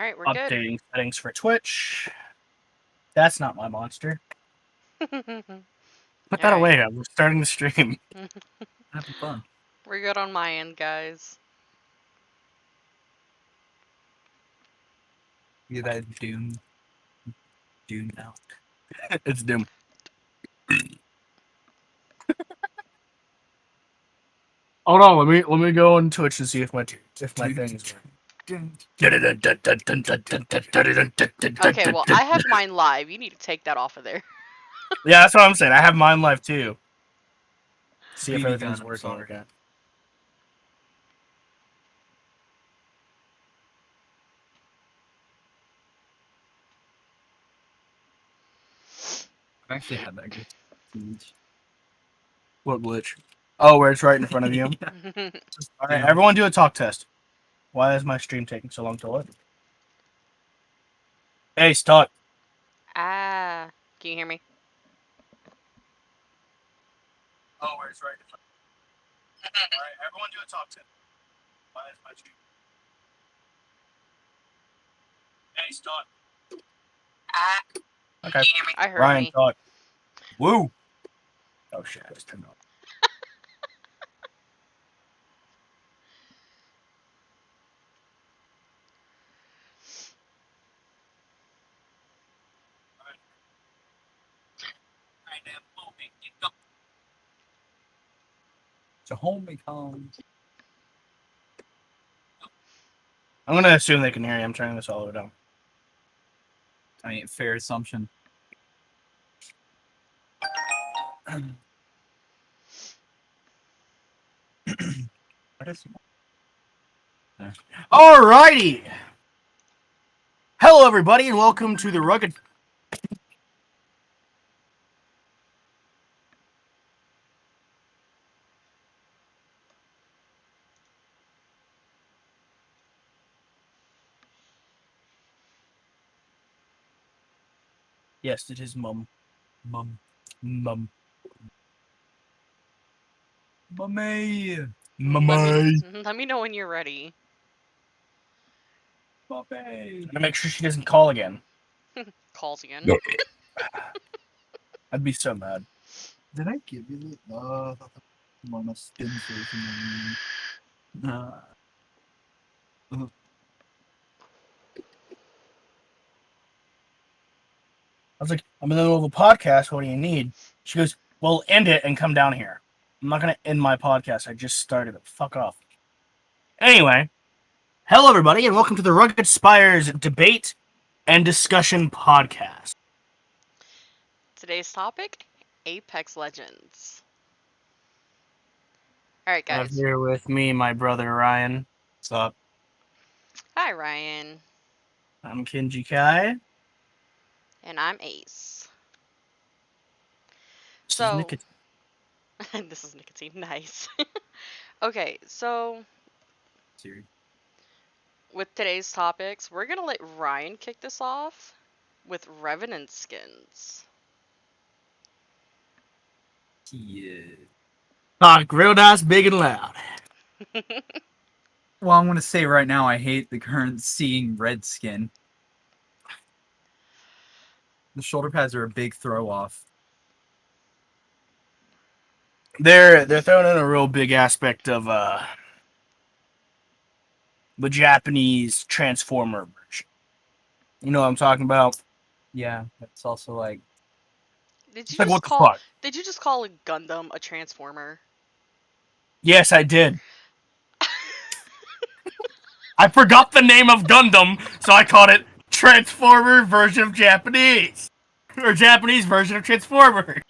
Alright, we're good. Updating settings for Twitch. That's not my monster. Put that away. We're starting the stream. Having fun. We're good on my end, guys. You that Doom now. It's Doom. Hold on, let me go on Twitch and see if my things work. Okay, well, I have mine live. You need to take that off of there. Yeah, that's what I'm saying. I have mine live too. See if BB everything's gun, working sorry. again. I've actually had that glitch. What glitch? Oh, where it's right in front of you. Yeah. All right, everyone do a talk test. Why is my stream taking so long to load? Hey, talk. Can you hear me? Oh, where it's right in front. All right, everyone do a talk test. Why is my stream? Hey, talk. Okay. I heard Ryan, me. talk. Woo. Oh shit! I just turned off. So home we come. I'm gonna assume they can hear you. I'm turning this all the way down. I mean, fair assumption. Alrighty. Hello, everybody, and welcome to the Rugged. Yes, it is Mum. Mum. Mummy. Let me know when you're ready. Mummy. To make sure she doesn't call again. Calls again. I'd be so mad. Did I give you the Mama skin version? Nah. I was like, I'm in the middle of a podcast. What do you need? She goes, well, end it and come down here. I'm not going to end my podcast. I just started it. Fuck off. Anyway, hello, everybody, and welcome to the Rugged Spires Debate and Discussion Podcast. Today's topic, Apex Legends. Alright, I have guys. here with me my brother, Ryan. What's up? Hi, Ryan. I'm Kenji Kai. And I'm Ace. This is So, Nicotine. this is Nicotine. Nice. Okay, so Siri. with today's topics, we're gonna let Ryan kick this off with Revenant skins. Yeah. Talk real nice, big and loud. Well, I'm gonna say right now, I hate the current seeing red skin. The shoulder pads are a big throw off. They're throwing in a real big aspect of the Japanese Transformer version. You know what I'm talking about? Yeah, it's also like Did you Like, just what the call? fuck? Did you just call a Gundam a Transformer? Yes, I did. I forgot the name of Gundam, so I called it Transformer version of Japanese. Or Japanese version of Transformer.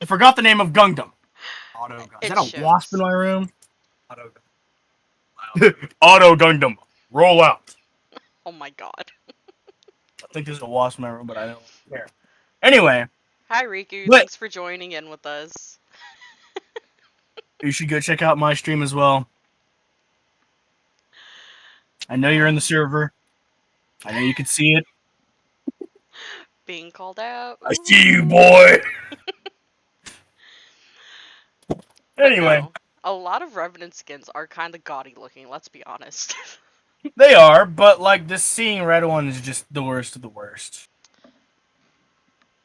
I forgot the name of Gundam. Auto Is It that a shows. wasp in my room? Auto Auto Gundam. Roll out. Oh my god. I think there's a wasp in my room, but I don't care. Anyway, Hi Riku, What? thanks for joining in with us. you should go check out my stream as well. I know you're in the server. I know you can see it. Being called out. I see you, boy. But Anyway. no, a lot of Revenant skins are kind of gaudy looking, let's be honest. They are, but like the seeing red one is just the worst of the worst.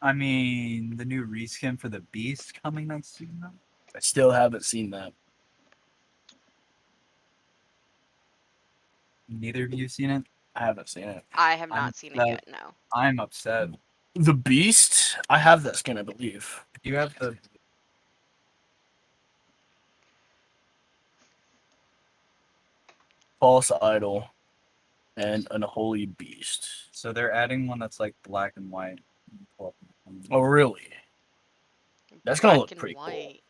I mean, the new reskin for the Beast coming next season. I still haven't seen that. Neither of you seen it. I haven't seen it. I have I'm not seen it upset. yet. No. I'm upset. The Beast? I have that skin, I believe. You have the False Idol and Unholy Beast. so they're adding one that's like black and white. Oh, really? That's gonna Black look and pretty cool. white.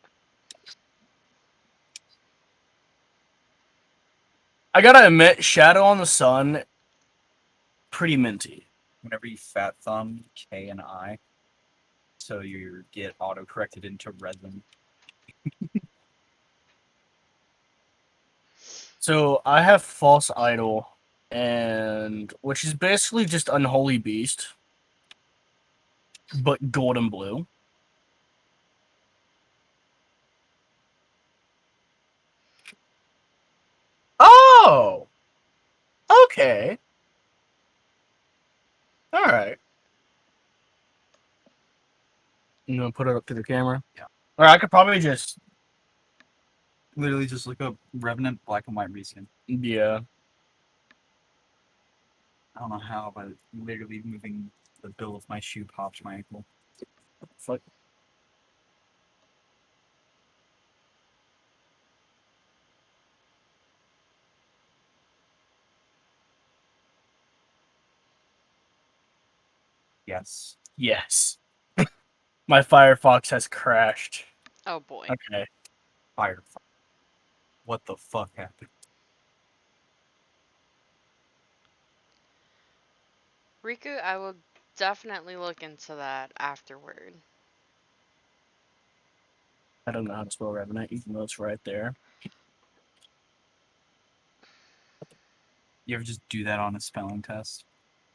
I gotta admit, Shadow on the Sun, pretty minty. Whenever you fat thumb K and I, so you get auto corrected into resin. So I have False Idol, and which is basically just Unholy Beast, but golden blue. Oh, okay, all right. You gonna put it up to the camera? Yeah. Or I could probably just, Literally just look up Revenant black and white reskin. yeah. I don't know how, but literally moving the bill of my shoe popped my ankle. Fuck. Yes. Yes. My Firefox has crashed. Oh boy. Okay. Fire. What the fuck happened? Riku, I will definitely look into that afterward. I don't know how to spell Revenant, even though it's right there. You ever just do that on a spelling test?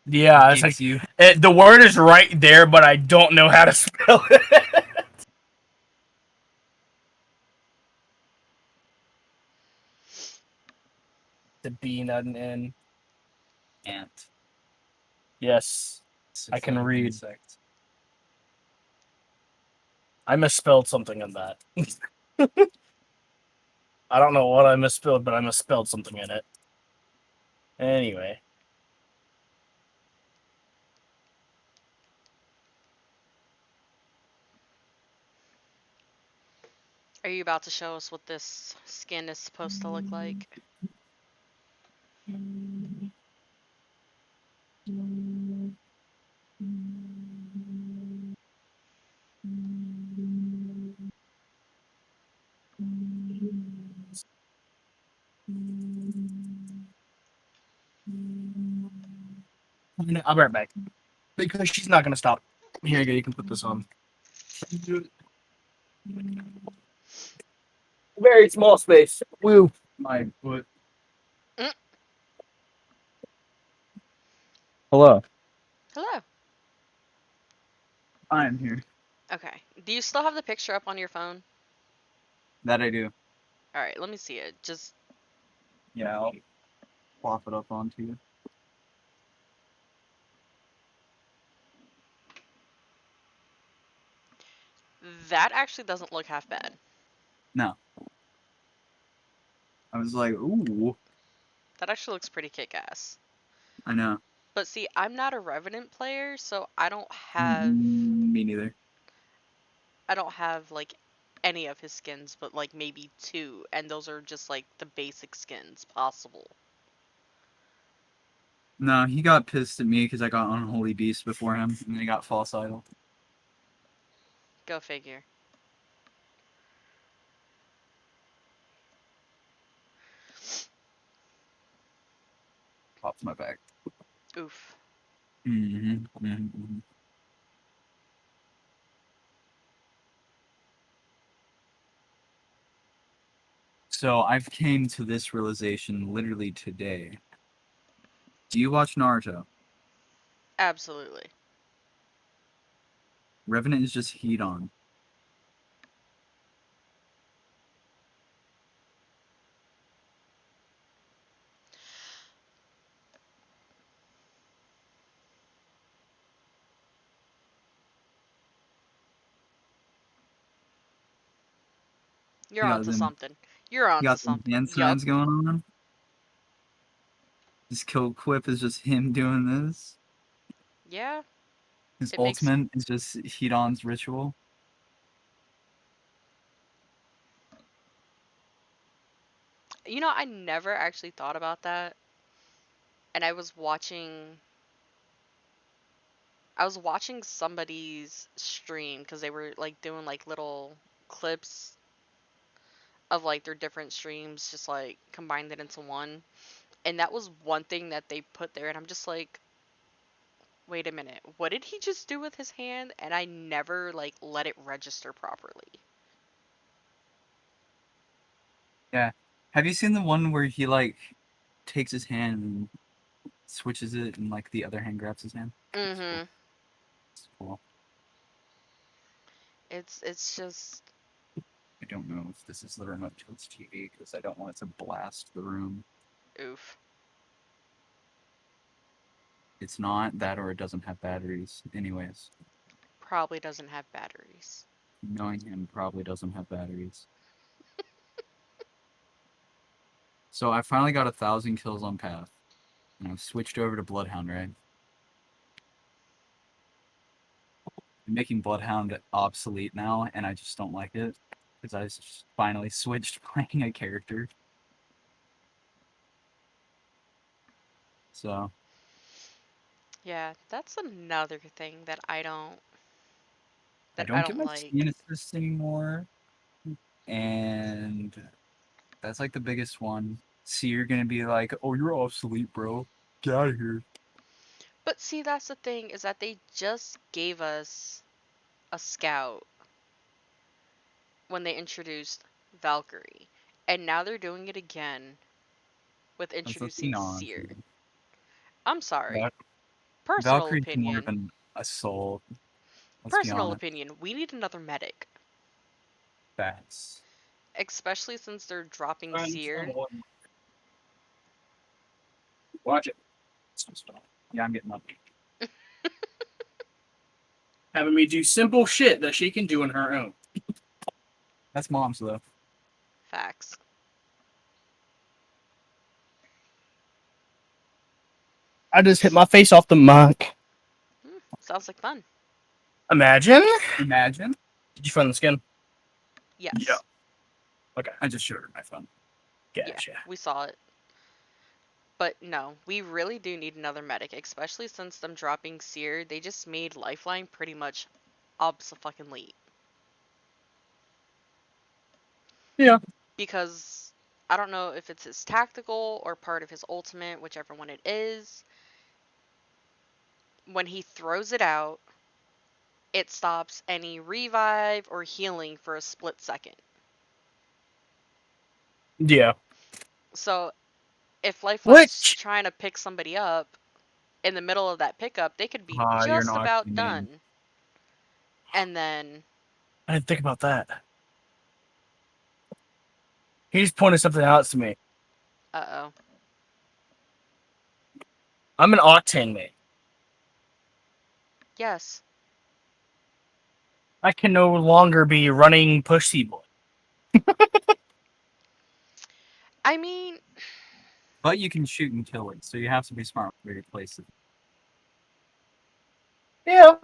Yeah, it's Gives like you the word is right there, but I don't know how to spell it. The B, not an N. ant. Yes, I can Six-legged read. insect. I misspelled something in that. I don't know what I misspelled, but I misspelled something in it. Anyway. Are you about to show us what this skin is supposed to look like? I'll be right back. Because she's not going to stop. Here you go, you can put this on. Very small space. Woo. My foot. Mm. Hello. Hello. I'm here. Okay. Do you still have the picture up on your phone? That I do. Alright, let me see it. Just Yeah, I'll plop it up onto you. that actually doesn't look half bad. No. I was like, ooh. That actually looks pretty kick-ass. I know. But see, I'm not a Revenant player, so I don't have Me neither. like any of his skins, but like maybe two, and those are just like the basic skins possible. No, he got pissed at me because I got Unholy Beast before him, and then he got False Idol. Go figure. Popped my back. Oof. So I've came to this realization literally today. Do you watch Naruto? Absolutely. Revenant is just heat on. You're You got onto them. something. You're You onto got some something. hand Yup. signs going on. His kill quip is just him doing this. Yeah. His It makes ultimate is just Hedon's ritual. I never actually thought about that. And I was watching somebody's stream because they were like doing like little clips of like their different streams, just like combined it into one. And that was one thing that they put there, and I'm just like, wait a minute, what did he just do with his hand? And I never like let it register properly. Yeah. Have you seen the one where he like takes his hand and switches it, and like the other hand grabs his hand? Mm-hmm. It's cool. It's just I don't know if this is the remote to its TV because I don't want it to blast the room. oof. It's not that, or it doesn't have batteries. Anyways, Probably doesn't have batteries. knowing him, probably doesn't have batteries. So I finally got 1,000 kills on Path, and I've switched over to Bloodhound, right? I'm making Bloodhound obsolete now, and I just don't like it because I just finally switched playing a character. So Yeah, that's another thing that I don't I that I don't get don't my like. skin assists anymore, and that's like the biggest one. So you're gonna be like, "Oh, you're obsolete, bro. Get out of here." But see, that's the thing is that they just gave us a scout when they introduced Valkyrie, and now they're doing it again with That's the introducing thing, honestly. Seer. I'm sorry. Val- Personal Valkyrie's more of opinion. an assault. Let's be Personal honest. opinion. We need another medic, Facts. especially since they're dropping Seer. Watch it. Yeah, I'm getting up. Having me do simple shit that she can do on her own. That's mom's though. Facts. I just hit my face off the mic. Sounds like fun. Imagine. Imagine. Did you find the skin? Yes. Yeah. Okay. I just showed her my phone. Gotcha. We saw it. But no, we really do need another medic, especially since them dropping Seer. They just made Lifeline pretty much obso-fucking-lete. Yeah. Because I don't know if it's his tactical or part of his ultimate, whichever one it is. When he throws it out, it stops any revive or healing for a split second. Yeah. So if Lifeline's Which trying to pick somebody up, in the middle of that pickup, they could be You're just not about kidding. done. And then, I didn't think about that. He just pointed something out to me. uh-oh. I'm an Octane mate. Yes. I can no longer be running Pussy Boy. I mean, But you can shoot and kill it, so you have to be smart where you place it. Yeah.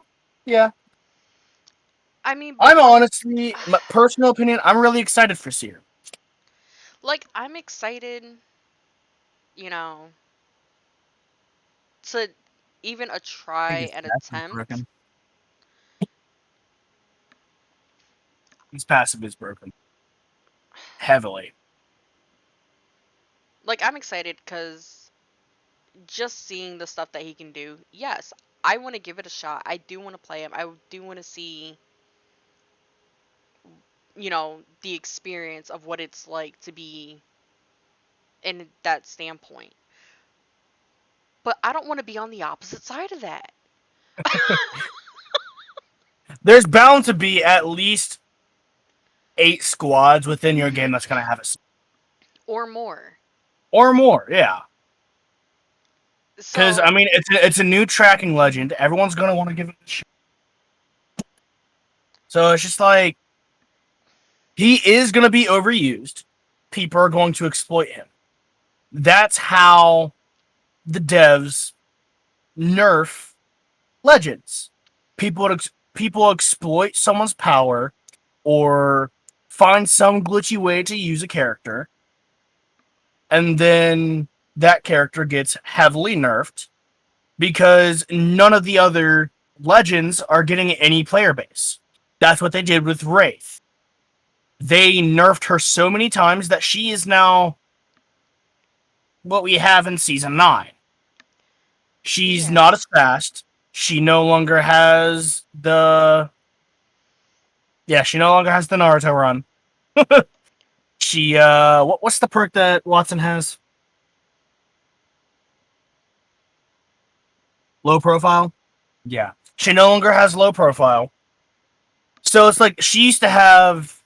Yeah. but I'm like, honestly, my personal opinion, I'm really excited for Seer. like, I'm excited, you know, to even try an attempt. Broken. His passive is broken. Heavily. Like, I'm excited because just seeing the stuff that he can do, yes, I want to give it a shot. I do want to play him. I do want to see, the experience of what it's like to be in that standpoint. But I don't want to be on the opposite side of that. There's bound to be at least 8 squads within your game that's going to have it. Or more. Or more, yeah. Because, So, I mean, it's a new tracking legend. Everyone's going to want to give it a shot. So it's just like, He is going to be overused. People are going to exploit him. That's how the devs nerf legends. People exploit someone's power or find some glitchy way to use a character, and then that character gets heavily nerfed because none of the other legends are getting any player base. That's what they did with Wraith. They nerfed her so many times that she is now what we have in Season 9. She's Yeah. not as fast. She no longer has the... Yeah, she no longer has the Naruto run. She, what's the perk that Watson has? Low profile? Yeah. She no longer has low profile. So it's like, she used to have...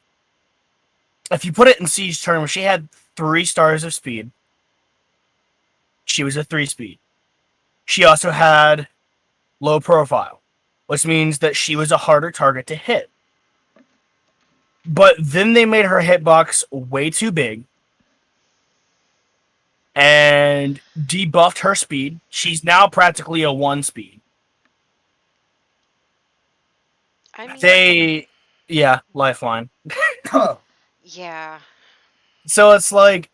If you put it in Siege terms, she had 3 stars of speed. She was a 3 speed. She also had low profile, which means that she was a harder target to hit. But then they made her hitbox way too big and debuffed her speed. She's now practically a 1 speed. I mean, Yeah, Lifeline. yeah. So it's like,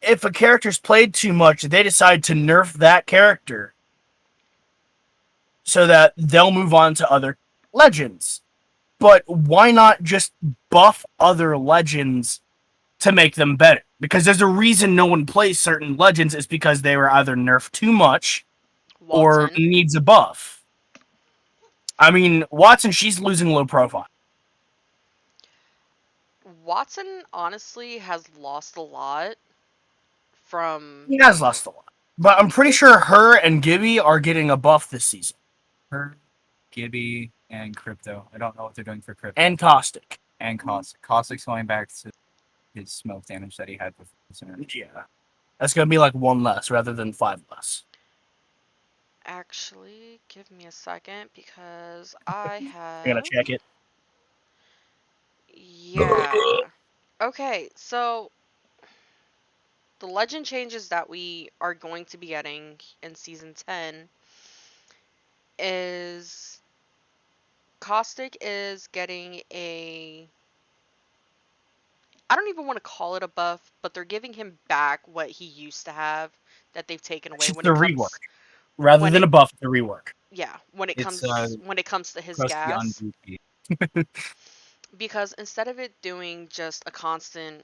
if a character's played too much, they decide to nerf that character so that they'll move on to other legends. But why not just buff other legends to make them better? Because there's a reason no one plays certain legends is because they were either nerfed too much or Watson. needs a buff. I mean, Watson, she's losing low profile. Watson honestly has lost a lot from. He has lost a lot. But I'm pretty sure her and Gibby are getting a buff this season. Her, Gibby, and Crypto. I don't know what they're doing for Crypto. And Caustic. And Caustic. Caustic's going back to his smoke damage that he had with Listener. Yeah. That's going to be like 1 less rather than 5 less. Actually, give me a second because I have. You're going to check it. Yeah. Okay, so the legend changes that we are going to be getting in season 10 is Caustic is getting a, I don't even want to call it a buff, but they're giving him back what he used to have that they've taken away It's when the it comes rework. Rather when than it- a buff, the rework. yeah, when it It's, comes to his Crusty gas. Ungoopy. Because instead of it doing just a constant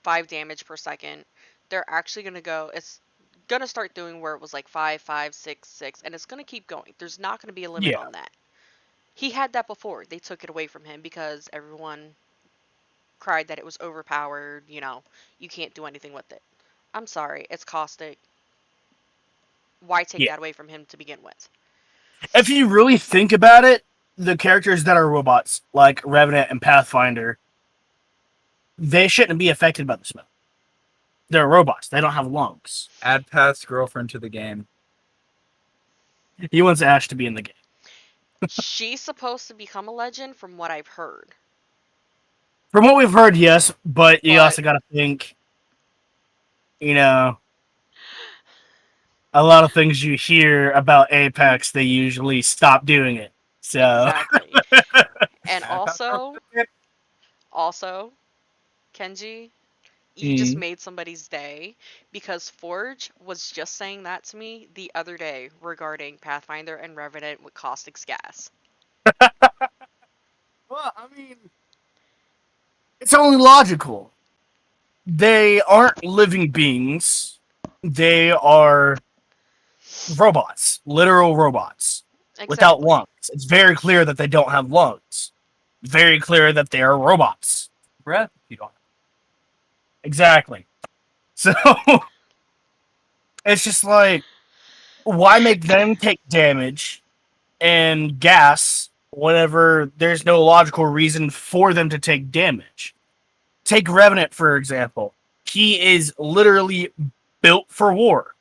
5 damage per second, they're actually it's gonna start doing where it was like 5, 5, 6, 6, and it's gonna keep going. There's not gonna be a limit Yeah. on that. He had that before. They took it away from him because everyone cried that it was overpowered, you can't do anything with it. I'm sorry, it's Caustic. Why take Yeah. that away from him to begin with? If you really think about it, the characters that are robots, like Revenant and Pathfinder, they shouldn't be affected by the smell. They're robots. They don't have lungs. Add Path's girlfriend to the game. He wants Ash to be in the game. She's supposed to become a legend from what I've heard. From what we've heard, yes, but you But- also got to think, a lot of things you hear about Apex, they usually stop doing it. So, Exactly. And also, Kenji, you just made somebody's day because Forge was just saying that to me the other day regarding Pathfinder and Revenant with Caustic's gas. well, I mean, it's only logical. They aren't living beings. They are robots, literal robots, without Exactly. lungs. It's very clear that they don't have lungs. Very clear that they are robots. Breath, if you don't. Exactly. So, it's just like, why make them take damage and gas whenever there's no logical reason for them to take damage? Take Revenant, for example. He is literally built for war.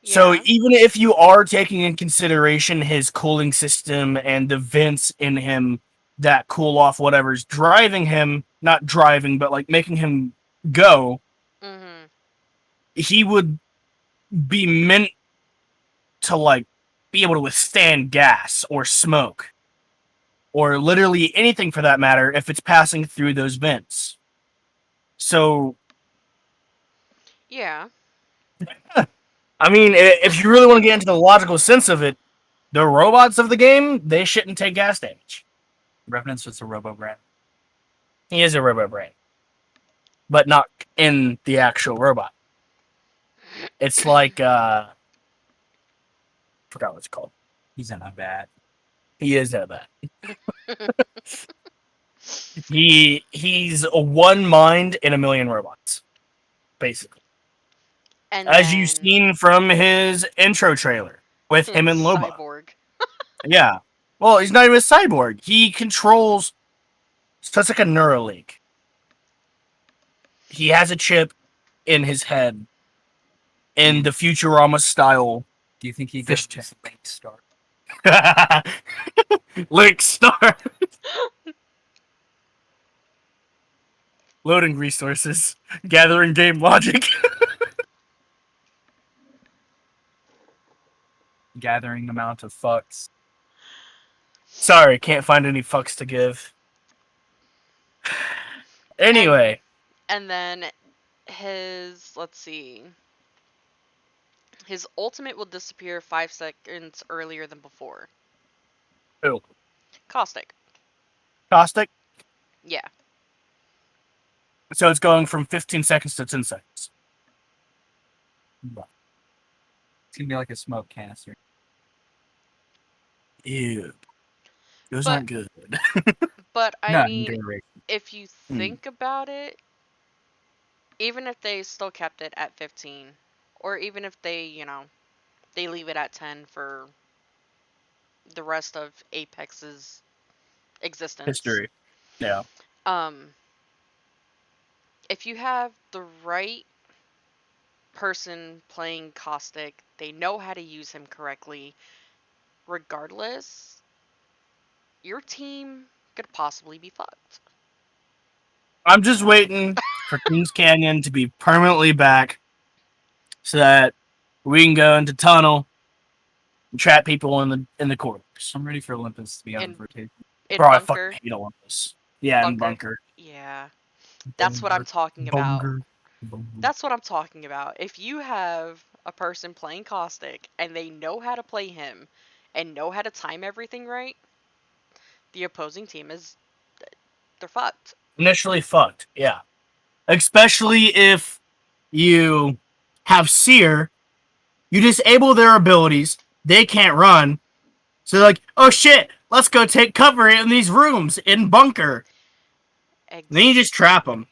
So Yeah. even if you are taking in consideration his cooling system and the vents in him that cool off whatever's driving him, not driving, but like making him go, Mm-hmm. he would be meant to like be able to withstand gas or smoke or literally anything for that matter if it's passing through those vents. So, Yeah. I mean, if you really want to get into the logical sense of it, the robots of the game, they shouldn't take gas damage. Revenant's just a robo brain. He is a robo brain, but not in the actual robot. It's like, forgot what it's called. He's in a bat. He is that. He's a one mind in a million robots, basically. And As then you've seen from his intro trailer with him and Loba. Cyborg. Yeah. Well, he's not even a cyborg. He controls. So it's like a Neuralink. He has a chip in his head in the Futurama style. Do you think he Fish goes Link Star? Link Star. Loading resources. Gathering game logic. Gathering amount of fucks. Sorry, can't find any fucks to give. Anyway. And then his, let's see. His ultimate will disappear 5 seconds earlier than before. Who? Caustic. Caustic. Yeah. So it's going from 15 seconds to 10 seconds. It's gonna be like a smoke canister. Ew. Those But- aren't good. But I No, mean, duration. if you think about it, even if they still kept it at 15, or even if they, you know, they leave it at 10 for the rest of Apex's existence. History. Yeah. If you have the right person playing Caustic, they know how to use him correctly, regardless, your team could possibly be fucked. I'm just waiting for Kings Canyon to be permanently back so that we can go into tunnel and trap people in the corridors. I'm ready for Olympus to be out And- of rotation. In Bro, I Bunker, fucking hate Olympus. Yeah, in Bunker. Bunker. yeah, that's what I'm talking about. Bunker. That's what I'm talking about. If you have a person playing Caustic and they know how to play him and know how to time everything right, the opposing team they're fucked. Initially fucked, yeah. Especially if you have Seer, you disable their abilities, they can't run. So they're like, oh shit, let's go take cover in these rooms in Bunker. Then you just trap them.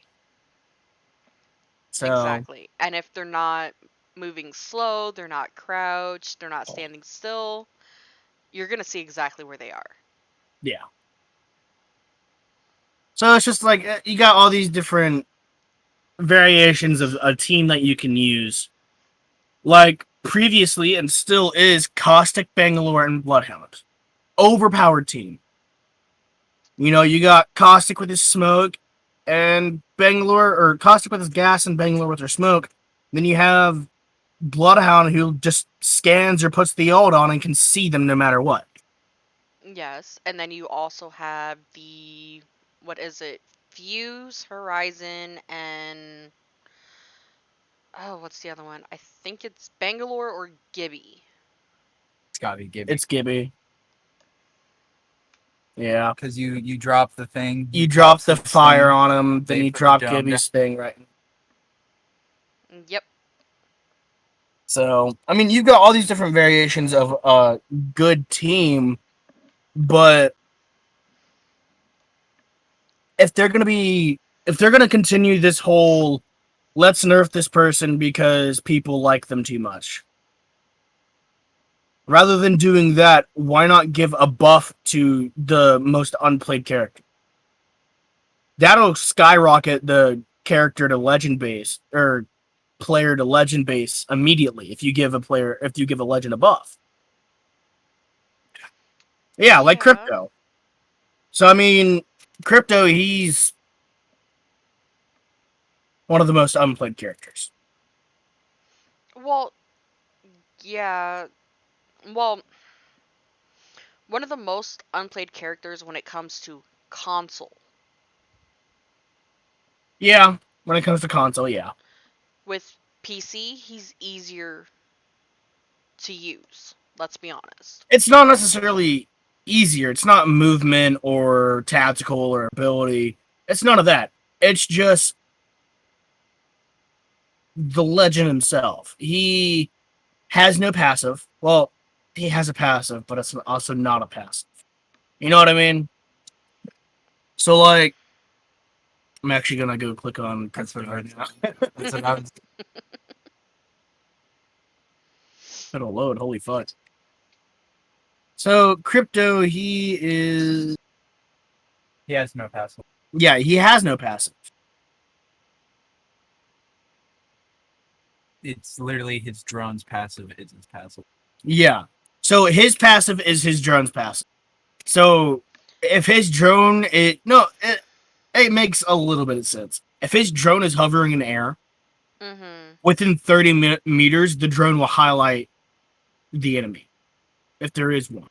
So, Exactly. And if they're not moving slow, they're not crouched, they're not standing still, you're going to see exactly where they are. yeah. So it's just like, you got all these different variations of a team that you can use. Like, previously, and still is, Caustic, Bangalore, and Bloodhound. Overpowered team. You know, you got Caustic with his smoke, and Bangalore, or Caustic with his gas, and Bangalore with her smoke. Then you have Bloodhound, who just scans or puts the ult on and can see them no matter what. Yes. And then you also have the, what is it? Fuse, Horizon, and oh, what's the other one? I think it's Bangalore or Gibby. It's gotta be Gibby. It's Gibby. Yeah. Because you drop the thing. You drop the drops fire thing, on him, they then you put the drop dome Gibby's thing right. Yep. So, I mean, you've got all these different variations of a good team, but if they're gonna continue this whole let's nerf this person because people like them too much. Rather than doing that, why not give a buff to the most unplayed character? That'll skyrocket the character to legend base or player to legend base immediately if you give a legend a buff. Yeah, like Yeah. Crypto. So I mean, Crypto, he's one of the most unplayed characters. Well, yeah. Well, one of the most unplayed characters when it comes to console. Yeah, when it comes to console, yeah. With PC, he's easier to use. Let's be honest. It's not necessarily easier. It's not movement or tactical or ability. It's none of that. It's just the legend himself. He has no passive. Well, he has a passive, but it's also not a passive. You know what I mean? So, like, I'm actually gonna go click on That's Crypto what I right now. That's what I was. It'll load. Holy fuck! So, Crypto, he is. He has no passive. Yeah, he has no passive. It's literally his drone's passive is his passive. Yeah. So his passive is his drone's passive. So if his drone, it makes a little bit of sense. If his drone is hovering in the air Mm-hmm. within 30 meters, the drone will highlight the enemy, if there is one,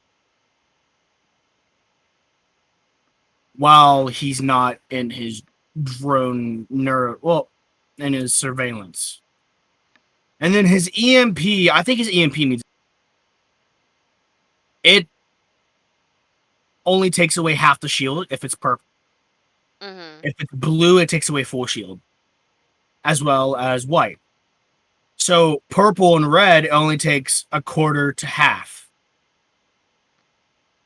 while he's not in his drone in his surveillance. And then his EMP, I think his EMP means it only takes away half the shield if it's purple. Mm-hmm. If it's blue, it takes away full shield, as well as white. So purple and red only takes a quarter to half.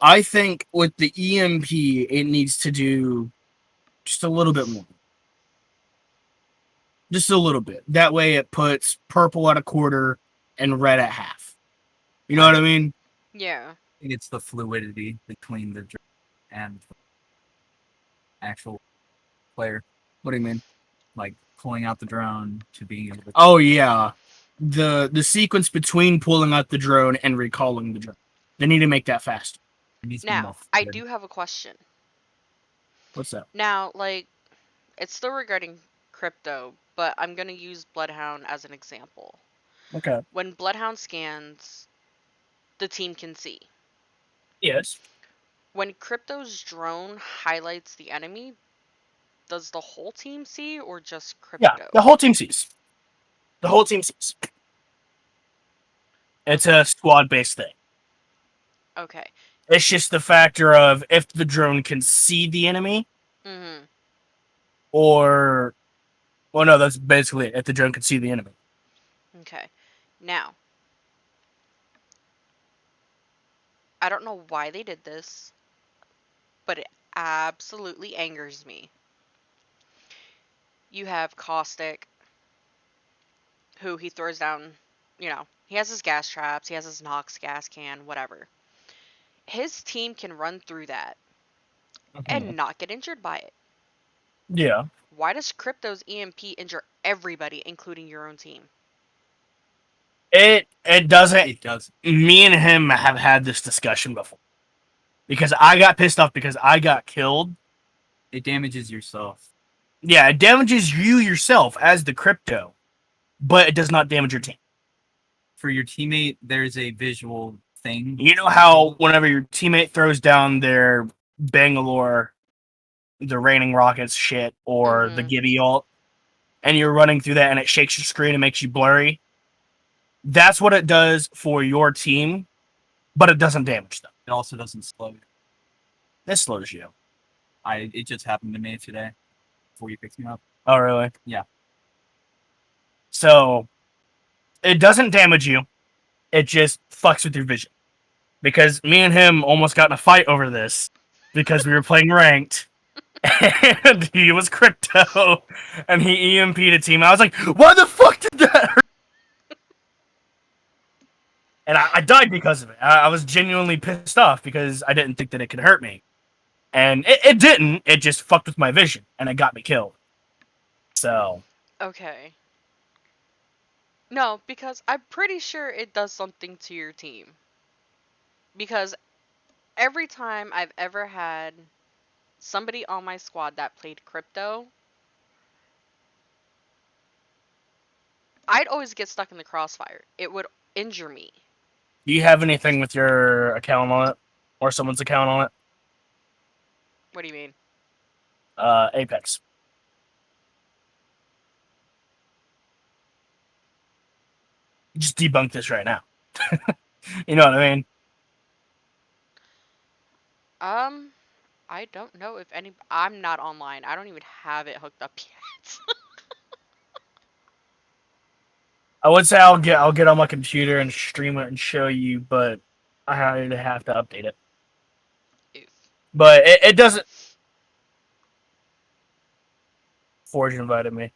I think with the EMP, it needs to do just a little bit more. Just a little bit. That way it puts purple at a quarter and red at half. You know what I mean? Yeah. I think it's the fluidity between the drone and the actual player, What do you mean? like pulling out the drone to being able to. Oh yeah. The sequence between pulling out the drone and recalling the drone. They need to make that fast. It needs to be more Now, I fluid. do have a question. What's that? Now, like, it's still regarding crypto, but I'm gonna use Bloodhound as an example. Okay. When Bloodhound scans, the team can see. Yes. When Crypto's drone highlights the enemy, does the whole team see or just Yeah. Crypto? The whole team sees. The whole team sees. It's a squad based thing. Okay. It's just the factor of if the drone can see the enemy, Mm-hmm. or well, no, that's basically it. If the drone can see the enemy. Okay. Now, I don't know why they did this, but it absolutely angers me. You have Caustic, who he throws down, he has his gas traps, he has his Nox gas can, whatever. His team can run through that and not get injured by it. Yeah. Why does Crypto's EMP injure everybody, including your own team? It doesn't. It does. Me and him have had this discussion before because I got pissed off because I got killed. It damages yourself. Yeah, it damages you yourself as the Crypto, but it does not damage your team. For your teammate, there's a visual thing. You know how whenever your teammate throws down their Bangalore, the Raining Rockets shit, or the Mhm. Gibby ult, and you're running through that and it shakes your screen and makes you blurry? That's what it does for your team, but it doesn't damage them. It also doesn't slow you. This slows you. It just happened to me today before you picked me up. Oh, really? Yeah. So, it doesn't damage you. It just fucks with your vision. Because me and him almost got in a fight over this because we were playing ranked. And he was Crypto, and he EMP'd a team. I was like, why the fuck did that hurt? And I died because of it. I was genuinely pissed off because I didn't think that it could hurt me. And it didn't. It just fucked with my vision, and it got me killed. So, Okay. No, because I'm pretty sure it does something to your team. Because every time I've ever had somebody on my squad that played crypto, I'd always get stuck in the crossfire. It would injure me. Do you have anything with your account on it, or someone's account on it? What do you mean? Apex. Just debunk this right now. You know what I mean? I don't know if any. I'm not online. I don't even have it hooked up yet. I would say I'll get on my computer and stream it and show you, but I have to update it. Oof. But it doesn't. Forge invited me.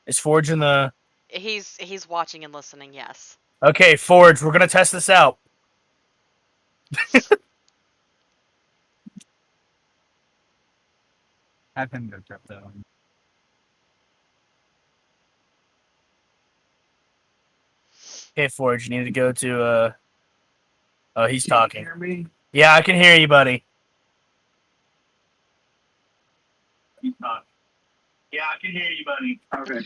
Is Forge in the? He's watching and listening. Yes. Okay, Forge, we're gonna test this out. Have him go crypto. Okay, Forge, you need to go to Oh, he's talking. Hear me? Yeah, I can hear you, buddy. He's talking. Yeah, I can hear you, buddy. Okay.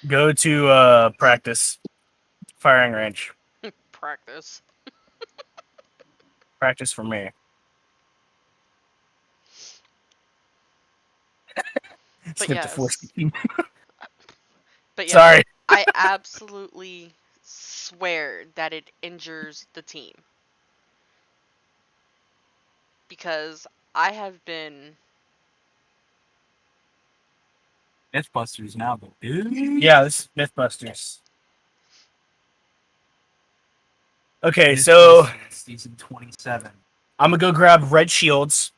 Go to practice. Firing range. Practice. Practice for me. But Snip the force. yes. But yeah, Sorry. I absolutely swear that it injures the team. Because I have been. Mythbusters now, but Yeah, this is Mythbusters. Okay, so season 27. I'm gonna go grab red shields,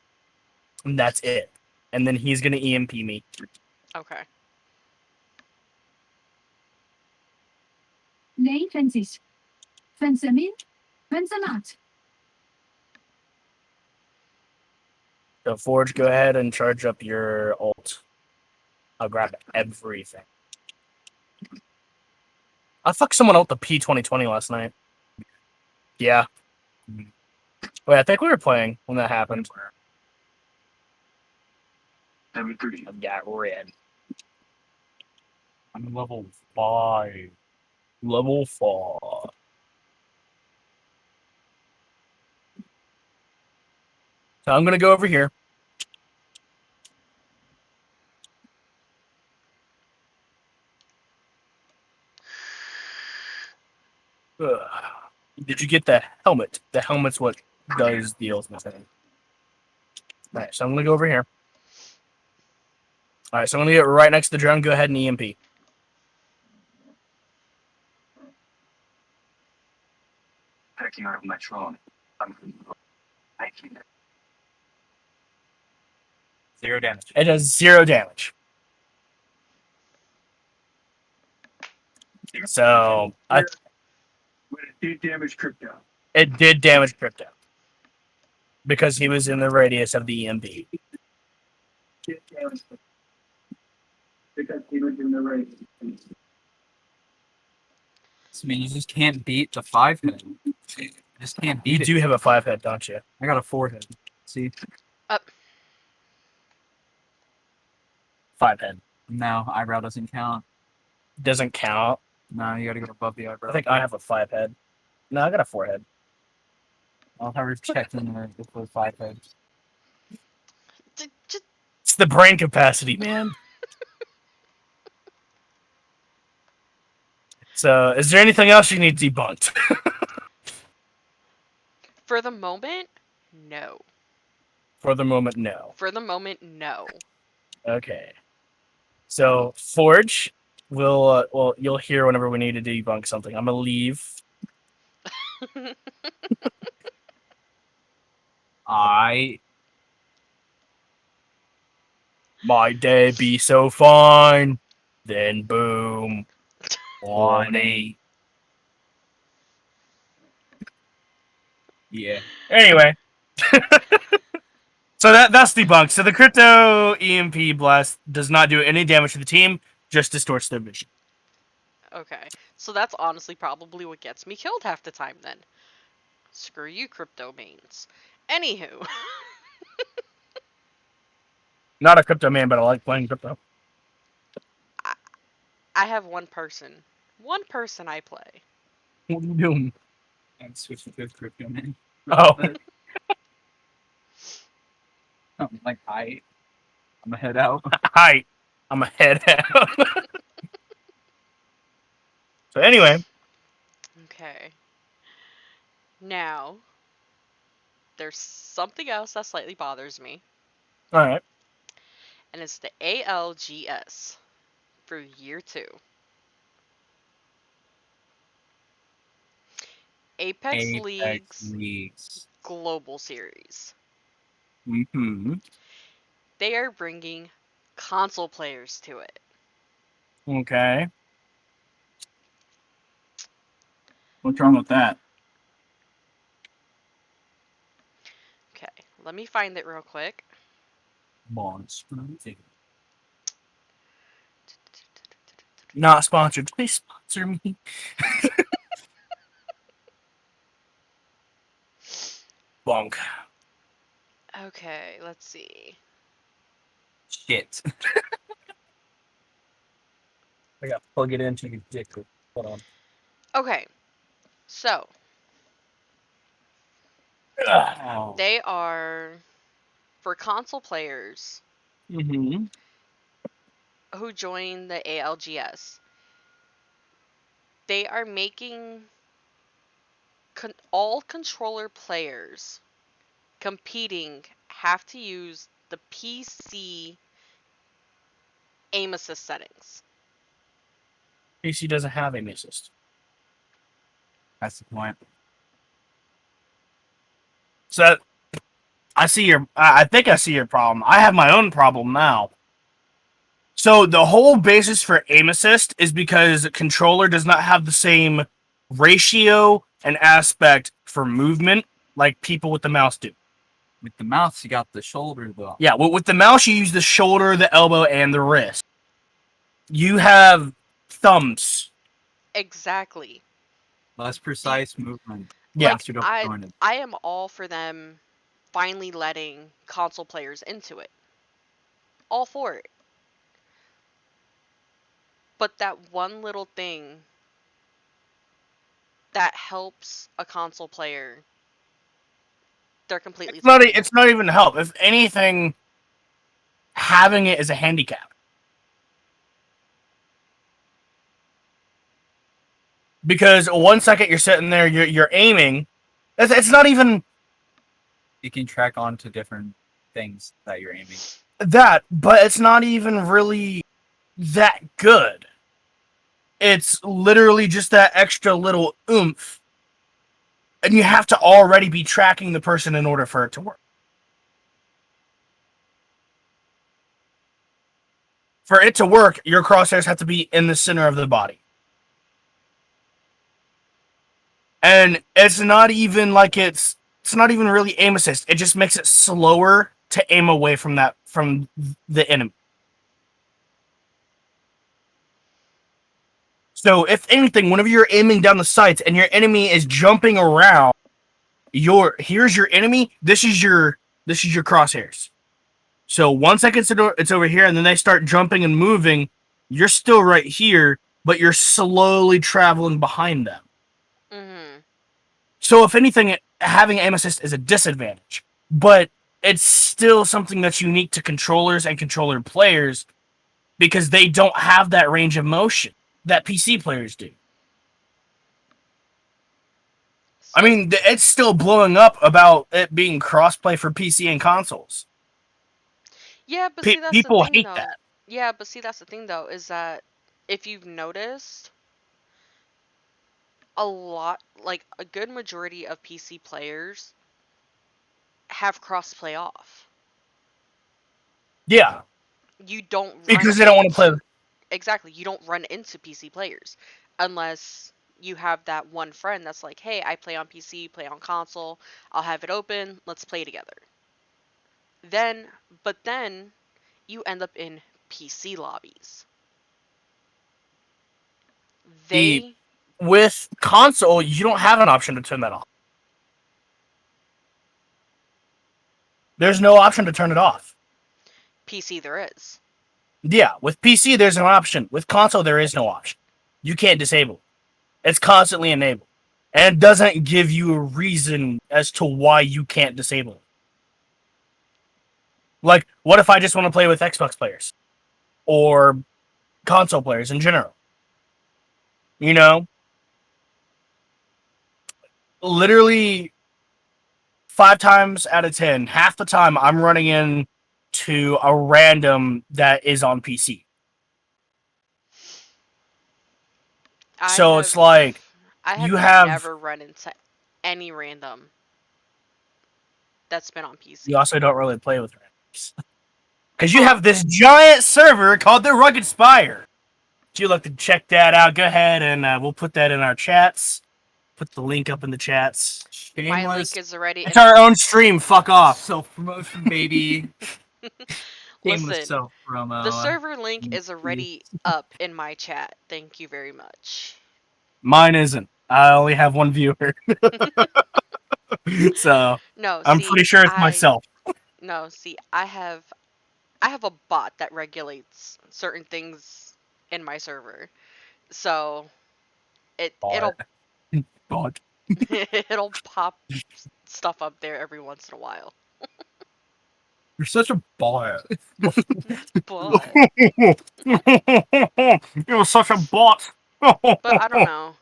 and that's it. And then he's gonna EMP me. Okay. Nee, fences. Fencer min, fencer not. So Forge, go ahead and charge up your ult. I'll grab everything. I fucked someone ult the P2020 last night. Yeah. Wait, I think we were playing when that happened. I got red. I'm level 5. Level 4. So I'm gonna go over here. Ugh. Did you get the helmet? The helmet's what does the ultimate thing. Alright, so I'm gonna go over here. Alright, so I'm gonna get right next to the drone. Go ahead and EMP. Packing out of my drone. I'm hiking it. 0 damage. It does 0 damage. So But it did damage crypto. it did damage crypto because he was in the radius of the EMP. Did damage crypto. Because he was in the race. I mean, you just can't beat the 5 head. You just can't You beat it. do have a 5 head, don't you? I got a 4 head. See? 5 head No, eyebrow doesn't count. doesn't count. No, you gotta go above the eyebrow. I think I have a 5 head. No, I got a 4 head. I'll have her checked in there with the 5 heads. Just It's the brain capacity, man. So, is there anything else you need debunked? for the moment, no. For the moment, no. For the moment, no. Okay. So, Forge will, well, you'll hear whenever we need to debunk something. I'm gonna leave. My day be so fine. Then boom. Warning. Yeah. Anyway. So that's debunked. So the crypto EMP blast does not do any damage to the team, just distorts their vision. Okay. So that's honestly probably what gets me killed half the time then. Screw you, crypto mains. Anywho, Not a crypto man, but I like playing crypto. I have one person. One person I play. What are you doing? And switch to crypto man. Oh. I'm like, I'm gonna head out. Hi. I'm a head out. So anyway, Okay. Now, there's something else that slightly bothers me, all right. and it's the ALGS for year 2. Apex League's Leagues. Global Series. Mm-hmm. They are bringing console players to it. Okay. What's wrong with that? Okay, let me find it real quick. Monster. Not sponsored. Please sponsor me. Bonk. Okay, let's see. Shit. I got to plug it into your dick. Hold on. Okay, so Ugh. Oh. they are for console players Mm-hmm. who join the ALGS. They are making all controller players competing have to use the PC aim assist settings. PC doesn't have aim assist. That's the point. So I see your. I think I see your problem. I have my own problem now. So the whole basis for aim assist is because the controller does not have the same ratio and aspect for movement like people with the mouse do. With the mouse, you got the shoulder though. Yeah, with the mouse you use the shoulder, the elbow, and the wrist. You have thumbs. Exactly. Less precise movement. Yeah. Like, Faster deployment. I am all for them finally letting console players into it. All for it. But that one little thing that helps a console player, they're completely skipping it. It's not even help. If anything, having it is a handicap. Because 1 second you're sitting there, you're aiming. It's not even You can track on to different things that you're aiming. that, but it's not even really that good. It's literally just that extra little oomph. And you have to already be tracking the person in order for it to work. For it to work, your crosshairs have to be in the center of the body. And it's not even like it's not even really aim assist. It just makes it slower to aim away from the enemy. So if anything, whenever you're aiming down the sights and your enemy is jumping around, here's your enemy, this is your crosshairs. So 1 second it's over here, and then they start jumping and moving, you're still right here, but you're slowly traveling behind them. Mm-hmm. So if anything, having aim assist is a disadvantage, but it's still something that's unique to controllers and controller players because they don't have that range of motion that PC players do. I mean, it's still blowing up about it being crossplay for PC and consoles. Yeah, but see, that's People the thing, hate though. that. Yeah, but see, that's the thing, though, is that if you've noticed, like a good majority of PC players have crossplay off. Yeah, You don't because they don't want to play. Exactly, you don't run into PC players unless you have that one friend that's like, hey, I play on PC, play on console, I'll have it open, let's play together. But then you end up in PC lobbies. With console, you don't have an option to turn that off. There's no option to turn it off. PC there is. Yeah, with PC there's an option. With console there is no option. You can't disable it. It's constantly enabled. And it doesn't give you a reason as to why you can't disable it. Like, what if I just want to play with Xbox players? Or console players in general? You know? Literally 5 times out of 10, half the time I'm running into a random that is on PC. So it's like I have you have- never run into any random that's been on PC. you also don't really play with randoms. Because you have this giant server called the Rugged Spire. If you'd like to check that out, go ahead and we'll put that in our chats. Put the link up in the chats. My Shameless link is already. It's our own stream. Fuck off. self-promotion, baby. Shameless Listen, self-promo. the server link is already up in my chat. Thank you very much. Mine isn't. I only have one viewer. So No, I'm see, pretty sure it's myself. No, see, I have a bot that regulates certain things in my server, so it'll God. it'll pop stuff up there every once in a while. You're such a bot. But You're such a bot. I don't know.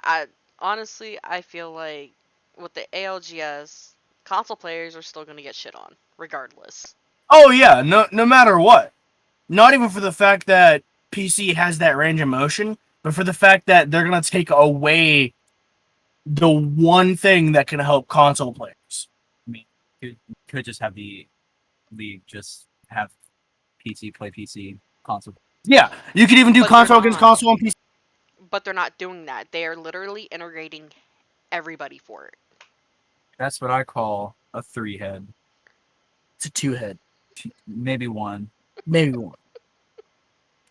I honestly I feel like with the ALGS, console players are still gonna get shit on regardless. Oh yeah, no matter what. Not even for the fact that PC has that range of motion, but for the fact that they're gonna take away the one thing that can help console players. Could just have the league just have PC play PC console. Yeah, you could even do But console they're against not. console on PC. But they're not doing that. They are literally integrating everybody for it. That's what I call a 3-head. It's a 2-head, Maybe one. maybe one.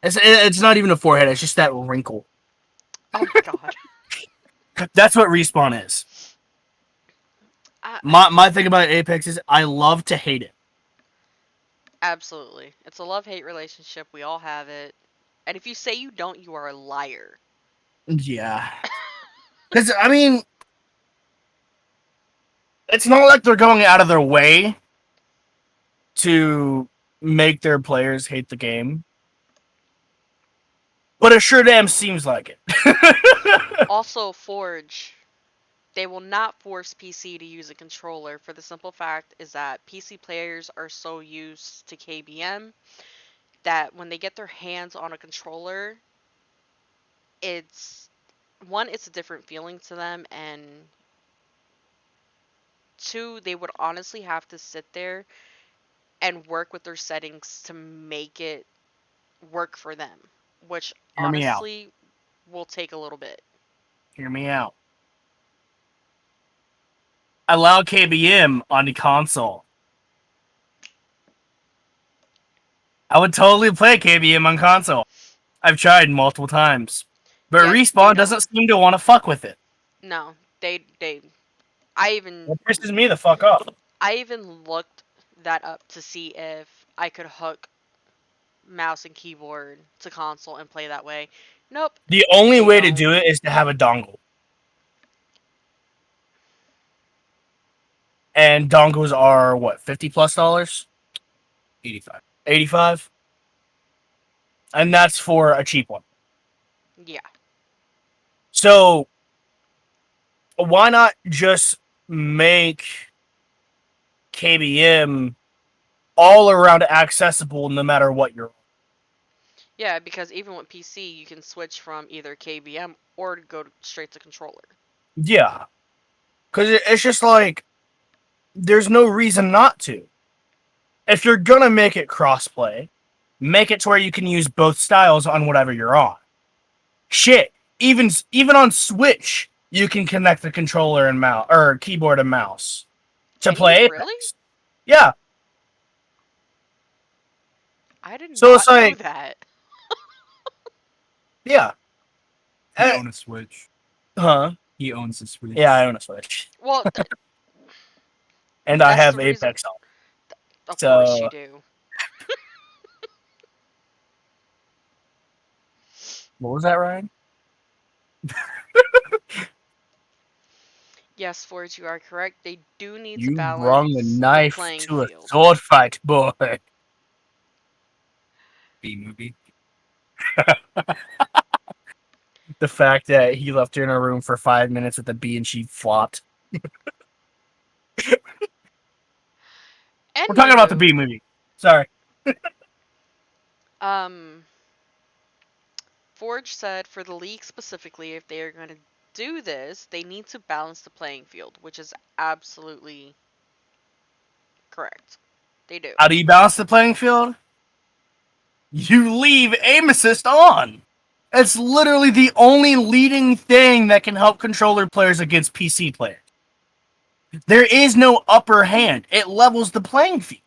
It's not even a 4-head. It's just that wrinkle. Oh my god. That's what Respawn is. My thing about Apex is I love to hate it. Absolutely. It's a love-hate relationship. We all have it. And if you say you don't, you are a liar. Yeah. Because, I mean, it's not like they're going out of their way to make their players hate the game. But it sure damn seems like it. Also, Forge, they will not force PC to use a controller for the simple fact is that PC players are so used to KBM that when they get their hands on a controller, it's a different feeling to them, and 2, they would honestly have to sit there and work with their settings to make it work for them, which Hear me out. honestly will take a little bit. Hear me out. Allow KBM on the console. I would totally play KBM on console. I've tried multiple times. But Yeah, they Respawn don't. doesn't seem to want to fuck with it. No, they I even That pisses me the fuck off. I even looked that up to see if I could hook mouse and keyboard to console and play that way. Nope. The only way to No. do it is to have a dongle. And dongles are what, $50+? 85. 85? And that's for a cheap one. Yeah. So why not just make KBM all around accessible no matter what you're on? Yeah, because even with PC, you can switch from either KBM or go straight to controller. Yeah. Because it's just like, there's no reason not to. If you're going to make it crossplay, make it to where you can use both styles on whatever you're on. Shit. Even on Switch, you can connect the controller and mouse, or keyboard and mouse to Can play you Apex. really? Yeah. I did So not it's like- know that. Yeah. You Eh, own a Switch. Huh? He owns a Switch. Yeah, I own a Switch. Well, And I That's have the reason- Apex on. Of course you So, do. what was that, Ryan? Yes, Forge, you are correct. They do need to You brung a balance the knife playing to a field. sword fight, boy. B movie. The fact that he left her in a room for 5 minutes with a bee and she flopped. We're talking about the Anywho, bee movie. Sorry. um, Forge said for the league specifically, if they are going to do this, they need to balance the playing field, which is absolutely correct. They do. How do you balance the playing field? You leave aim assist on. It's literally the only leading thing that can help controller players against PC players. There is no upper hand. It levels the playing field.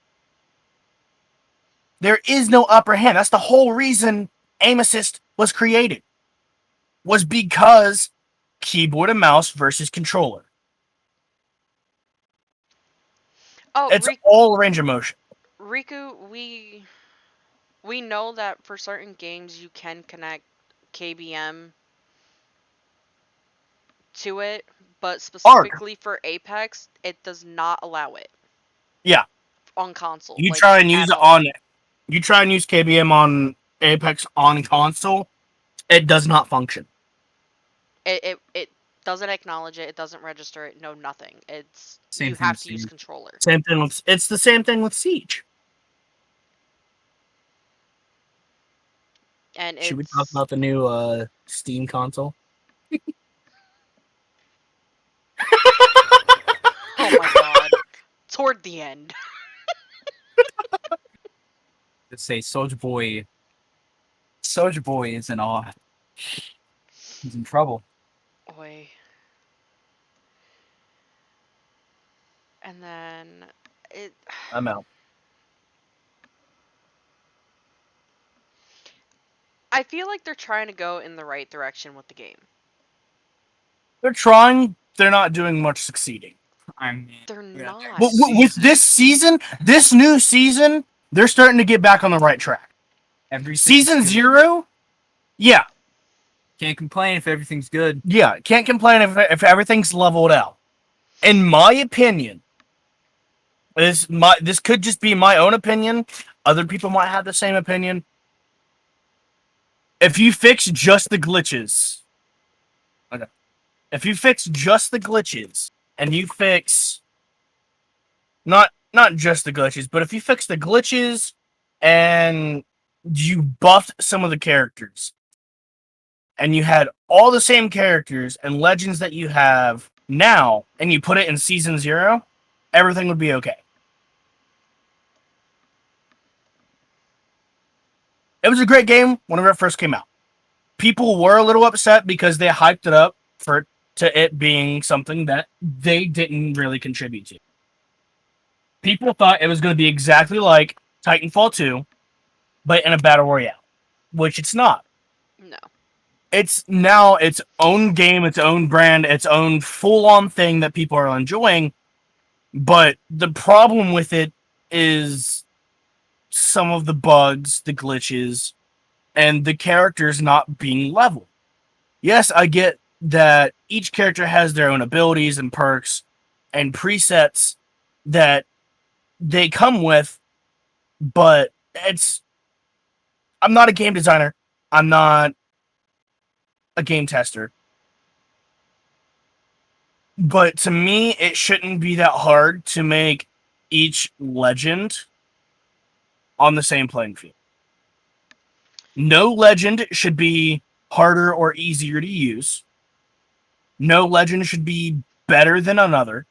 There is no upper hand. That's the whole reason aim assist was created. Was because keyboard and mouse versus controller. Oh, It's all range of motion. Riku, we know that for certain games you can connect KBM to it, but specifically for Apex, it does not allow it. Yeah. On console. You like, try and use at it all. on you try and use KBM on Apex on console, it does not function. It doesn't acknowledge it, it doesn't register it, no nothing. It's Same you thing have with to use Siege. controller. Same thing with it's the same thing with Siege. And Should we talk about the new Steam console? oh my god. Toward the end. Let's say Soldier Boy is in awe. He's in trouble. Oi. And then it I'm out. I feel like they're trying to go in the right direction with the game. They're trying, they're not doing much succeeding. I mean, They're not. With this season, this new season, they're starting to get back on the right track. Season 0, yeah. Can't complain if everything's good. Yeah, can't complain if everything's leveled out. In my opinion, this could just be my own opinion. Other people might have the same opinion. If you fix just the glitches, okay. If you fix just the glitches, and you fix not just the glitches, but if you fix the glitches and you buffed some of the characters, and you had all the same characters and legends that you have now, and you put it in Season 0, everything would be okay. It was a great game whenever it first came out. People were a little upset because they hyped it up to it being something that they didn't really contribute to. People thought it was going to be exactly like Titanfall 2, but in a battle royale, which it's not. No. It's now its own game, its own brand, its own full-on thing that people are enjoying. But the problem with it is some of the bugs, the glitches, and the characters not being leveled. Yes, I get that each character has their own abilities and perks and presets that they come with, but I'm not a game designer. I'm not a game tester. But to me, it shouldn't be that hard to make each legend on the same playing field. No legend should be harder or easier to use. No legend should be better than another.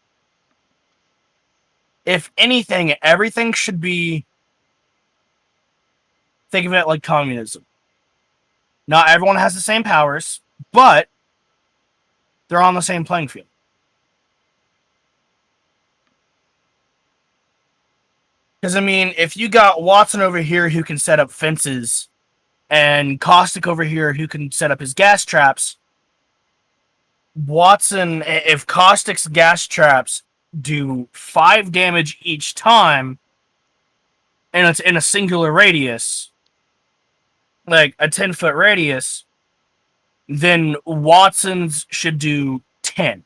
If anything, everything should be... Think of it like communism. Not everyone has the same powers, but they're on the same playing field. Because, I mean, if you got Watson over here who can set up fences, and Caustic over here who can set up his gas traps, Watson, if Caustic's gas traps do 5 damage each time, and it's in a singular radius, like a 10-foot radius, then Watson's should do 10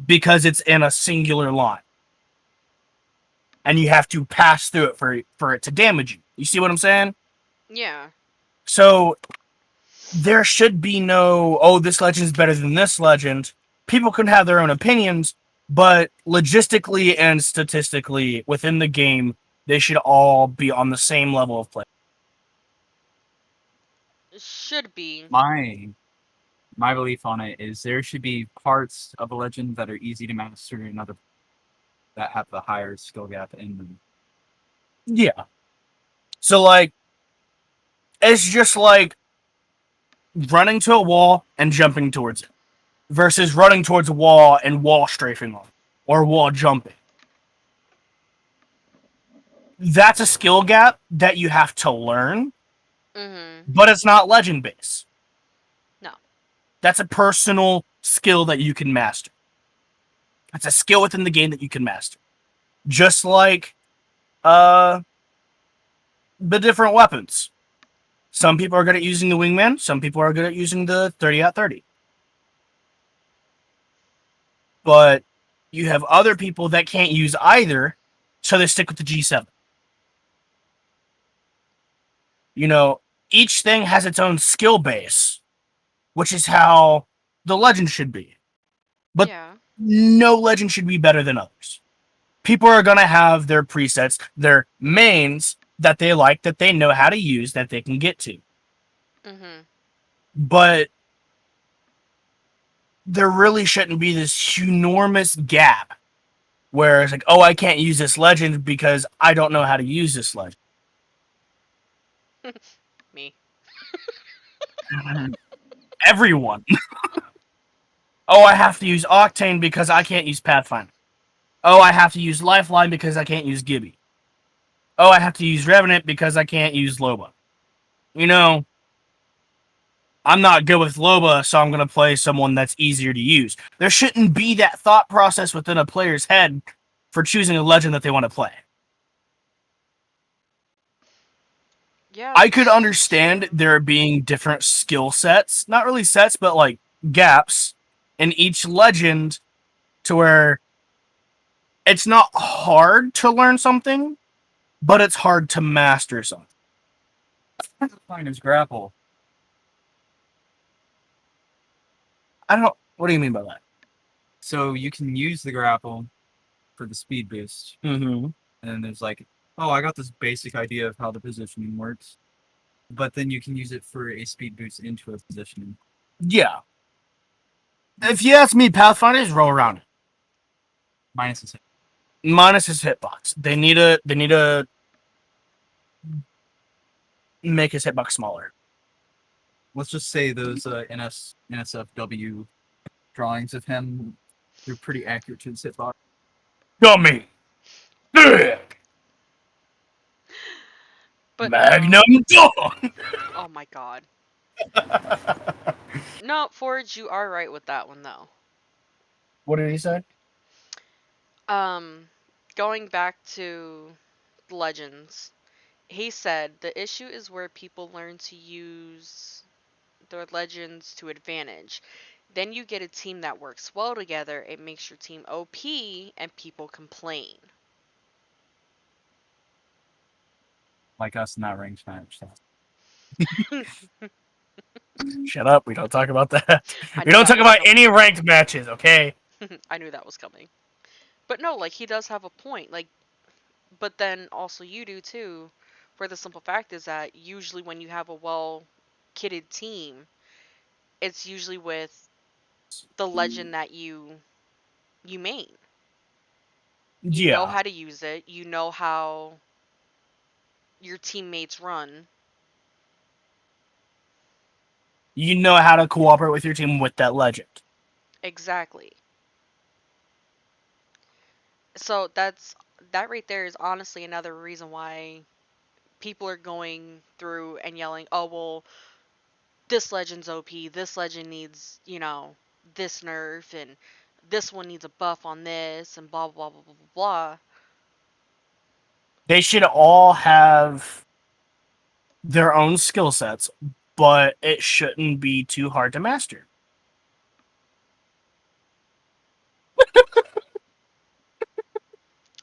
because it's in a singular line. And you have to pass through it for it to damage you. You see what I'm saying? Yeah. So there should be no, oh, this legend's better than this legend. People can have their own opinions, but logistically and statistically within the game, they should all be on the same level of play. It should be. My belief on it is there should be parts of a legend that are easy to master and other that have the higher skill gap in them. Yeah. So, like, it's just like running to a wall and jumping towards it versus running towards a wall and wall strafing on or wall jumping. That's a skill gap that you have to learn, but it's not legend based. No. That's a personal skill that you can master. That's a skill within the game that you can master. Just like the different weapons. Some people are good at using the wingman, some people are good at using the 30-30. But you have other people that can't use either, so they stick with the G7. You know, each thing has its own skill base, which is how the legend should be. But yeah. no legend should be better than others. People are going to have their presets, their mains that they like, that they know how to use, that they can get to. But there really shouldn't be this enormous gap where it's like, oh, I can't use this legend because I don't know how to use this legend. Me. Everyone. Oh, I have to use Octane because I can't use Pathfinder. Oh, I have to use Lifeline because I can't use Gibby. Oh, I have to use Revenant because I can't use Loba. You know, I'm not good with Loba, so I'm going to play someone that's easier to use. There shouldn't be that thought process within a player's head for choosing a legend that they want to play. Yeah. I could understand there being different skill sets, not really sets, but like gaps in each legend to where it's not hard to learn something, but it's hard to master something. Pathfinder's grapple. What do you mean by that? So you can use the grapple for the speed boost. Mm-hmm. And then there's like, oh, I got this basic idea of how the positioning works. But then you can use it for a speed boost into a positioning. Yeah. If you ask me, Pathfinders roll around it. Minus his hit. Minus his hitbox. They need to make his hitbox smaller. Let's just say those NSFW drawings of him, they're pretty accurate to his hitbox. Dummy. But Magnum Dawn. oh my god. No, Forge, you are right with that one though. What did he say? Going back to Legends, he said the issue is where people learn to use their legends to advantage. Then you get a team that works well together, it makes your team OP, and people complain. Like us in that range match. Shut up. We don't talk about that. I We knew don't that talk was about coming. any ranked matches, okay? I knew that was coming. But no, like, he does have a point. Like, but then also you do too. For the simple fact is that usually when you have a well-kitted team, it's usually with the legend that you main. You know how to use it. You know how your teammates run. You know how to cooperate with your team with that legend. Exactly. So that right there is honestly another reason why people are going through and yelling, "Oh, well, this legend's OP. This legend needs, this nerf, and this one needs a buff on this, and blah blah blah blah blah blah." They should all have their own skill sets, but it shouldn't be too hard to master.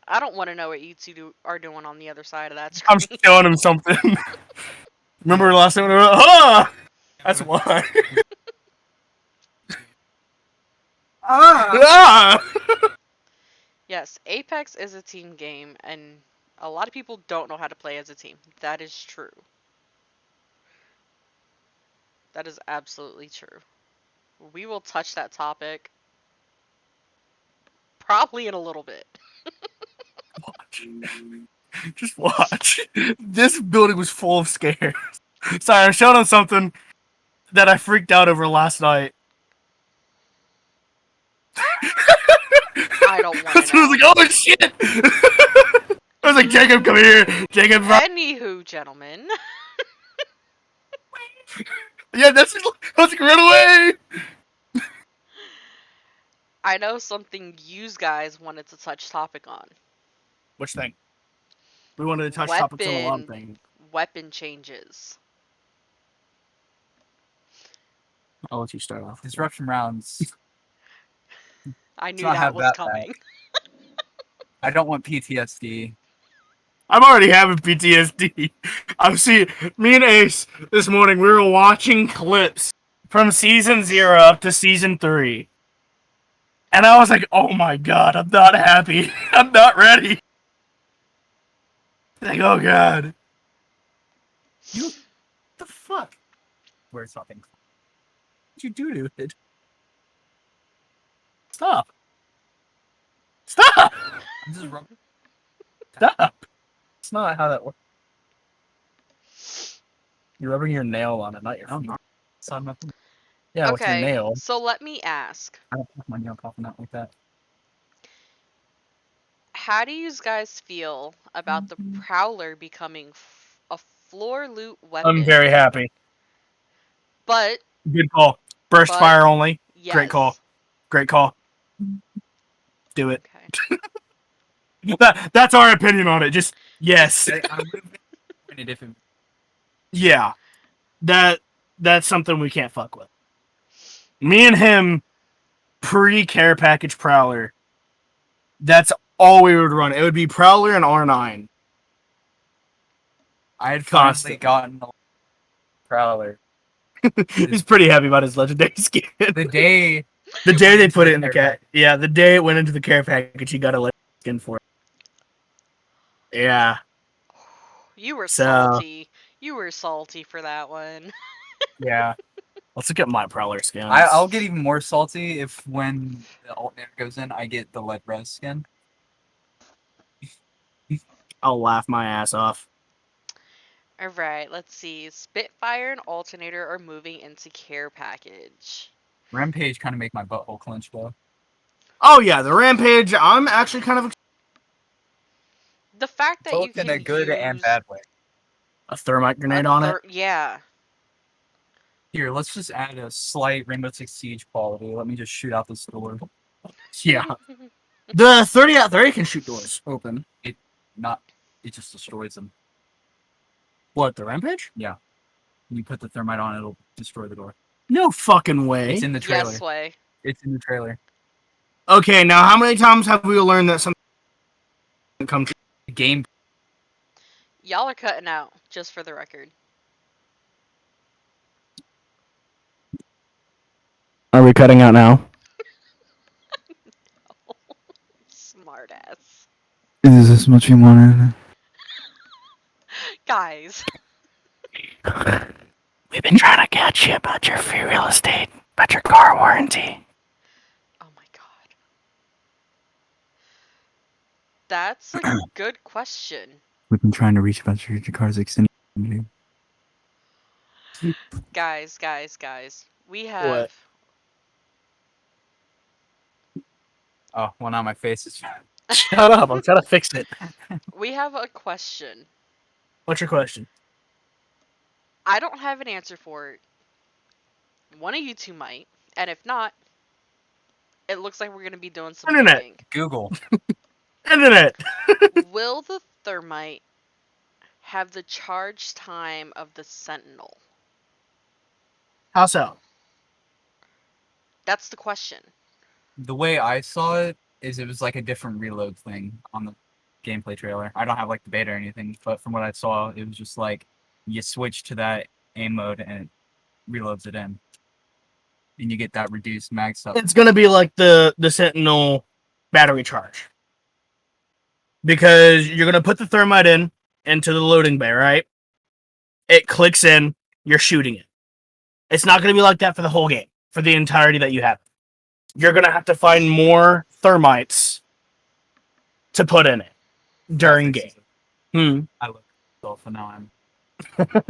I don't want to know what you two are doing on the other side of that I'm screen. showing him something. Remember last time we were ah! That's why. Ah! Yes, Apex is a team game, and a lot of people don't know how to play as a team. That is true. That is absolutely true. We will touch that topic probably in a little bit. Watch. Just watch. This building was full of scares. Sorry, I'm showing him something that I freaked out over last night. I don't want That's to when I was know. like, oh shit! I was like, Jacob, come here. Jacob, Anywho, gentlemen. yeah, that's just, I was like, run away! I know something you guys wanted to touch topic on. Which thing? We wanted to touch topics on a lot of things. Weapon changes. I'll let you start off. Disruption rounds. I knew not that have was that bad. coming. I don't want PTSD. I'm already having PTSD. I see me and Ace this morning. We were watching clips from season 0 up to season 3, and I was like, "Oh my god, I'm not happy. I'm not ready." Like, oh god, you what the fuck? Where's something? What'd you do to it? Stop! Stop! I'm just rubbing. Stop! It's not how that works. You're rubbing your nail on it, not your I'm feet. not. So I'm not. Yeah, with your Okay, nail. so let me ask. I don't put my nail popping out like that. How do you guys feel about the Prowler becoming a floor loot weapon? I'm very happy. But, Good call. Burst But- fire only. yes. Great call. Great call. Do it. Okay. That's our opinion on it. Just yes. I would have been if it, Yeah. That's something we can't fuck with. Me and him pre-care package Prowler. That's all we would run. It would be Prowler and R9. I had Constant. finally gotten a Prowler. He's pretty happy about his legendary skin. The day The day went they into put the it in the care cat. Yeah, the day it went into the care package, he got a legendary skin for it. Yeah. You were So- salty. You were salty for that one. Yeah. Let's look at my Prowler skins. I'll get even more salty if when the alternator goes in, I get the lead res skin. I'll laugh my ass off. Alright, let's see. Spitfire and Alternator are moving into care package. Rampage kind of make my butthole clench though. Oh yeah, the Rampage. I'm actually kind of The fact that you Both can in a good use and bad way. a thermite a grenade on it. Yeah. Here, let's just add a slight Rainbow Six Siege quality. Let me just shoot out this door. Yeah. The 30 out 30 can shoot doors open. It just destroys them. What, the Rampage? When you put the thermite on, it'll destroy the door. No fucking way. It's in the trailer. Yes way. It's in the trailer. Okay, now how many times have we learned that something come true? The game. Y'all are cutting out, just for the record. Are we cutting out now? Smart ass. Is this much you wanted? Guys. We've been trying to catch you about your free real estate, about your car warranty. Oh my god. That's a good question. We've been trying to reach about your car's extended. Guys. We have Oh, well now my face is. Shut up, I'm trying to fix it. a question. What's your question? I don't have an answer for it. One of you two might, and if not, it looks like we're gonna be doing some Internet. thinking. Google. Internet! Will the thermite have the charge time of the sentinel? How so? That's the question. The way I saw it is it was like a different reload thing on the gameplay trailer. I don't have like the beta or anything, but from what I saw, it was just like you switch to that aim mode and it reloads it in, and you get that reduced mag stuff. It's gonna be like the Sentinel battery charge, because you're gonna put the thermite into the loading bay, right? It clicks in, you're shooting it. It's not gonna be like that for the whole game, for the entirety that you have. You're gonna have to find more thermites to put in it during game. I look myself, and now I'm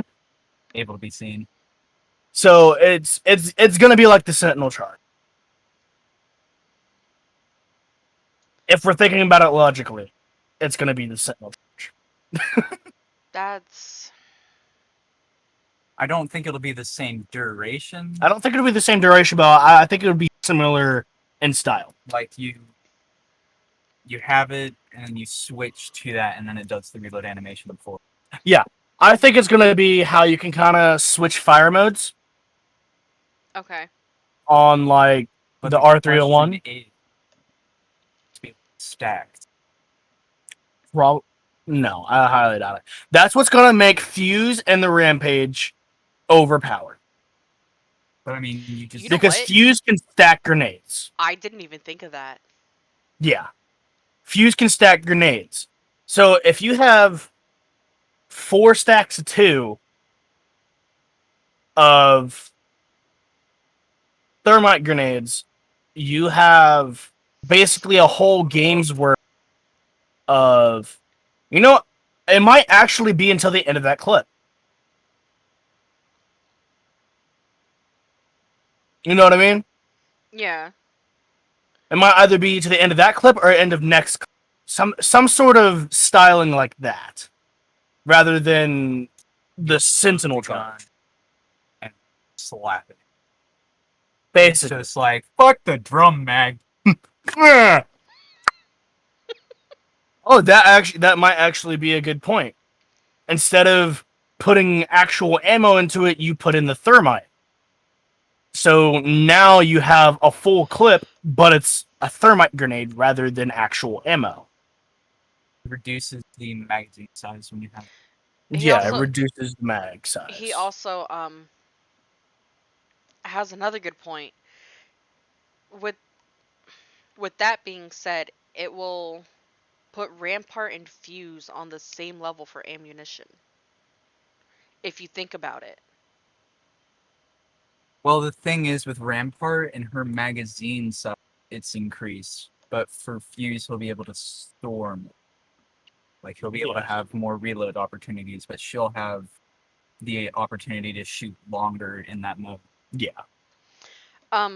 able to be seen. So it's gonna be like the Sentinel charge. If we're thinking about it logically, it's gonna be the Sentinel charge. That's I don't think it'll be the same duration. I don't think it'll be the same duration, but I think it'll be similar in style. Like you have it, and then you switch to that, and then it does the reload animation before. I think it's gonna be how you can kind of switch fire modes okay. on like But the R301. question is to be stacked. No, I highly doubt it. That's what's gonna make Fuse and the Rampage overpowered. But I mean, you just You know Because what? Fuse can stack grenades. I didn't even think of that. Yeah. Fuse can stack grenades. So if you have 4 stacks of 2 of thermite grenades, you have basically a whole game's worth of... You know, it might actually be until the end of that clip. You know what I mean? Yeah. It might either be to the end of that clip or end of next clip. Some sort of styling like that, rather than the Sentinel charge. and slap it. It's Basically. just like fuck the drum mag. Oh, that might actually be a good point. Instead of putting actual ammo into it, you put in the thermite. So now you have a full clip, but it's a thermite grenade rather than actual ammo. Reduces the magazine size when you have. He Yeah, also- it reduces the mag size. He also has another good point. With that being said, it will put Rampart and Fuse on the same level for ammunition. If you think about it. Well, the thing is with Rampart and her magazine size, it's increased. But for Fuse, he'll be able to store more. Like he'll be able to Yes. have more reload opportunities, but she'll have the opportunity to shoot longer in that mode. Yeah.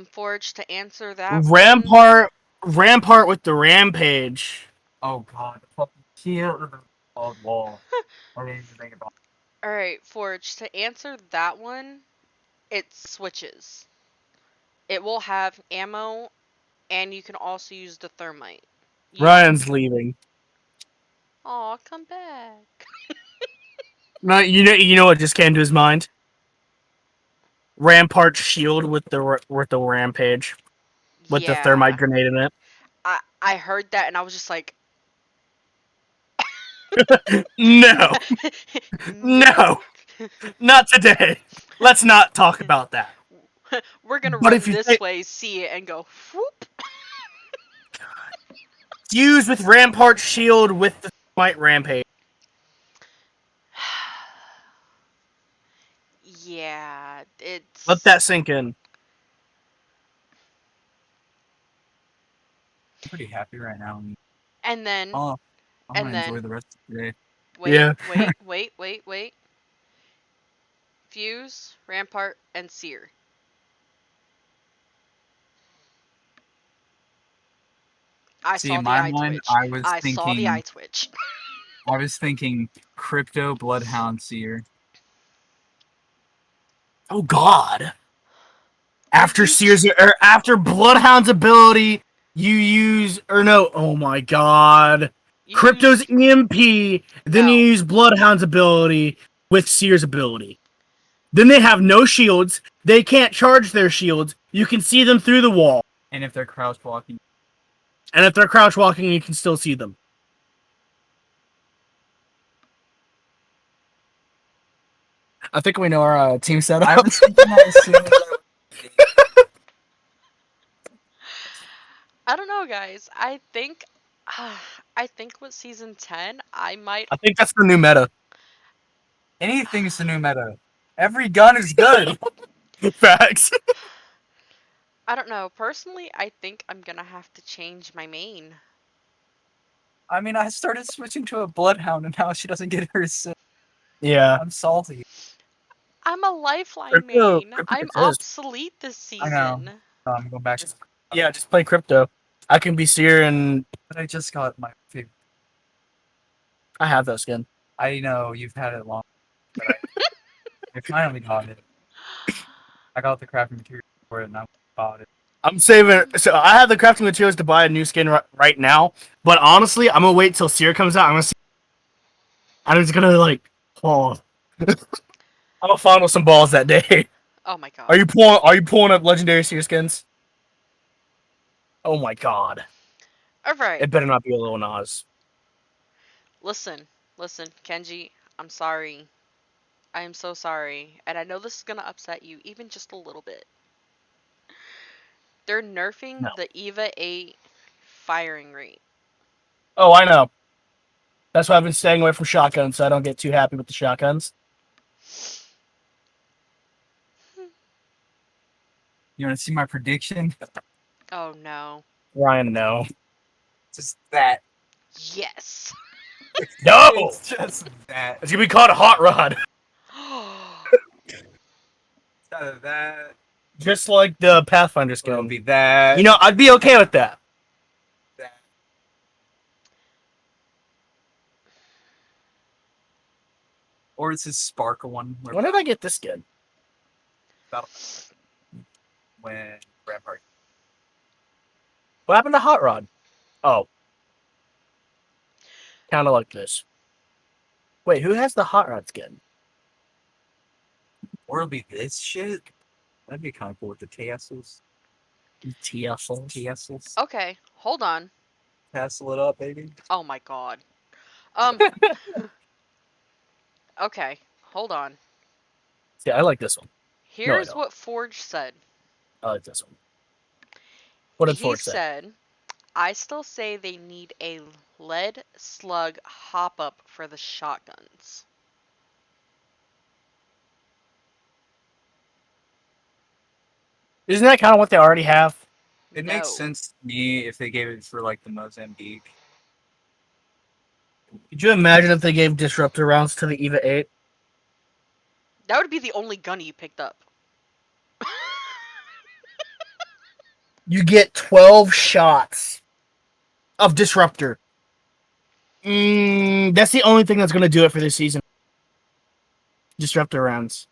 Forge, to answer that one- Rampart with the Rampage. Oh god, the fucking shield on the wall. I didn't even think about it. Alright, Forge, to answer that one, it switches. It will have ammo, and you can also use the thermite. Ryan's leaving. Aw, come back. No, you know what just came to his mind? Rampart shield with the Rampage with the thermite grenade in it. I heard that and I was just like, No, no, not today. Let's not talk about that. We're gonna But run if you this think- way, see it, and go whoop. Fuse with Rampart shield with the thermite Rampage. Yeah, it's. Let that sink in. I'm pretty happy right now. And then Oh, I'm And gonna enjoy then- the rest of the day. wait, Yeah. wait. Fuse, Rampart, and Seer. I See, saw in the my eye mind, twitch. I was I saw the thinking, eye twitch. I was thinking Crypto Bloodhound Seer. Oh God! After Sears or after Bloodhound's ability, you use or no? Oh my God! You Crypto's use- EMP, then No. you use Bloodhound's ability with Seer's ability. Then they have no shields. They can't charge their shields. You can see them through the wall. And if they're crouch walking, And if they're crouch walking, you can still see them. I think we know our team setup. I was thinking that as soon as I don't know, guys. I think with season 10, I might. I think that's the new meta. anything's the new meta. Every gun is good. Facts. I don't know. Personally, I think I'm gonna have to change my main. I mean, I started switching to a bloodhound, and now she doesn't get her assist. Yeah. I'm salty. I'm a lifeline Crypto- main. Crypto I'm exists. obsolete this I know. season. I'm going back. Yeah, just play Crypto. I can be Seer and But I just got my favorite. I have that skin. I know you've had it long, but I finally got it. I got the crafting material for it, and I bought it. I'm saving. So I have the crafting materials to buy a new skin right now. But honestly, I'm gonna wait till Seer comes out. I'm gonna see. I'm just gonna like, oh, I'm gonna fondle some balls that day. Oh my god. Are you pulling up legendary Seer skins? Oh my god! Alright. It better not be a Lil Nas. Listen, Kenji, I'm sorry. I am so sorry. And I know this is gonna upset you even just a little bit. They're nerfing No. the EVA 8 firing rate. Oh, I know. That's why I've been staying away from shotguns, so I don't get too happy with the shotguns. You want to see my prediction? Oh no. Ryan, no. Just that. Yes. No! It's just that. It's gonna be called a hot rod. Instead of that, Just like the Pathfinder it'll skin. be that. You know, I'd be okay with that. that. Or it's his sparkle one. Where When did I get this skin? when Rampart. What happened to Hot Rod? Oh. Kind of like this. Wait, who has the Hot Rod skin? Or it'll be this shit. That'd be kind of cool with the tassels. TSL. Tassels. Okay, hold on. Tassel it up, baby. Oh my god. Okay, hold on. Yeah, I like this one. Here's don't. what Forge said. I like this one. What did He Forge say? said, I still say they need a lead slug hop up for the shotguns. Isn't that kind of what they already have? It No. makes sense to me if they gave it for like the Mozambique. Could you imagine if they gave disruptor rounds to the EVA 8? That would be the only gun you picked up. You get 12 shots of disruptor. That's the only thing that's going to do it for this season. Disruptor rounds.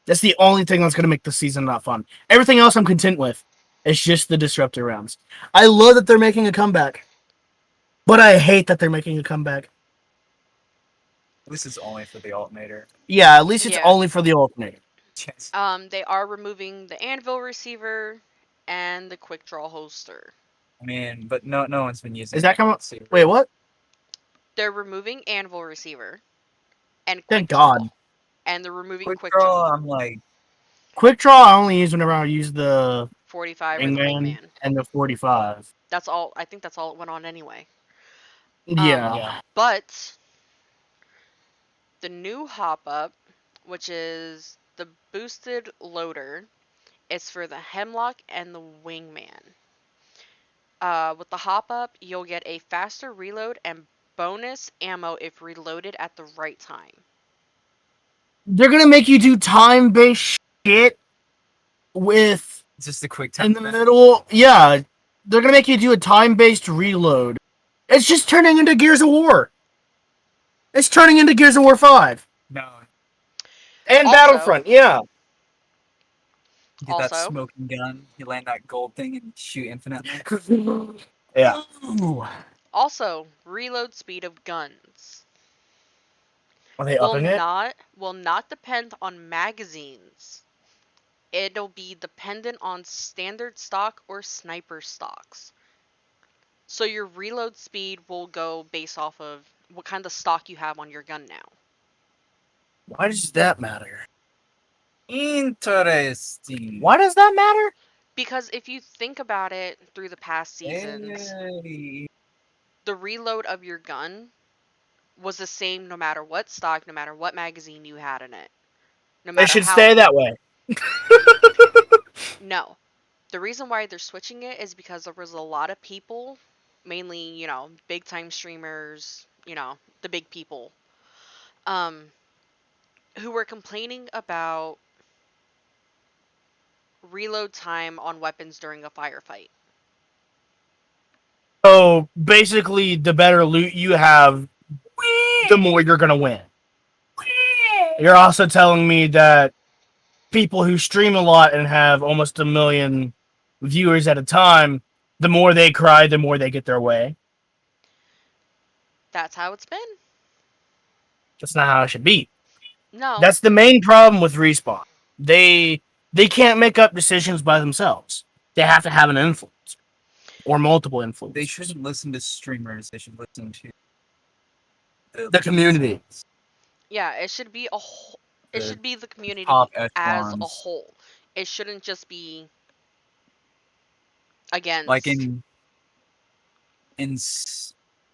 That's the only thing that's going to make the season not fun. Everything else I'm content with. It's just the disruptor rounds. I love that they're making a comeback. But I hate that they're making a comeback. This is only for the alternator. Yeah, at least it's Yeah. only for the alternator. Yes. They are removing the anvil receiver and the quick draw holster. I mean, but no one's been using. Is that coming? it. Wait, what? They're removing anvil receiver and Thank quick draw, God. and they're removing Quick quick draw. draw. I'm like, Quick draw I only use whenever I use the 45 or the Wingman wingman. and the 45. That's all. I think that's all it went on anyway. Yeah. But the new hop up, which is the boosted loader, is for the Hemlock and the Wingman. With the hop up, you'll get a faster reload and bonus ammo if reloaded at the right time. They're going to make you do time-based shit with just a quick in time. the middle. Yeah. They're going to make you do a time-based reload. It's just turning into Gears of War. It's turning into Gears of War 5. No. And Also- Battlefront, yeah. Get that Also- smoking gun. You land that gold thing and shoot infinitely. Yeah. Ooh. Also, reload speed of guns Are they upping it? will not depend on magazines. It'll be dependent on standard stock or sniper stocks. So your reload speed will go based off of what kind of stock you have on your gun now. Why does that matter? Interesting. Why does that matter? Because if you think about it through the past seasons, Hey. the reload of your gun was the same no matter what stock, no matter what magazine you had in it. No They matter should how stay that way. No. The reason why they're switching it is because there was a lot of people, mainly, big time streamers, the big people, who were complaining about reload time on weapons during a firefight. So basically, the better loot you have, the more you're gonna win. You're also telling me that people who stream a lot and have almost 1 million viewers at a time, the more they cry, the more they get their way. That's how it's been. That's not how it should be. No. That's the main problem with Respawn. They can't make up decisions by themselves. They have to have an influence or multiple influences. They shouldn't listen to streamers. They should listen to The community. Yeah, it should be a whole. It The should be the community top as a echelons. whole. It shouldn't just be against. Like I'm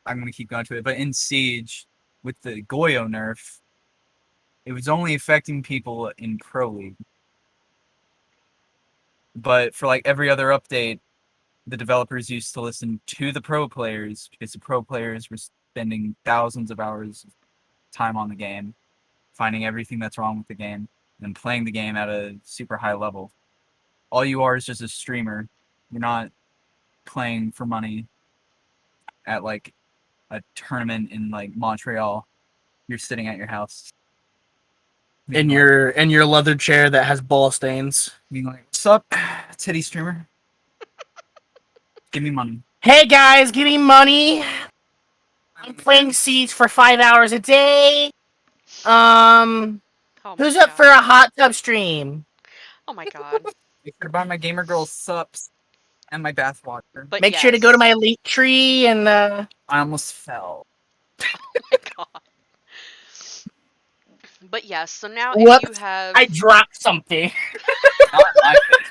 gonna keep going to it, but in Siege with the Goyo nerf, it was only affecting people in Pro League. But for like every other update, the developers used to listen to the pro players because the pro players were spending thousands of hours of time on the game, finding everything that's wrong with the game, and playing the game at a super high level. All you are is just a streamer. You're not playing for money at like a tournament in like Montreal. You're sitting at your house. In your leather chair that has ball stains. Being like, what's up, titty streamer? Give me money. Hey guys, give me money. I'm playing Siege for 5 hours a day. Oh my Who's up God. for a hot tub stream? Oh my God. I could buy my gamer girl sups and my bathwater. But Make sure to go to yes. my link tree and I almost fell. Oh my God. But yes, so now Whoops, if you have I dropped something. Not my face.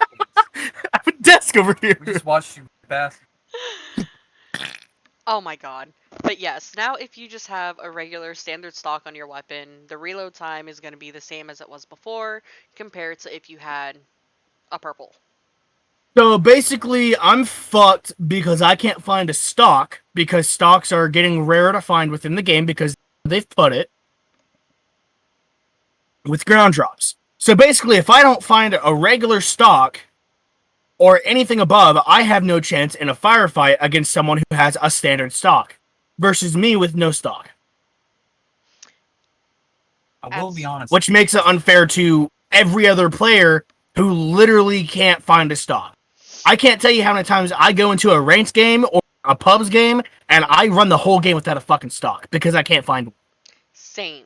I have a desk over here. We just watched you bath. Oh my God. But yes, now if you just have a regular standard stock on your weapon, the reload time is going to be the same as it was before compared to if you had a purple. So basically, I'm fucked because I can't find a stock because stocks are getting rarer to find within the game because they've put it with ground drops. So basically, if I don't find a regular stock or anything above, I have no chance in a firefight against someone who has a standard stock versus me with no stock, I will be honest. which makes it unfair to every other player who literally can't find a stock. I can't tell you how many times I go into a ranked game or a pubs game and I run the whole game without a fucking stock because I can't find one. Same.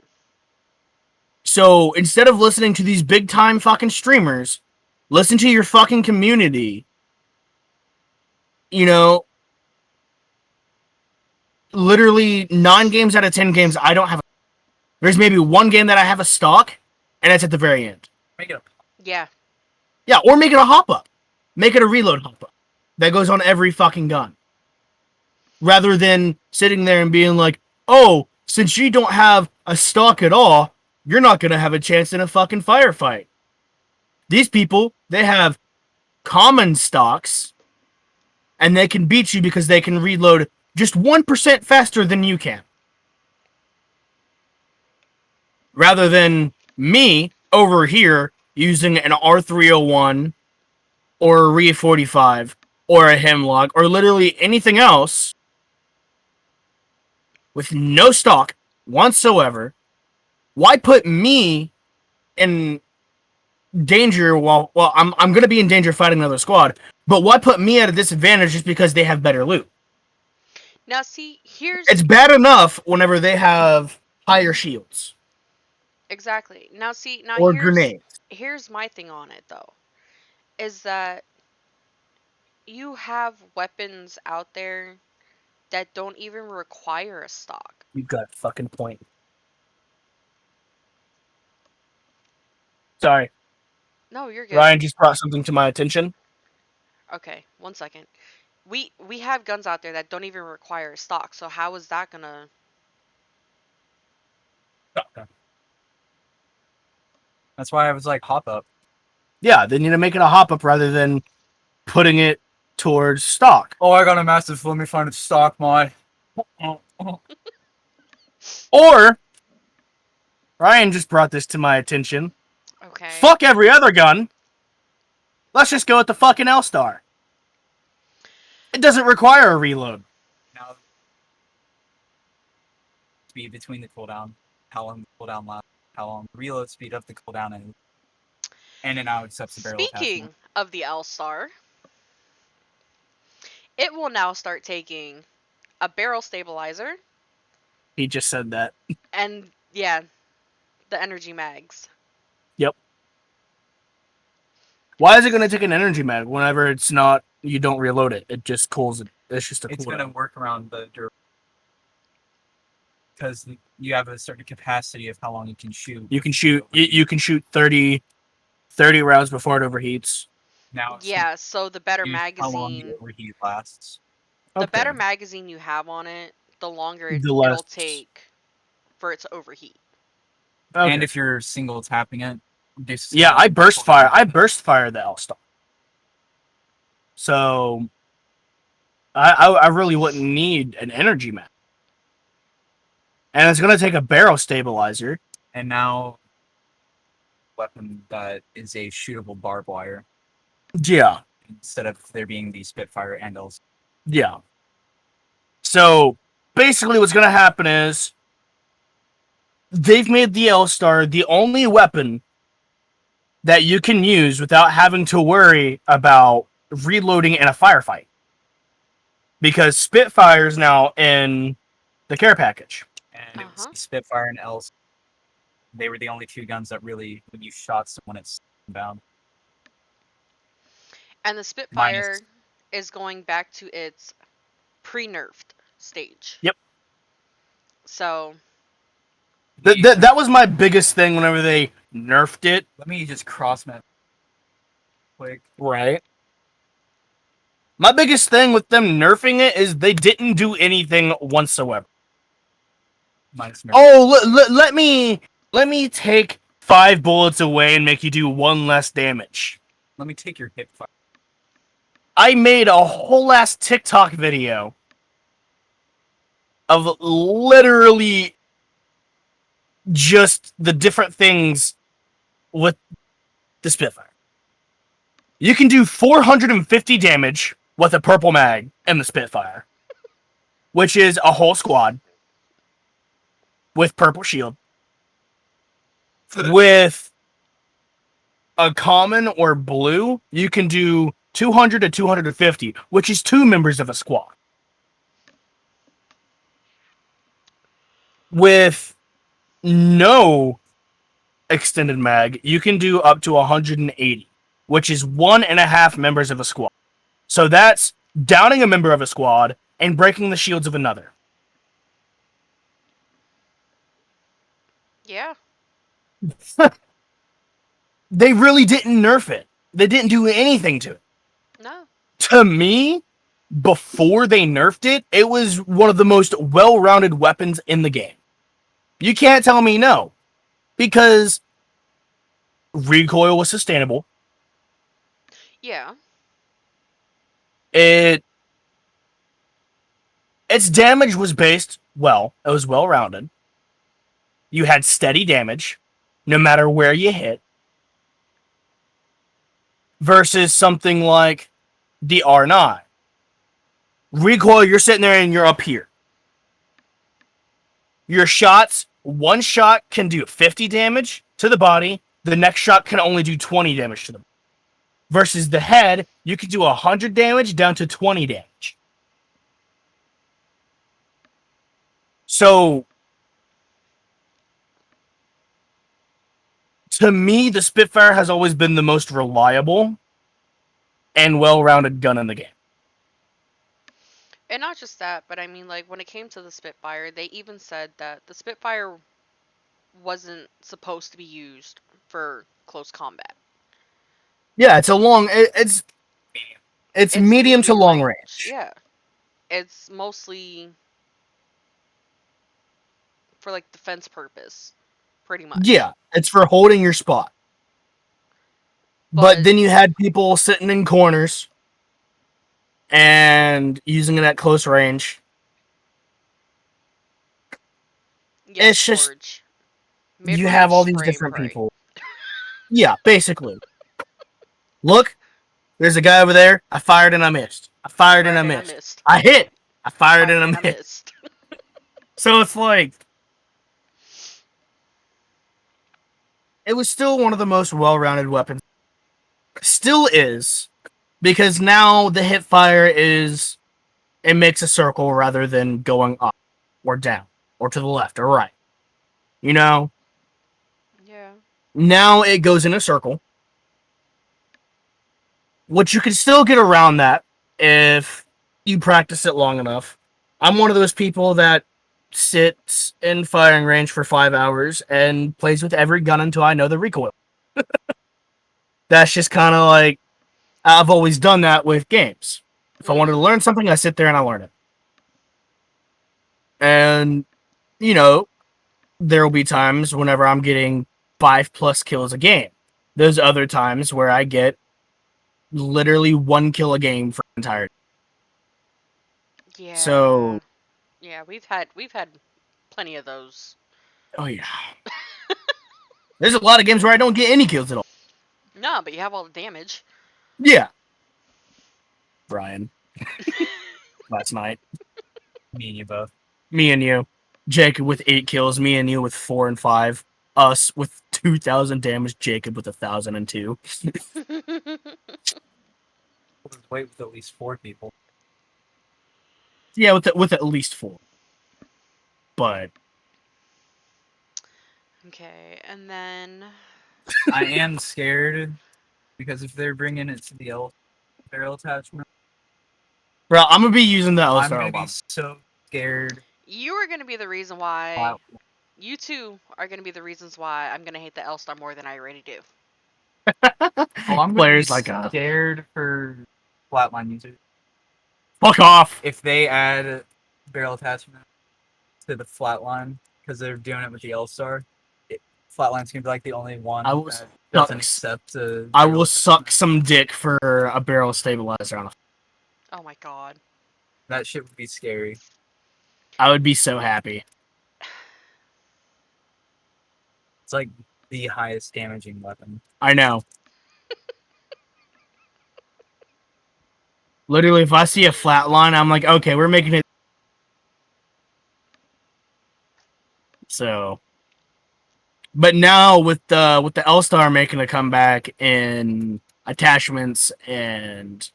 So instead of listening to these big time fucking streamers, listen to your fucking community. You know, literally 9 games out of 10 games I don't have. There's maybe 1 game that I have a stock, and it's at the very end. Make it up. Yeah. Yeah, or make it a hop up. Make it a reload hop up that goes on every fucking gun. Rather than sitting there and being like, oh, since you don't have a stock at all, you're not going to have a chance in a fucking firefight. These people, they have common stocks, and they can beat you because they can reload just 1% faster than you can. Rather than me over here using an R301 or a RE45 or a Hemlock or literally anything else with no stock whatsoever. Why put me in danger while I'm going to be in danger fighting another squad, but why put me at a disadvantage just because they have better loot? Now, see, here's It's bad enough whenever they have higher shields exactly. Now, see, now or grenades. here's my thing on it though, is that you have weapons out there that don't even require a stock. You got a fucking point. Sorry, No, you're good. Ryan just brought something to my attention. Okay, 1 second. We have guns out there that don't even require a stock. So how is that gonna? That's why I was like, hop up. Yeah, they need to make it a hop up rather than putting it towards stock. Oh, I got a massive. Let me find a stock mod. Or Ryan just brought this to my attention. Okay. Fuck every other gun. Let's just go with the fucking L-Star. It doesn't require a reload. Now, speed between the cooldown, how long the cooldown lasts, how long the reload speed of the cooldown is, and it now accepts the barrel Speaking attachment. of the L-Star, it will now start taking a barrel stabilizer He just said that. and yeah, the energy mags. Why is it going to take an energy mag whenever it's not? You don't reload it. It just cools it. It's just a It's cooldown. going to work around the because you have a certain capacity of how long you can shoot. You can shoot. You can shoot 30 rounds before it overheats. Now, it's Yeah, so the better use how long the magazine, overheat lasts. the better Okay. magazine you have on it, the longer The it'll less- take for it to overheat. Okay. And if you're single tapping it, Yeah, I burst fire. I burst fire the L-Star. So I really wouldn't need an energy mag. And it's gonna take a barrel stabilizer. And now, weapon that is a shootable barbed wire Yeah. instead of there being the Spitfire and else. Yeah. So basically what's gonna happen is they've made the L-Star the only weapon that you can use without having to worry about reloading in a firefight. Because Spitfire is now in the care package. And it was Uh-huh. Spitfire and else. They were the only two guns that really, when you shot someone, it's down. And the Spitfire is going back to its pre-nerfed stage. Yep. So, That was my biggest thing whenever they nerfed it. Let me just cross map quick. Right. My biggest thing with them nerfing it is they didn't do anything whatsoever. Minus nerf. Oh, let me take 5 bullets away and make you do 1 less damage. Let me take your hip fire. I made a whole ass TikTok video of literally just the different things with the Spitfire. You can do 450 damage with a purple mag and the Spitfire, which is a whole squad with purple shield. With a common or blue, you can do 200 to 250, which is 2 members of a squad. With no extended mag, you can do up to 180, which is 1.5 members of a squad. So that's downing a member of a squad and breaking the shields of another. yeah. They really didn't nerf it. They didn't do anything to it. No. To me, before they nerfed it, it was one of the most well-rounded weapons in the game. You can't tell me no. Because recoil was sustainable. Yeah. Its damage was based well. It was well-rounded. You had steady damage, no matter where you hit. Versus something like the R9. Recoil, you're sitting there and you're up here. Your shots, one shot can do 50 damage to the body. The next shot can only do 20 damage to the body. Versus the head, you can do 100 damage down to 20 damage. So, to me, the Spitfire has always been the most reliable and well-rounded gun in the game. And not just that, but I mean, like, when it came to the Spitfire, they even said that the Spitfire wasn't supposed to be used for close combat. Yeah, it's a long. It's medium to long range. Yeah. It's mostly for, like, defense purpose, pretty much. Yeah, it's for holding your spot. But But- then you had people sitting in corners and using it at close range. Yes, It's just- George. You Mid-range have all these spray and different pray. people. Yeah, basically. Look, there's a guy over there. I fired and I missed. I fired and I missed. I hit. I fired and I missed. So it's like, it was still one of the most well-rounded weapons. Still is, because now the hip fire is, it makes a circle rather than going up or down or to the left or right. You know, Yeah. now it goes in a circle, which you can still get around that if you practice it long enough. I'm one of those people that sits in firing range for 5 hours and plays with every gun until I know the recoil. That's just kind of like, I've always done that with games. If I wanted to learn something, I sit there and I learn it. And, you know, there will be times whenever I'm getting 5+ kills a game. There's other times where I get literally 1 kill a game for an entire. Yeah. So- Yeah, we've had plenty of those. Oh yeah. There's a lot of games where I don't get any kills at all. No, but you have all the damage. Yeah. Brian. Last night. Me and you both. Me and you. Jacob with 8 kills, me and you with 4 and 5. Us with 2,000 damage, Jacob with 1,002. Wait with at least 4 people. Yeah, with at least 4. But Okay, and then I am scared because if they're bringing it to the barrel attachment, bro, I'm gonna be using the I'm L-Star gonna be bomb. so scared. you are gonna be the reason why. Wow. You two are gonna be the reasons why I'm gonna hate the L-Star more than I already do. Oh, I'm Players gonna like be us. scared for flatline users. Fuck off. If they add barrel attachment to the flatline because they're doing it with the L-Star, flatline's gonna be like the only one I will that doesn't suck- accept a I barrel will suck attachment. some dick for a barrel stabilizer on a. Oh my god. That shit would be scary. I would be so happy. It's like the highest damaging weapon. I know. Literally, if I see a flat line, I'm like, okay, we're making it. So, but now with the L-Star making a comeback in attachments and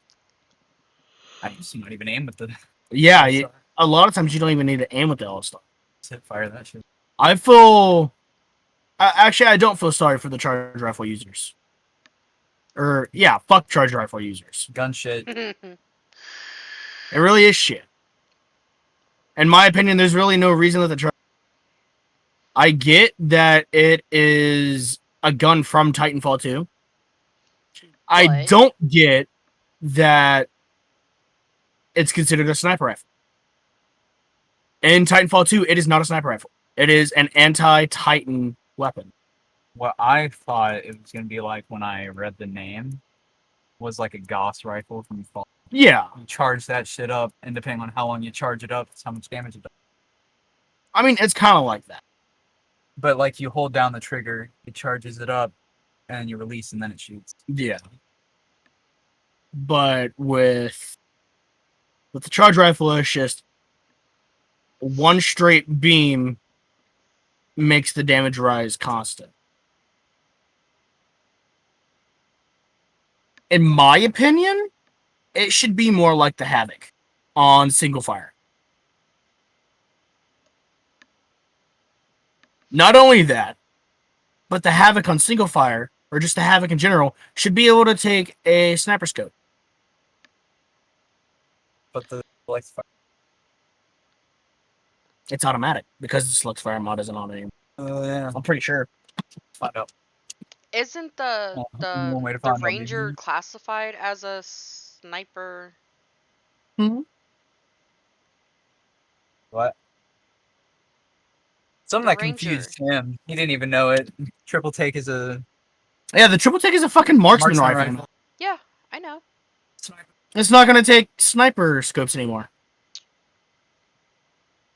I just not even aim with the yeah, L-Star. a lot of times you don't even need to aim with the L-Star. Just hit fire that shit. I feel. Actually, I don't feel sorry for the charge rifle users. Or yeah, fuck charge rifle users. Gun shit. It really is shit. In my opinion, there's really no reason that the charge. I get that it is a gun from Titanfall 2. I But- don't get that it's considered a sniper rifle. In Titanfall 2, it is not a sniper rifle. It is an anti-Titan weapon. What I thought it was gonna be like when I read the name was like a Gauss rifle from Fall. Yeah. You charge that shit up, and depending on how long you charge it up, it's how much damage it does. I mean, it's kind of like that. But like you hold down the trigger, it charges it up, and you release, and then it shoots. Yeah. But with the charge rifle, it's just one straight beam makes the damage rise constant. In my opinion, it should be more like the Havoc on single fire. Not only that, but the Havoc on single fire, or just the Havoc in general, should be able to take a sniper scope. But the like It's automatic because the Slux Fire mod isn't on anymore. yeah. I'm pretty sure. Find out. Isn't the One way to the find out, ranger maybe. classified as a sniper? What? Something The that ranger. confused him. He didn't even know it. Triple take is a Yeah, the triple take is a fucking marksman rifle. Yeah, I know. sniper. It's not going to take sniper scopes anymore.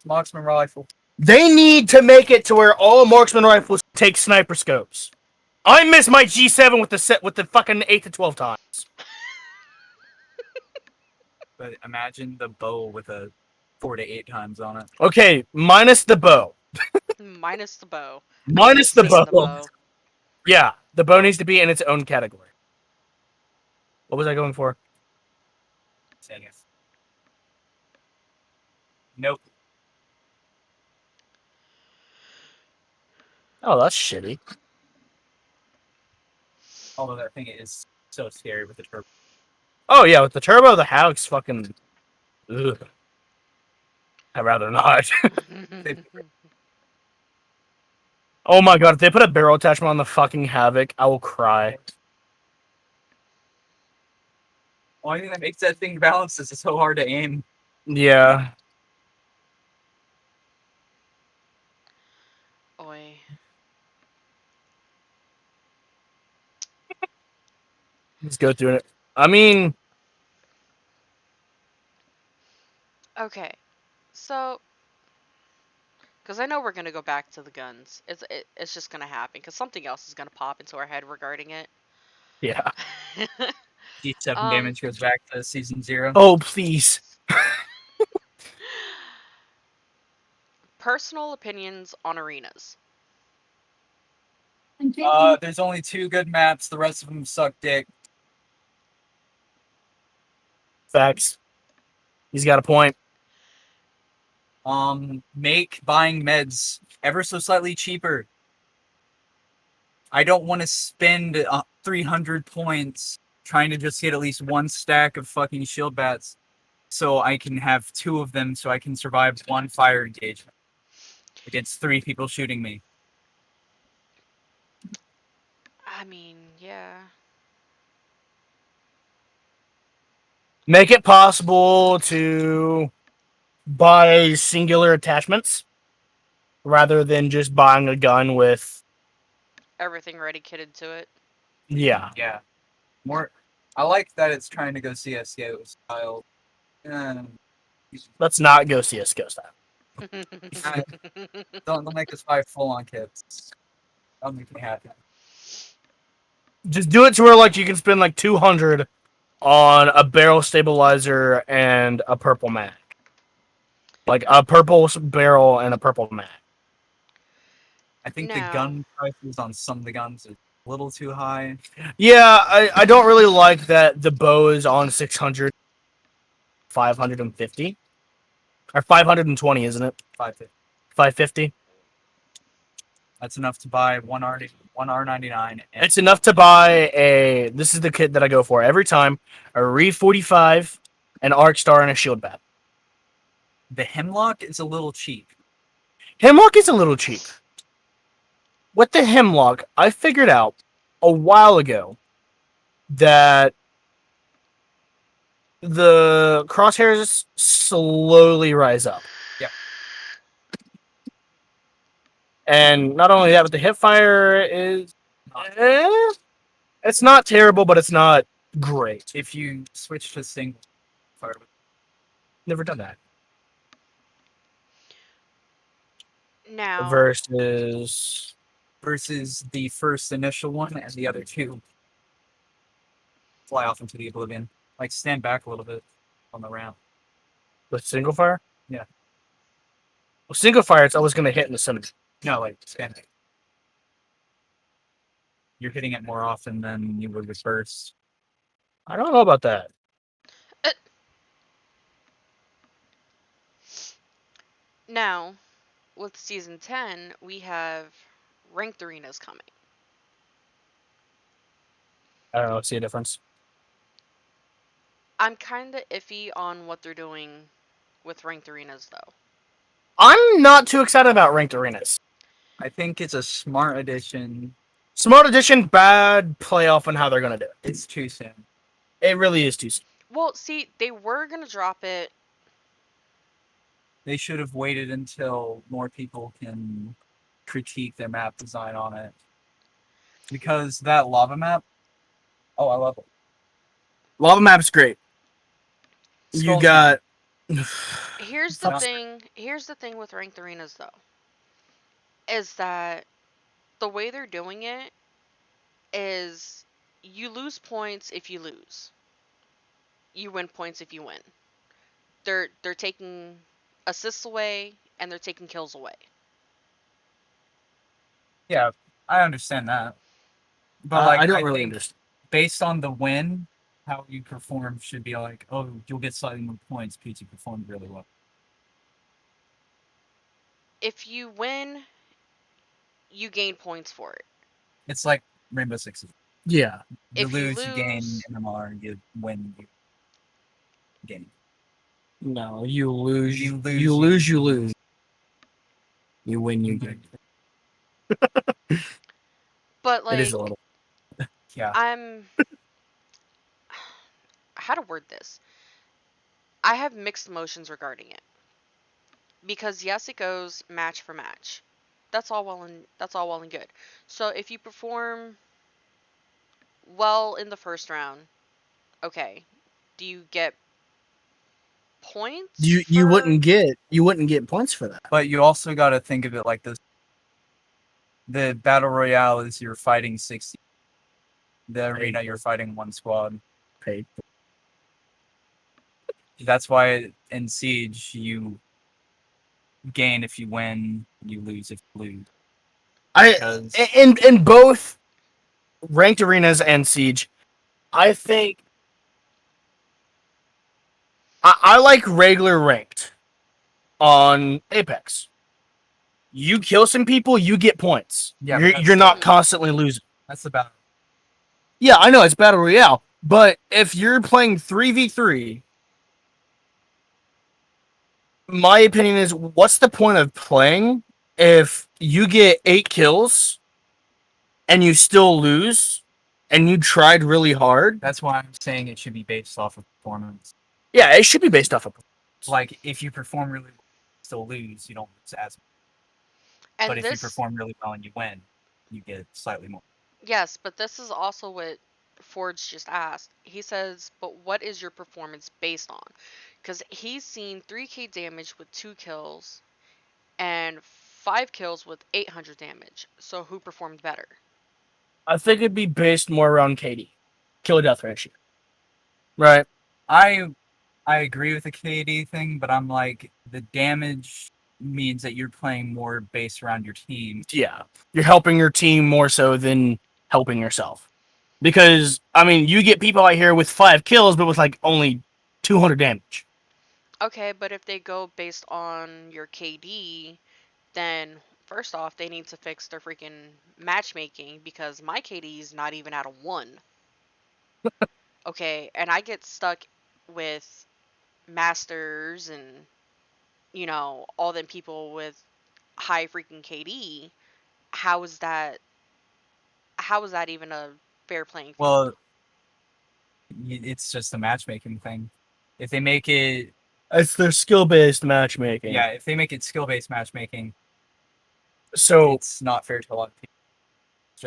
Marksman rifle. They need to make it to where all marksman rifles take sniper scopes. I miss my G7 with the fucking 8 to 12 times. But imagine the bow with a 4 to 8 times on it. Okay, minus the bow. Minus the bow. Minus the Missing bow. Yeah, the bow needs to be in its own category. What was I going for? Nope. Oh, that's shitty. Although that thing is so scary with the turbo. Oh yeah, with the turbo, the Havoc's fucking. Ugh. I'd rather not. Oh my god, if they put a barrel attachment on the fucking Havoc, I will cry. Only thing that makes that thing balanced is it's so hard to aim. Yeah. Oi. Let's go through it. I mean, Okay, so because I know we're gonna go back to the guns. It's just gonna happen because something else is gonna pop into our head regarding it. yeah. D7 Um, damage goes back to season 0. Oh, please. Personal opinions on arenas. I'm taking There's only 2 good maps. The rest of them suck dick. Facts. He's got a point. Make buying meds ever so slightly cheaper. I don't want to spend 300 points trying to just get at least 1 stack of fucking shield bats so I can have 2 of them so I can survive 1 fire engagement against 3 people shooting me. I mean, yeah. Make it possible to buy singular attachments rather than just buying a gun with. Everything ready kitted to it. Yeah. Yeah. More. I like that it's trying to go CSGO style. Let's not go CSGO style. Don't make us buy full-on kits. That'll make me happy. Just do it to where like you can spend like 200 on a barrel stabilizer and a purple mag. Like a purple barrel and a purple mag. I think the No. gun prices on some of the guns are a little too high. Yeah, I don't really like that the bow is on 600, 550. Or 520, isn't it? 550. 550. That's enough to buy one R99. And It's enough to buy a. This is the kit that I go for every time: a Reeve 45, an Arc Star, and a Shield Bat. the Hemlock is a little cheap. Hemlock is a little cheap. With the Hemlock, I figured out a while ago that the crosshairs slowly rise up. Yep. And not only that, but the hipfire is. It's not terrible, but it's not great. If you switch to single fire, Never done that. Now, Versus. the first initial one and the other 2 fly off into the oblivion. Like stand back a little bit on the ramp. With single fire? Yeah. Well, single fire, it's always going to hit in the center. No, like stand back. You're hitting it more often than you would with burst. I don't know about that. now, with season 10, we have ranked arenas coming. I don't know. See a difference? I'm kind of iffy on what they're doing with ranked arenas, though. I'm not too excited about ranked arenas. I think it's a smart addition. Smart addition, bad playoff on how they're gonna do it. It's too soon. It really is too soon. Well, see, they were gonna drop it. They should have waited until more people can critique their map design on it. Because that lava map, oh, I love it. Lava map's great. You Skull got. Here's It's the not- thing. Here's the thing with ranked arenas, though, is that the way they're doing it is you lose points if you lose. You win points if you win. They're taking assists away and they're taking kills away. Yeah, I understand that. But like, I don't really think understand. based on the win, how you perform should be like, oh, you'll get slightly more points because you performed really well. If you win, you gain points for it. It's like Rainbow Six. Yeah. You If you lose, you gain lose- MMR. You win, you gain. No, you lose. You lose, You lose. You lose. You win. You gain. But like, It is a little. Yeah. how to word this? I have mixed emotions regarding it. Because yes, it goes match for match. That's all well and good. So if you perform well in the first round, okay, do you get points? You for- wouldn't get points for that. But you also got to think of it like this. The battle royale is you're fighting 60. The arena you're fighting one squad. Paid. That's why in Siege you gain if you win, you lose if you lose. Because In both ranked arenas and Siege, I think I like regular ranked on Apex. You kill some people, you get points. Yeah, you're, that's- you're not constantly losing. that's about Yeah, I know it's battle royale, but if you're playing 3v3, my opinion is, what's the point of playing if you get 8 kills and you still lose and you tried really hard? that's why I'm saying it should be based off of performance. Yeah, it should be based off of. Like if you perform really well, you still lose, you don't lose as much. and But if you this, perform really well and you win, you get slightly more. yes, but this is also what Forge just asked. He says, but what is your performance based on? Because he's seen 3k damage with 2 kills and 5 kills with 800 damage. So who performed better? I think it'd be based more around KD, kill death ratio. Right. I agree with the KD thing, but I'm like the damage means that you're playing more based around your team. Yeah, you're helping your team more so than helping yourself. Because I mean, you get people out here with 5 kills, but with like only 200 damage. Okay, but if they go based on your KD, then first off, they need to fix their freaking matchmaking because my KD is not even at a 1. Okay, and I get stuck with masters and, you know, all them people with high freaking KD. How is that even a fair playing field? Well, it's just a matchmaking thing. If they make it, It's their skill-based matchmaking. yeah, if they make it skill-based matchmaking, So it's not fair to a lot of people.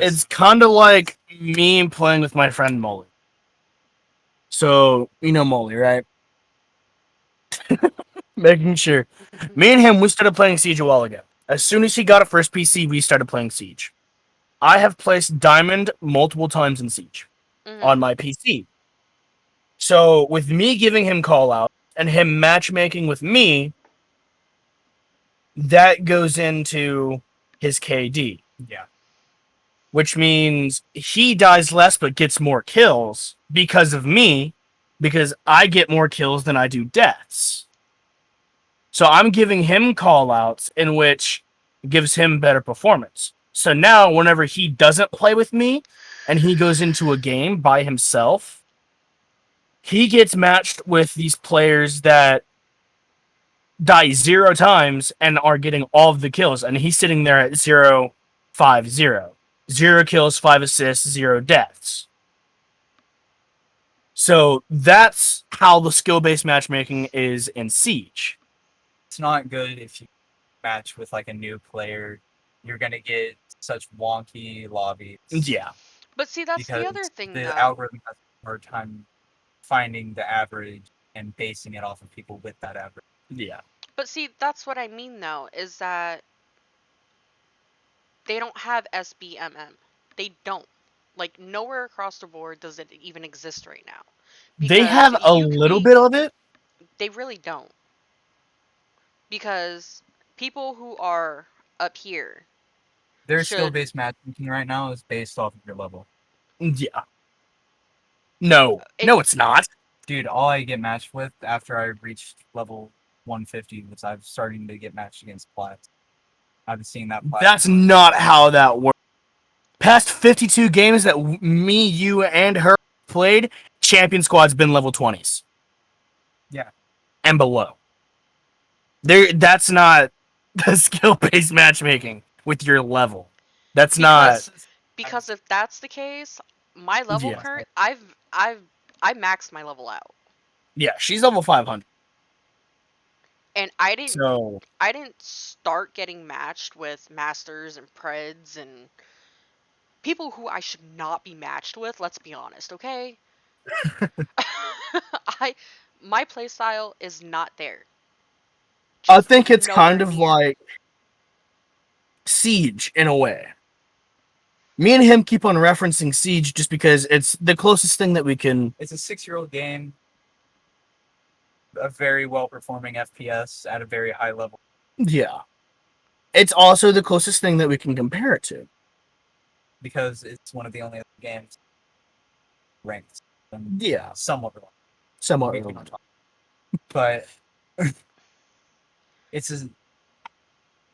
it's kind of like me playing with my friend Molly. So you know Molly, right? Making sure. Me and him, we started playing Siege a while ago. As soon as he got a first PC, we started playing Siege. I have placed Diamond multiple times in Siege Mhm. on my PC. So with me giving him call out and him matchmaking with me, that goes into his KD, Yeah. which means he dies less but gets more kills because of me, because I get more kills than I do deaths. So I'm giving him call outs in which gives him better performance. So now whenever he doesn't play with me and he goes into a game by himself, he gets matched with these players that die 0 times and are getting all of the kills. And he's sitting there at 0-5-0. 0 kills, 5 assists, 0 deaths. So that's how the skill-based matchmaking is in Siege. It's not good if you match with like a new player. You're gonna get such wonky lobbies. Yeah. But see, that's because the other thing, the though. algorithm has a hard time finding the average and basing it off of people with that average. Yeah. But see, that's what I mean, though, is that they don't have SBMM. They don't. Like, nowhere across the board does it even exist right now. They Because have a you could little be- bit of it. They really don't. Because people who are up here, Their Should- skill-based matchmaking right now is based off of your level. Yeah. No. No, it's not. Dude, all I get matched with after I reached level 150 was I'm starting to get matched against plats. I've been seeing that plat. That's not how that works. Past 52 games that me, you, and her played, Champion Squad's been level 20s. Yeah. And below. That's not the skill-based matchmaking with your level. That's not... because if that's the case, my level Yeah. current, I maxed my level out, Yeah, she's level 500. and I didn't So, start getting matched with masters and preds and people who I should not be matched with. Let's be honest, okay? My playstyle is not there. I Just think it's nowhere kind of near. like Siege in a way. Me and him keep on referencing Siege just because it's the closest thing that we can... It's a 6-year-old game, a very well-performing FPS at a very high level. Yeah. It's also the closest thing that we can compare it to. Because it's one of the only other games ranked and Yeah. somewhat relevant. Somewhat We can relevant. talk. But it's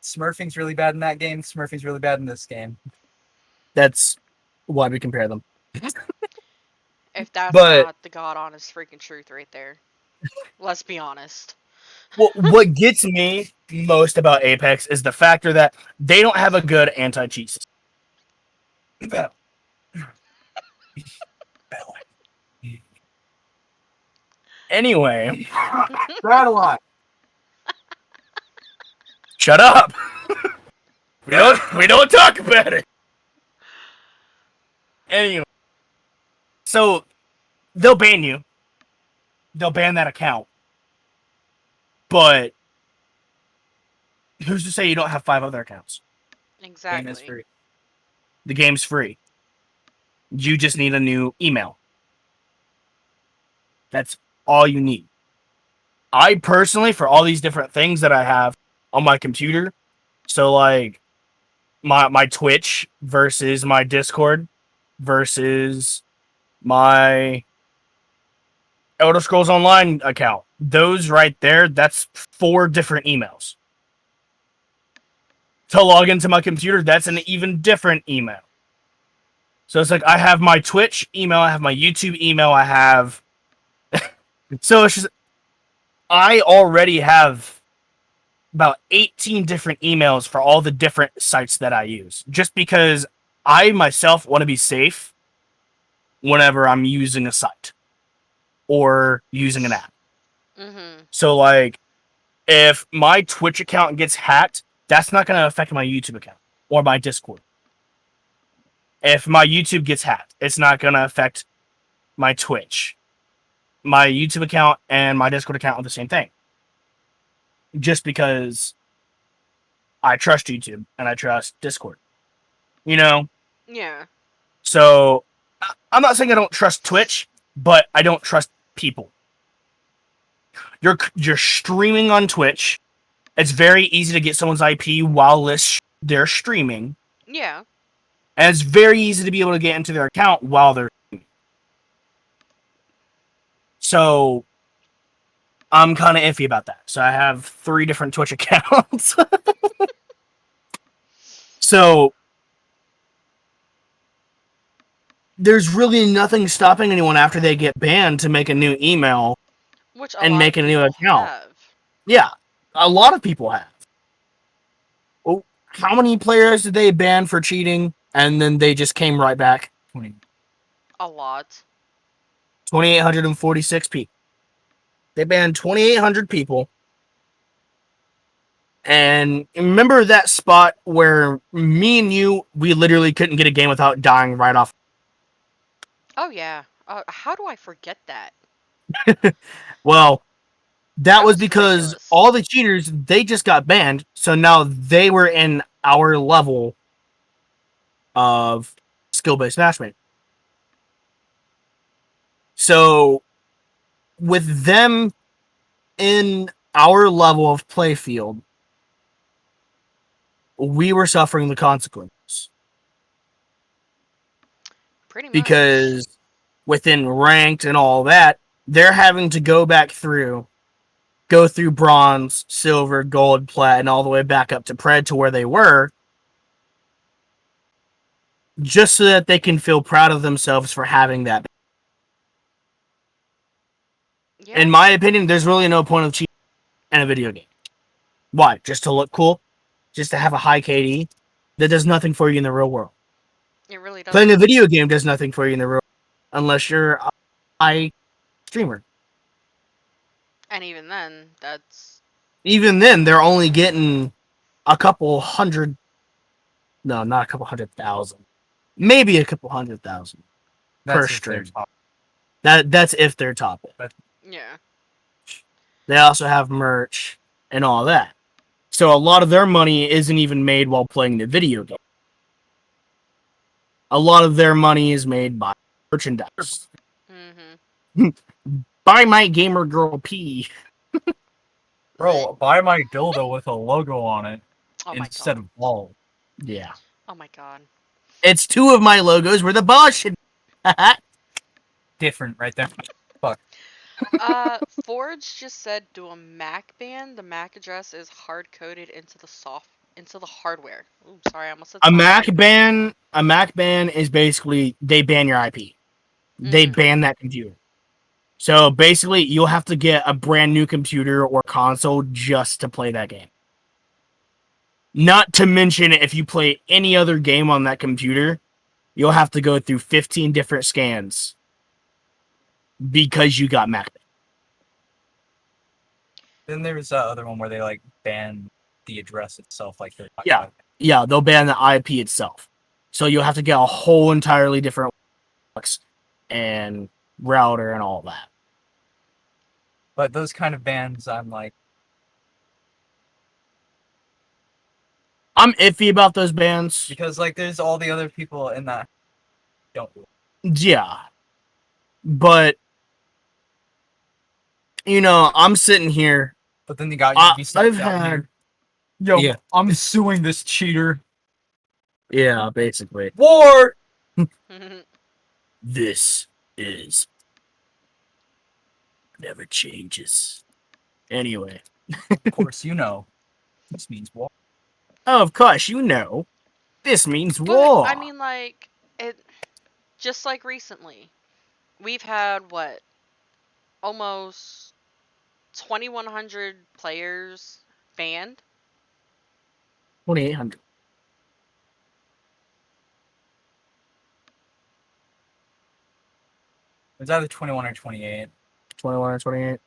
Smurfing's really bad in that game. Smurfing's really bad in this game. That's why we compare them. If that's But- not the god honest freaking truth right there. Let's be honest. What gets me most about Apex is the factor that they don't have a good anti-cheat system. Anyway, That a lot. shut up. We don't talk about it. Anyway, so they'll ban you. They'll ban that account. But who's to say you don't have 5 other accounts? Exactly. Game is free. The game's free. You just need a new email. That's all you need. I personally, for all these different things that I have on my computer, so like my Twitch versus my Discord versus my Elder Scrolls Online account, those right there, that's 4 different emails. To log into my computer, that's an even different email. So it's like I have my Twitch email, I have my YouTube email, I have... So it's just... I already have about 18 different emails for all the different sites that I use. Just because I myself want to be safe whenever I'm using a site. Or using an app. Mm-hmm. So like, if my Twitch account gets hacked, that's not going to affect my YouTube account or my Discord. If my YouTube gets hacked, it's not going to affect my Twitch. My YouTube account and my Discord account are the same thing. Just because I trust YouTube and I trust Discord. You know? Yeah. So, I'm not saying I don't trust Twitch, but I don't trust people. You're streaming on Twitch. It's very easy to get someone's IP while they're streaming. Yeah. And it's very easy to be able to get into their account while they're streaming. So, I'm kind of iffy about that. So I have 3 different Twitch accounts. So there's really nothing stopping anyone after they get banned to make a new email Which a and lot make of a new people account. have. Yeah, a lot of people have. Well, how many players did they ban for cheating and then they just came right back? 20. A lot. 2,846 people. They banned 2,800 people. And remember that spot where me and you, we literally couldn't get a game without dying right off? Oh yeah. How do I forget that? Well, that That was was because ridiculous. all the cheaters, they just got banned. So now they were in our level of skill-based matchmaking. So with them in our level of playfield, we were suffering the consequences. Pretty much. Because within ranked and all that, they're having to go through bronze, silver, gold, plat, and all the way back up to pred to where they were, just so that they can feel proud of themselves for having that. Yeah. In my opinion, there's really no point of cheating in a video game. Why? Just to look cool? Just to have a high KD? That does nothing for you in the real world. It really does. Playing a video game does nothing for you in the real world, unless you're a high streamer. And even then, that's Even then, they're only getting a couple hundred. No, not a couple 100,000. Maybe a couple 100,000 per That's if they're stream. top. That's if they're top. yeah. They also have merch and all that. So a lot of their money isn't even made while playing the video game. A lot of their money is made by merchandise. Mm-hmm. Buy my gamer girl P. Bro, buy my dildo with a logo on it Oh my instead god. of ball. Yeah. Oh my god. It's 2 of my logos where the boss should. Different right there. Forge just said do a Mac ban. The Mac address is hard coded into the hardware. Ooh, sorry, I almost said A software. Mac ban is basically they ban your IP. They Mm. ban that computer. So basically, you'll have to get a brand new computer or console just to play that game. Not to mention, if you play any other game on that computer, you'll have to go through 15 different scans because you got Mac. Then there was that other one where they like banned the address itself, like they're talking Yeah. about. Yeah, they'll ban the IP itself. So you'll have to get a whole entirely different box and router and all that. But those kind of bans, I'm like, I'm iffy about those bans. because like there's all the other people in that don't do it. Yeah. But, you know, I'm sitting here. But then the guy I've had. Yo, Yeah. I'm suing this cheater. Yeah, basically. War. This is. Never changes. Anyway. Of course, you know. This means war. Oh, of course, you know. This means But war. I mean, like it. Just like recently, we've had what? Almost 2,100 players banned. 2,800. It's either 21 or 28. 21 or 28.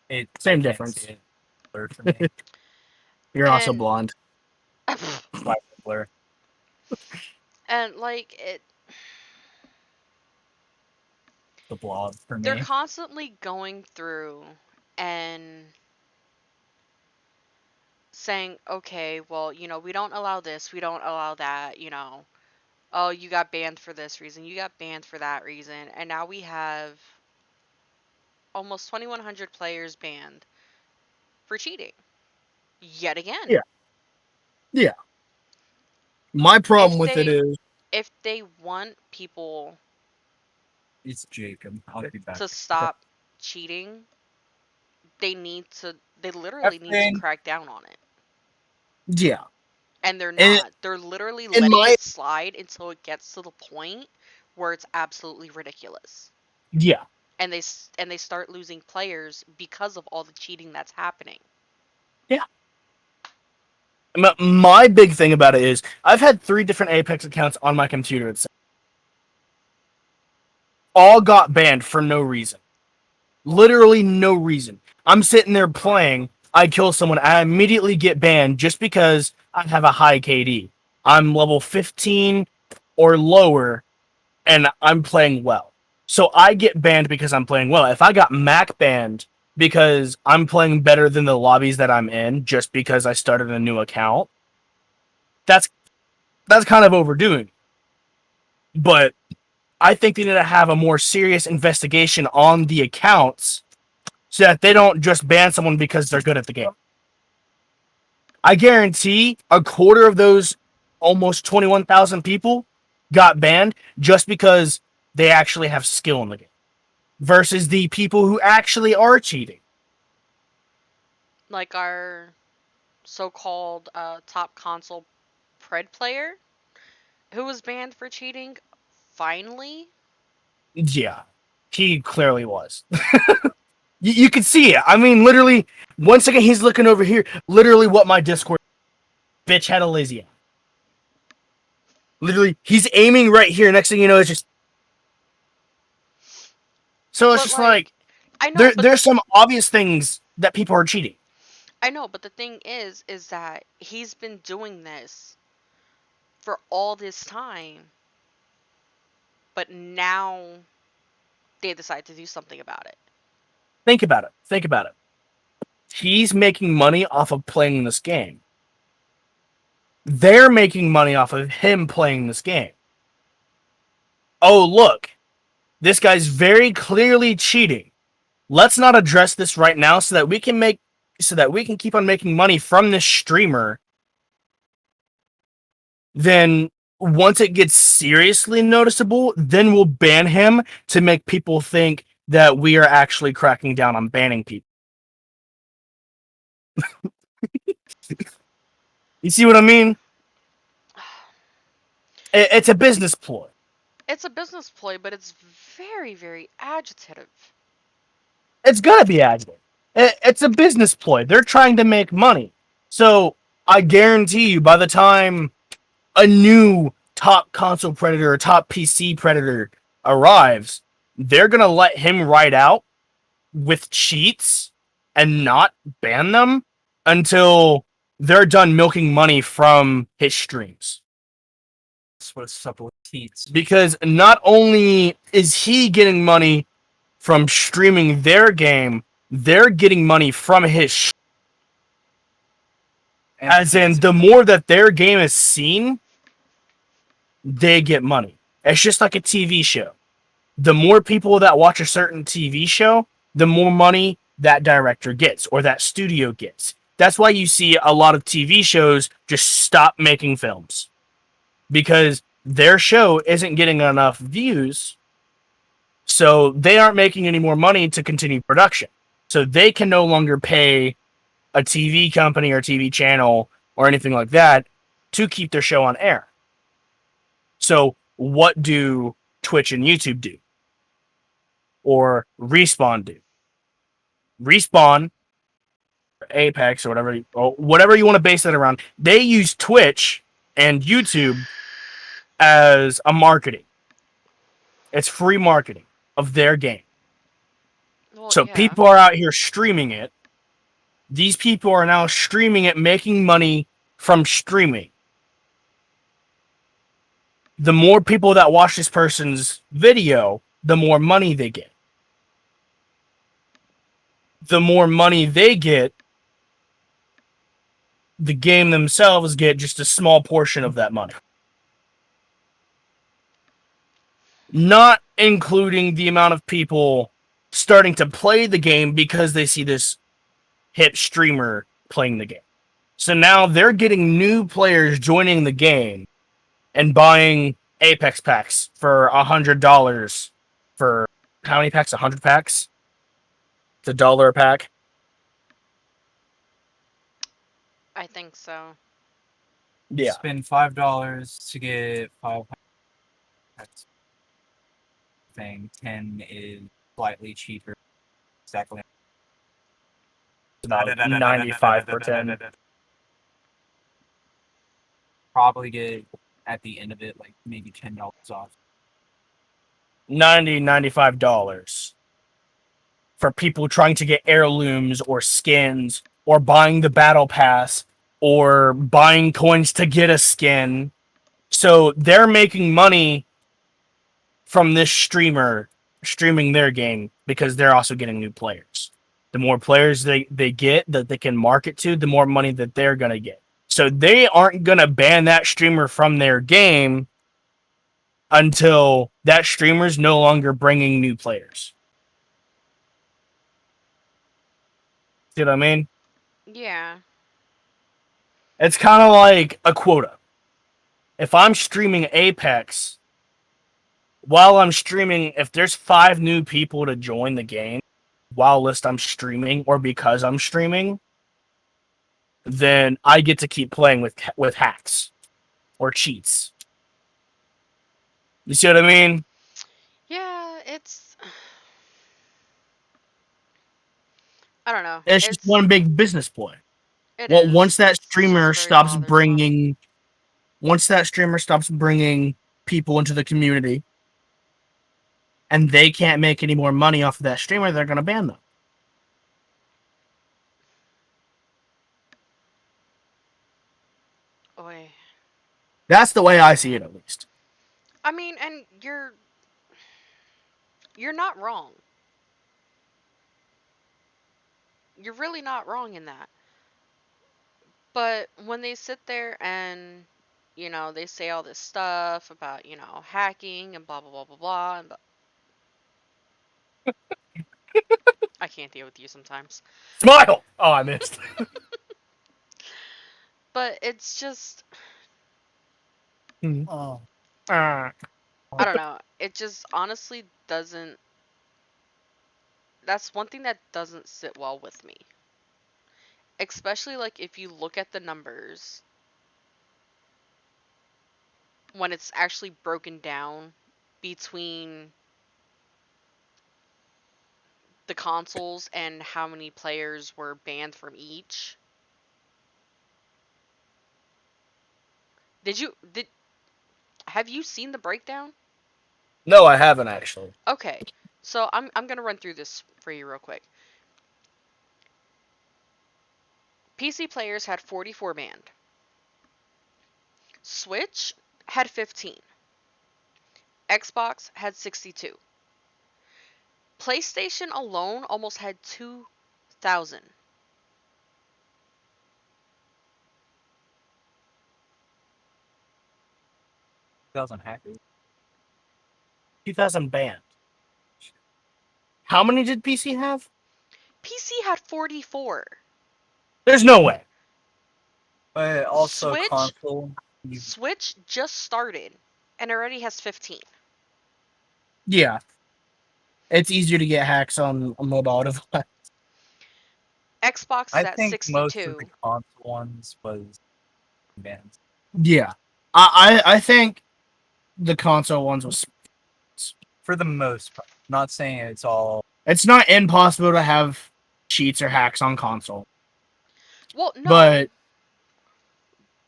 It Same I can't difference. see it. Blur for me. You're also And- blonde. Why blur? And like it, The blob for me. they're constantly going through and saying, okay, well, we don't allow this, we don't allow that, oh, you got banned for this reason, you got banned for that reason, and now we have almost 2,100 players banned for cheating. Yet again. Yeah. My problem If with it they- is. If they want people It's Jacob. I'll be back. to stop cheating, they literally need to thing- crack down on it. Yeah. And they're And not. They're literally in letting my- it slide until it gets to the point where it's absolutely ridiculous. Yeah. And they start losing players because of all the cheating that's happening. My big thing about it is I've had 3 different Apex accounts on my computer itself. All got banned for no reason. Literally no reason. I'm sitting there playing, I kill someone, I immediately get banned just because I have a high KD. I'm level 15 or lower, and I'm playing well. So I get banned because I'm playing well. If I got Mac banned because I'm playing better than the lobbies that I'm in just because I started a new account, that's kind of overdoing. But I think they need to have a more serious investigation on the accounts so that they don't just ban someone because they're good at the game. I guarantee a quarter of those almost 21,000 people got banned just because they actually have skill in the game versus the people who actually are cheating. Like our so-called top console pred player who was banned for cheating. Finally, Yeah, he clearly was. You can see it. I mean, literally, 1 second he's looking over here. Literally, what my Discord bitch had a lazy. Literally, he's aiming right here. Next thing you know, it's just. So it's But, just like, like I know, but there's some obvious things that people are cheating. I know, but the thing is that he's been doing this for all this time, but now they decide to do something about it. Think about it. Think about it. He's making money off of playing this game. They're making money off of him playing this game. Oh, look. This guy's very clearly cheating. Let's not address this right now so that we can keep on making money from this streamer. Then once it gets seriously noticeable, then we'll ban him to make people think that we are actually cracking down on banning people. You see what I mean? It's a business ploy. It's a business ploy, but it's very, very agitative. It's gonna be agitated. It's a business ploy. They're trying to make money. So I guarantee you, by the time a new top console predator or top PC predator arrives, they're gonna let him ride out with cheats and not ban them until they're done milking money from his streams. That's what's up with cheats. Because not only is he getting money from streaming their game, they're getting money from his as in the more that their game is seen, they get money. It's just like a TV show. The more people that watch a certain TV show, the more money that director gets or that studio gets. That's why you see a lot of TV shows just stop making films. Because their show isn't getting enough views, so they aren't making any more money to continue production. So they can no longer pay a TV company or TV channel or anything like that to keep their show on air. So what do Twitch and YouTube do? Or Respawn do? Respawn, Apex, or whatever you want to base that around, they use Twitch and YouTube as a marketing. It's free marketing of their game. Well, So yeah. people are out here streaming it. These people are now streaming it, making money from streaming. The more people that watch this person's video, the more money they get. The more money they get, the game themselves get just a small portion of that money. Not including the amount of people starting to play the game because they see this hip streamer playing the game. So now they're getting new players joining the game and buying Apex packs for $100 for how many packs? 100 packs? It's $1 a pack. I think so. Yeah. Spend $5 to get 500. That's thing. 10 is slightly cheaper. Exactly. About 95 per 10. Probably get at the end of it like maybe $10 off. $95 for people trying to get heirlooms or skins or buying the battle pass or buying coins to get a skin. So they're making money from this streamer streaming their game because they're also getting new players. The more players they get that they can market to, the more money that they're going to get. So they aren't going to ban that streamer from their game until that streamer's no longer bringing new players. See what I mean? Yeah. It's kind of like a quota. If I'm streaming Apex, while I'm streaming, if there's 5 new people to join the game whilst I'm streaming or because I'm streaming, then I get to keep playing with hacks or cheats. You see what I mean? Yeah, it's. I don't know. It's just one big business ploy. It Well, is. once that It's streamer just very bothersome. stops bringing people into the community, and they can't make any more money off of that streamer, they're gonna ban them. Oy. That's the way I see it, at least. I mean, and you're not wrong. You're really not wrong in that. But when they sit there and, they say all this stuff about, hacking and blah, blah, blah, blah, blah. And I can't deal with you sometimes. Smile! Oh, I missed. But it's just, Oh, Ah. I don't know. It just honestly doesn't. That's one thing that doesn't sit well with me. Especially, like, if you look at the numbers when it's actually broken down between the consoles and how many players were banned from each. Have you seen the breakdown? No, I haven't actually. Okay. So I'm going to run through this for you real quick. PC players had 44 banned. Switch had 15. Xbox had 62. PlayStation alone almost had 2,000. Hackers. 2,000 banned. How many did PC have? PC had 44. There's no way. But also Switch? console. Switch just started and already has 15. Yeah. It's easier to get hacks on a mobile device. Xbox is I at think 62. most of the console ones was banned. Yeah. I think the console ones was... For the most part. Not saying it's all. It's not impossible to have cheats or hacks on console. Well, no.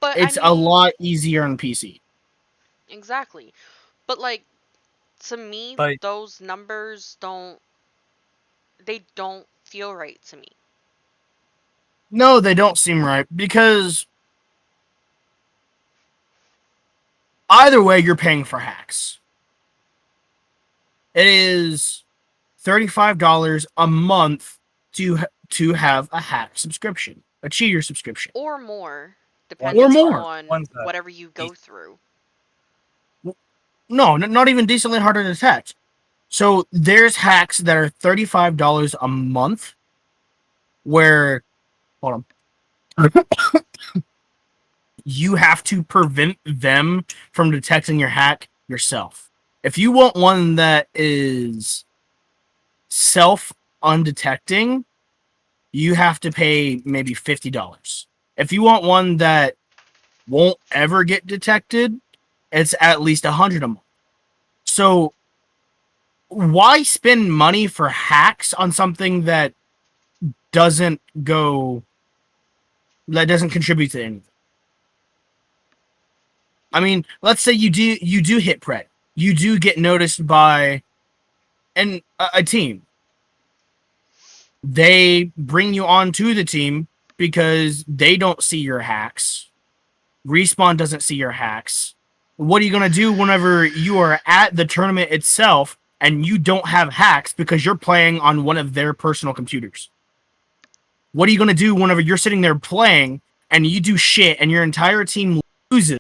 But it's a lot easier on PC. Exactly. But, like, to me, But- those numbers don't feel right to me. No, they don't seem right because either way, you're paying for hacks. It is $35 a month to have a hack subscription, a cheater subscription. Or more, depending on One's that whatever you go through. No, not even decently hard to detect. So there's hacks that are $35 a month where, hold on, you have to prevent them from detecting your hack yourself. If you want one that is self-undetecting, you have to pay maybe $50. If you want one that won't ever get detected, it's at least 100 a month. So why spend money for hacks on something that doesn't contribute to anything? I mean, let's say you do hit pred. You do get noticed by a team. They bring you onto the team because they don't see your hacks. Respawn doesn't see your hacks. What are you going to do whenever you are at the tournament itself and you don't have hacks because you're playing on one of their personal computers? What are you going to do whenever you're sitting there playing and you do shit and your entire team loses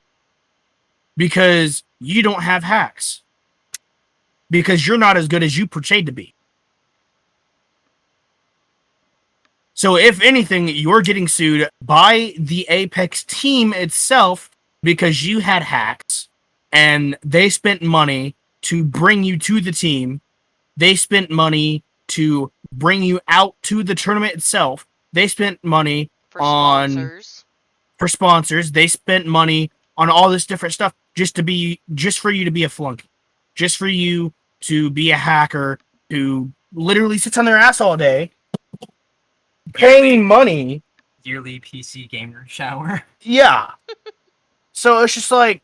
because you don't have hacks? Because you're not as good as you portrayed to be. So if anything, you're getting sued by the Apex team itself because you had hacks and they spent money to bring you to the team. They spent money to bring you out to the tournament itself. They spent money For on sponsors. for sponsors. They spent money on all this different stuff just for you to be a flunky, just for you to be a hacker who literally sits on their ass all day, paying money. Yearly PC gamer shower. Yeah. So it's just like,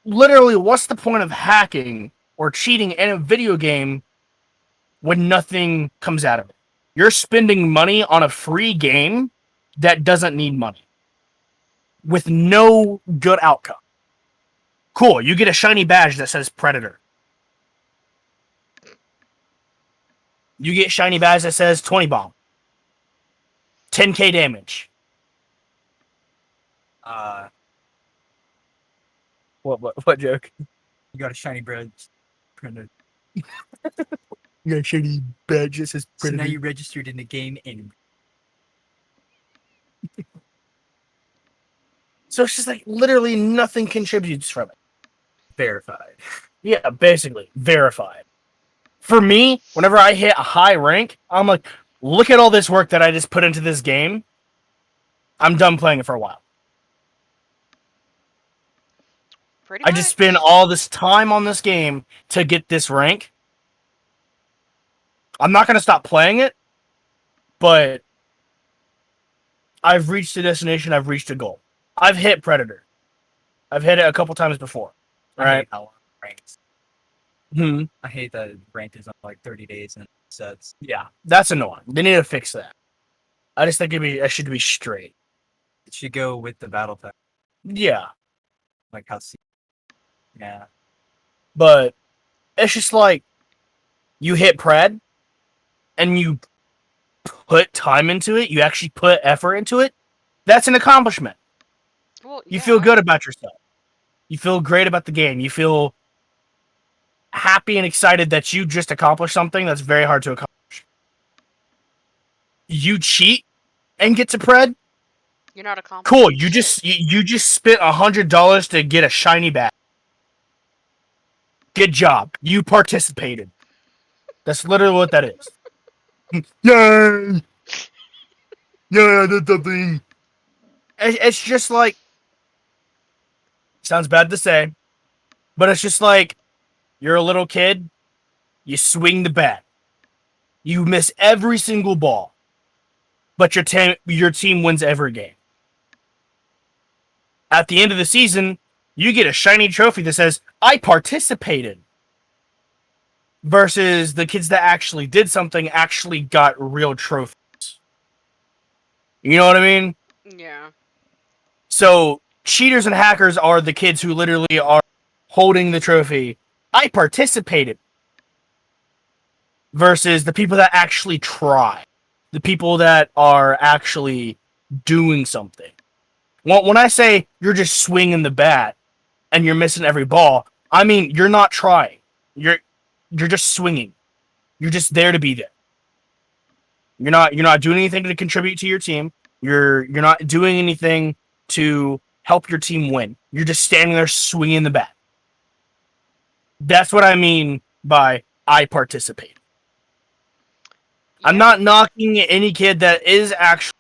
literally, what's the point of hacking or cheating in a video game when nothing comes out of it? You're spending money on a free game that doesn't need money with no good outcome. Cool, you get a shiny badge that says Predator. You get a shiny badge that says 20 bomb. 10k damage. What joke? You got a shiny bread printed. You got a shiny badge that says So now Predator. you registered in the game and So it's just like literally nothing contributes from it. verified. Yeah, basically verified. For me, whenever I hit a high rank, I'm like, look at all this work that I just put into this game. I'm done playing it for a while. Pretty I much. just spend all this time on this game to get this rank. I'm not going to stop playing it, but I've reached a destination. I've reached a goal. I've hit Predator. I've hit it a couple times before. All I right. hate how long ranks. I hate that ranked is on like 30 days and sets. Yeah, that's annoying. They need to fix that. I just think I should be straight. It should go with the battle pass, Yeah, like how. Yeah. but it's just like you hit Pred and you put time into it. You actually put effort into it. That's an accomplishment. Well, You feel yeah. good about yourself. You feel great about the game. You feel happy and excited that you just accomplished something that's very hard to accomplish. You cheat and get to Pred. You're not accomplishing Cool. You shit. just spent $100 to get a shiny badge. Good job. You participated. That's literally what that is. Yay! Yeah, I did something. It's just like, sounds bad to say, but it's just like you're a little kid. You swing the bat. You miss every single ball, but your team wins every game. At the end of the season, you get a shiny trophy that says, I participated. Versus the kids that actually did something actually got real trophies. You know what I mean? Yeah. So, cheaters and hackers are the kids who literally are holding the trophy. I participated. Versus the people that actually try. The people that are actually doing something. When I say you're just swinging the bat and you're missing every ball, I mean you're not trying. You're just swinging. You're just there to be there. You're not doing anything to contribute to your team. You're not doing anything to help your team win. You're just standing there swinging the bat. That's what I mean by I participate. I'm Yeah. not knocking any kid that is actually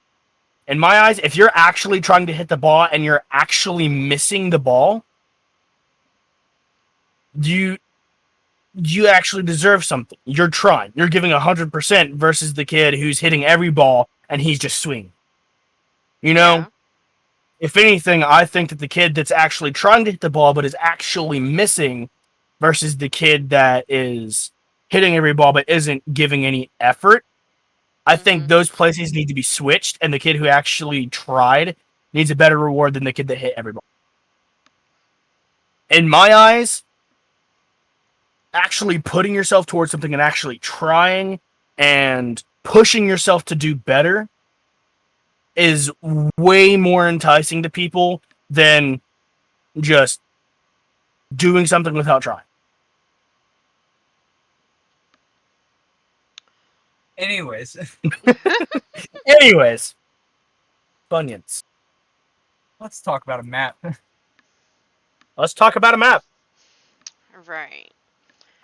In my eyes, if you're actually trying to hit the ball and you're actually missing the ball, you actually deserve something. You're trying. You're giving 100% versus the kid who's hitting every ball and he's just swinging. You know, Yeah. if anything, I think that the kid that's actually trying to hit the ball but is actually missing versus the kid that is hitting every ball but isn't giving any effort, I think Mhm. those places need to be switched, and the kid who actually tried needs a better reward than the kid that hit every ball. In my eyes, actually putting yourself towards something and actually trying and pushing yourself to do better is way more enticing to people than just doing something without trying. Anyways, Anyways, Bunions. let's talk about a map. Let's talk about a map. Right.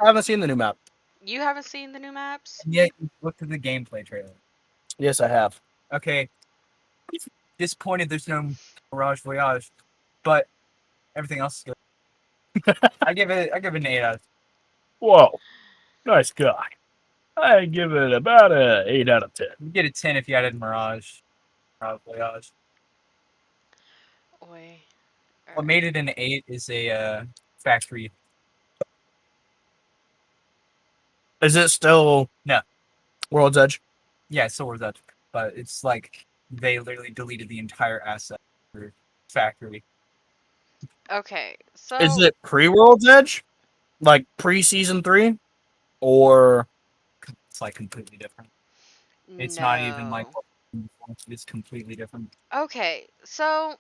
I haven't seen the new map. You haven't seen the new maps? And yet, you looked at the gameplay trailer. Yes, I have. Okay. Disappointed there's no Mirage Voyage, but everything else is good. I give it an 8 out of 10. Whoa. Nice guy. I give it about a 8 out of 10. You get a 10 if you added Mirage Voyage. Oi. What made it an 8 is a factory. Is it still No. World's Edge? Yeah, so was that. But it's like they literally deleted the entire asset for factory. Okay, so Is it pre-World's Edge? Like pre-season 3? Or It's like completely different. It's not even like no. it's completely different. Okay, so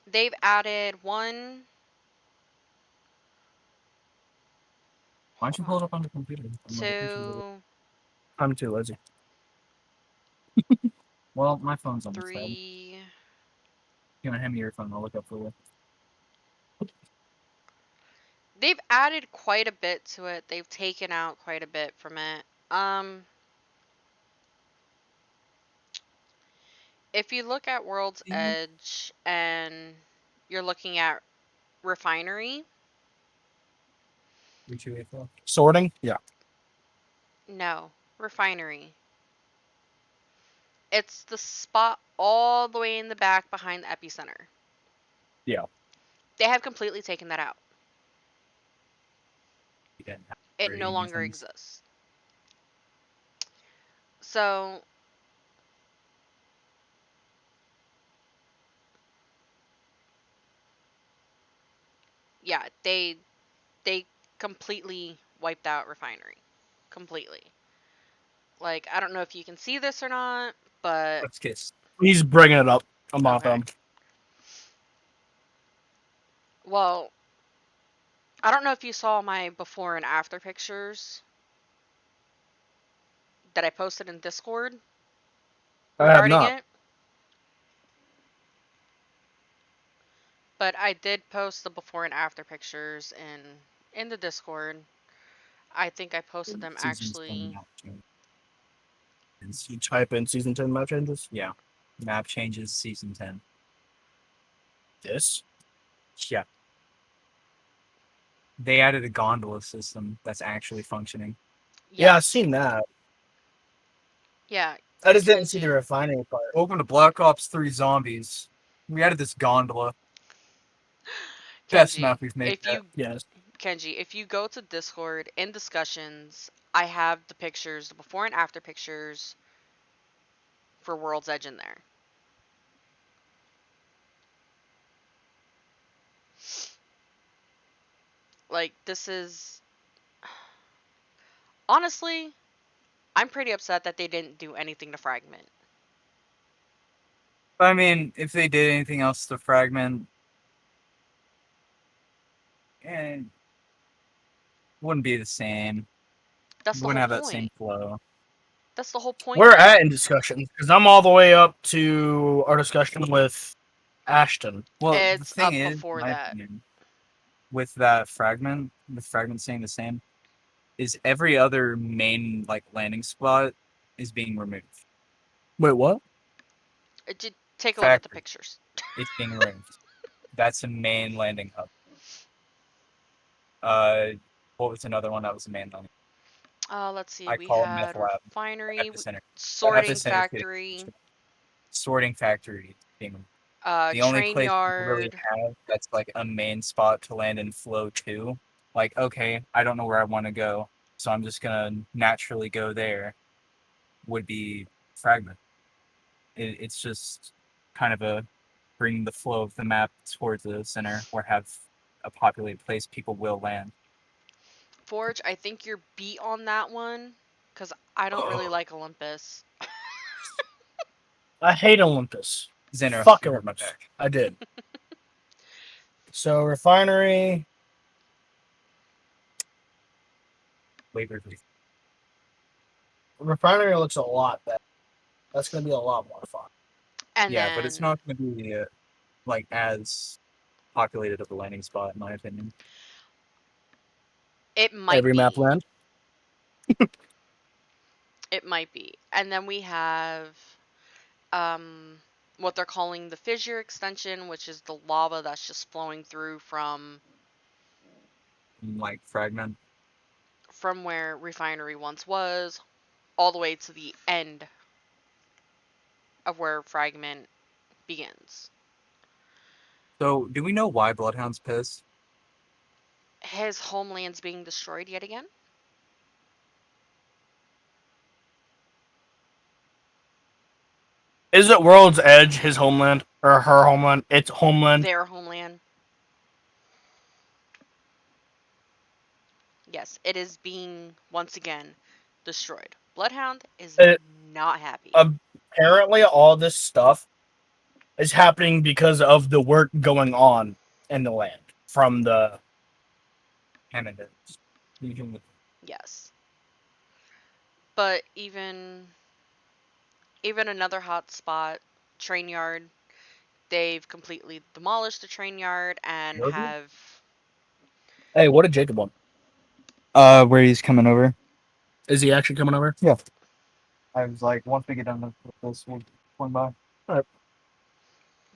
they've added one. Why don't you pull it up on the computer? Two, I'm too lazy. Well, my phone's on the side. 3. You want to hand me your phone? I'll look up for you. They've added quite a bit to it. They've taken out quite a bit from it. If you look at World's Edge and you're looking at Refinery, 3284. Sorting? Yeah. no, Refinery. It's the spot all the way in the back behind the epicenter. Yeah. They have completely taken that out. You didn't have It very no new longer things. exists. So yeah, they completely wiped out Refinery. Completely. Like, I don't know if you can see this or not, but Let's kiss. He's bringing it up. I'm off Okay. him. well, I don't know if you saw my before and after pictures that I posted in Discord I have regarding not. it. But I did post the before and after pictures in the Discord. I think I posted them Season's actually. coming out soon. You type in season 10 map changes? Yeah. Map changes season 10. This? Yeah. They added a gondola system that's actually functioning. Yeah, I've Yes. seen that. Yeah. I just didn't see Kenji. the refining part. Welcome to Black Ops 3 Zombies. We added this gondola. Best Kenji, map we've made if yet. you Yes. Kenji, if you go to Discord in discussions, I have the pictures, the before and after pictures for World's Edge in there. Like, this is honestly, I'm pretty upset that they didn't do anything to Fragment. I mean, if they did anything else to Fragment, it wouldn't be the same. That's the Wouldn't whole have point. that same flow. That's the whole point. We're though. at in discussions because I'm all the way up to our discussion with Ashton. Well, the It's thing up is, before my that. opinion, with that Fragment, with Fragment staying the same, is every other main like landing spot is being removed. Wait, what? Take a look at the Factory. pictures. It's being removed. That's a main landing hub. What was another one that was a main landing? Let's see. I We call it Meth had Lab. refinery, Epicenter. sorting Epicenter is factory, sorting factory being removed. The only train place you really yard. have that's like a main spot to land and flow to, like, okay, I don't know where I want to go, so I'm just gonna naturally go there, would be Fragment. It's just kind of a bring the flow of the map towards the center or have a populated place people will land. Forge, I think you're beat on that one, because I don't really like Olympus. I hate Olympus. Xenos, Fuck you heard my Olympus. back. I did. So refinery. Waverly. Refinery looks a lot better. That's gonna be a lot more fun. And Yeah, then but it's not going to be like as populated of a landing spot, in my opinion. it might Every be. map land. It might be. And then we have what they're calling the fissure extension, which is the lava that's just flowing through from Like Fragment. where refinery once was all the way to the end of where Fragment begins. So, do we know why Bloodhound's pissed? His homeland's being destroyed yet again. Is it World's Edge his homeland or her homeland? It's homeland. Their homeland. Yes, it is being once again destroyed. Bloodhound is not happy. Apparently, all this stuff is happening because of the work going on in the land from the. Candidates. Yes. But even another hot spot, train yard, they've completely demolished the train yard and Really? have Hey, what did Jacob want? Where he's coming over. Is he actually coming over? Yeah. I was like, once we get done with this, we'll swing by.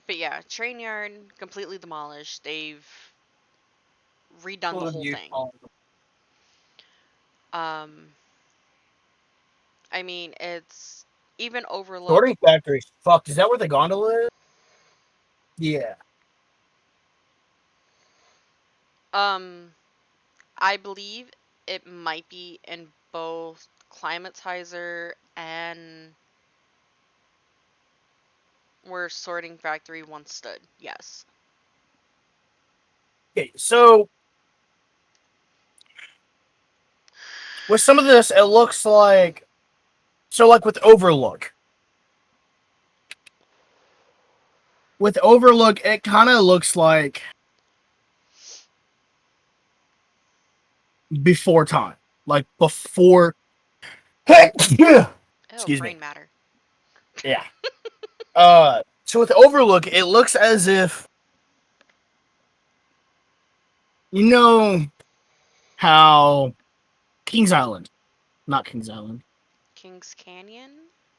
but yeah, train yard completely demolished. They've redone the whole thing. I mean, it's even Overlook. Sorting factory. Fuck, is that where the gondola is? Yeah. I believe it might be in both Climatizer and where Sorting Factory once stood. Yes. Okay, so with some of this, it looks like with Overlook. With Overlook, it kind of looks like before time, like before. Oh, Excuse brain me. matter. Yeah. So with Overlook, it looks as if you know how Kings Island, not Kings Island, Kings Canyon.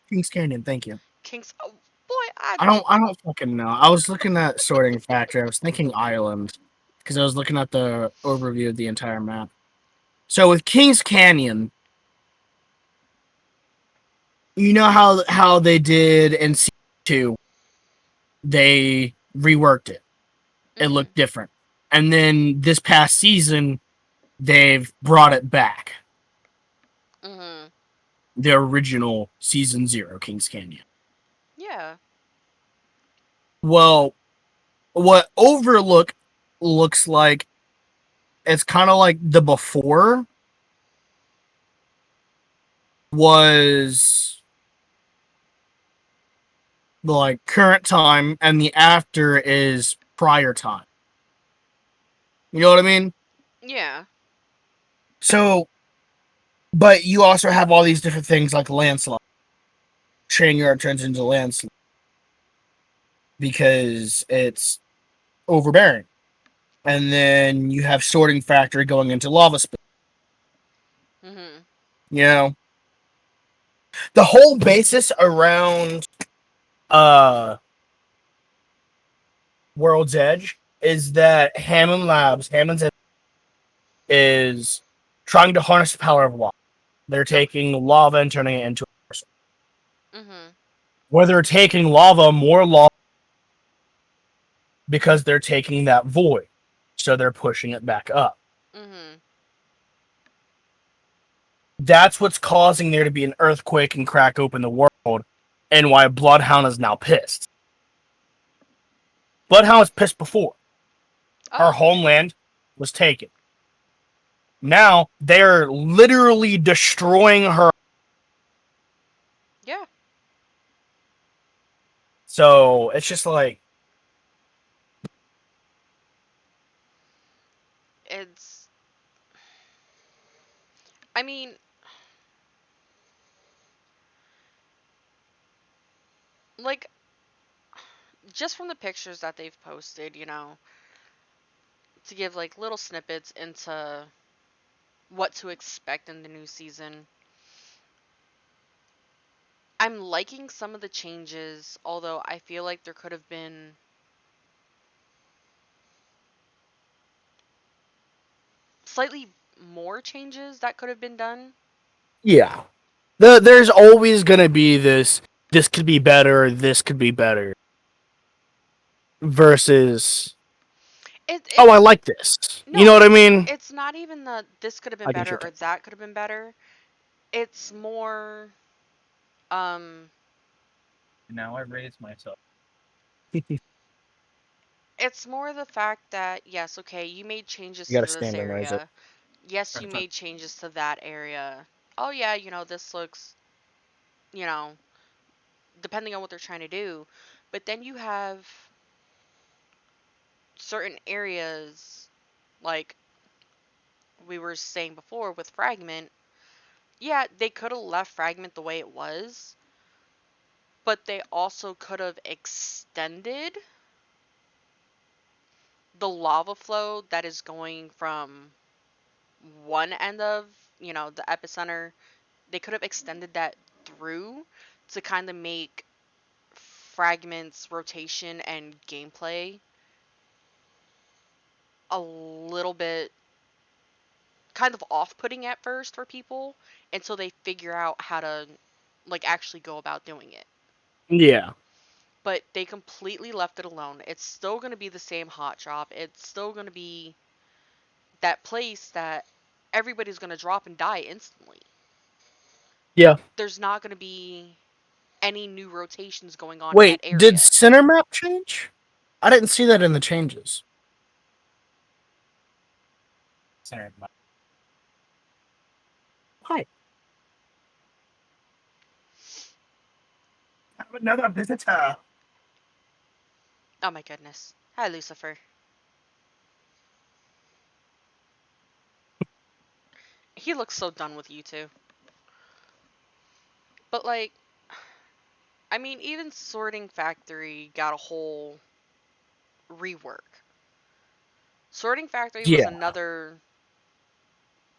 Kings Canyon. Thank you. Kings. Oh boy, I don't fucking know. I was looking at Sorting Factory. I was thinking Island because I was looking at the overview of the entire map. So with Kings Canyon, you know how they did in C2, they reworked it. It looked different. And then this past season, they've brought it back. Mm-hmm. The original season 0, Kings Canyon. Yeah. Well, what Overlook looks like, it's kind of like the before was like current time and the after is prior time. You know what I mean? Yeah. So, but you also have all these different things like landslide. Train yard turns into landslide because it's overbearing. And then you have sorting factory going into lava spill. Mm-hmm. You know? The whole basis around World's Edge is that Hammond's Edge is trying to harness the power of lava. They're taking lava and turning it into a crystal. Mhm. Where they're taking more lava, because they're taking that void. So they're pushing it back up. Mhm. That's what's causing there to be an earthquake and crack open the world, and why Bloodhound is now pissed. Bloodhound was pissed before. Her Oh. homeland was taken. Now they're literally destroying her. Yeah. So it's just like, It's. I mean, like, just from the pictures that they've posted, to give like little snippets into what to expect in the new season. I'm liking some of the changes, although I feel like there could have been slightly more changes that could have been done. yeah. There's always gonna be this could be better, this could be better. Versus, oh, I It's like this. You no, know what I mean? it's not even that this could have been I can better shit. or that could have been better. It's more um Now I raise myself. it's more the fact that yes, okay, you made changes You to gotta this stand and raise it. area. Yes, you made changes to that area. Oh yeah, this looks, you know, depending on what they're trying to do. But then you have certain areas like we were saying before with Fragment. Yeah, they could have left Fragment the way it was, but they also could have extended the lava flow that is going from one end of, the epicenter. They could have extended that through to kind of make Fragment's rotation and gameplay a little bit kind of off-putting at first for people until they figure out how to like actually go about doing it. Yeah. But they completely left it alone. It's still going to be the same hot drop. It's still going to be that place that everybody's going to drop and die instantly. Yeah. There's not going to be any new rotations going on in Wait, that did area. center map change? I didn't see that in the changes. Center of my- Hi. Another visitor. Oh my goodness. Hi, Lucifer. He looks so done with you two. But like, I mean, even Sorting Factory got a whole rework. Sorting Factory was Yeah. another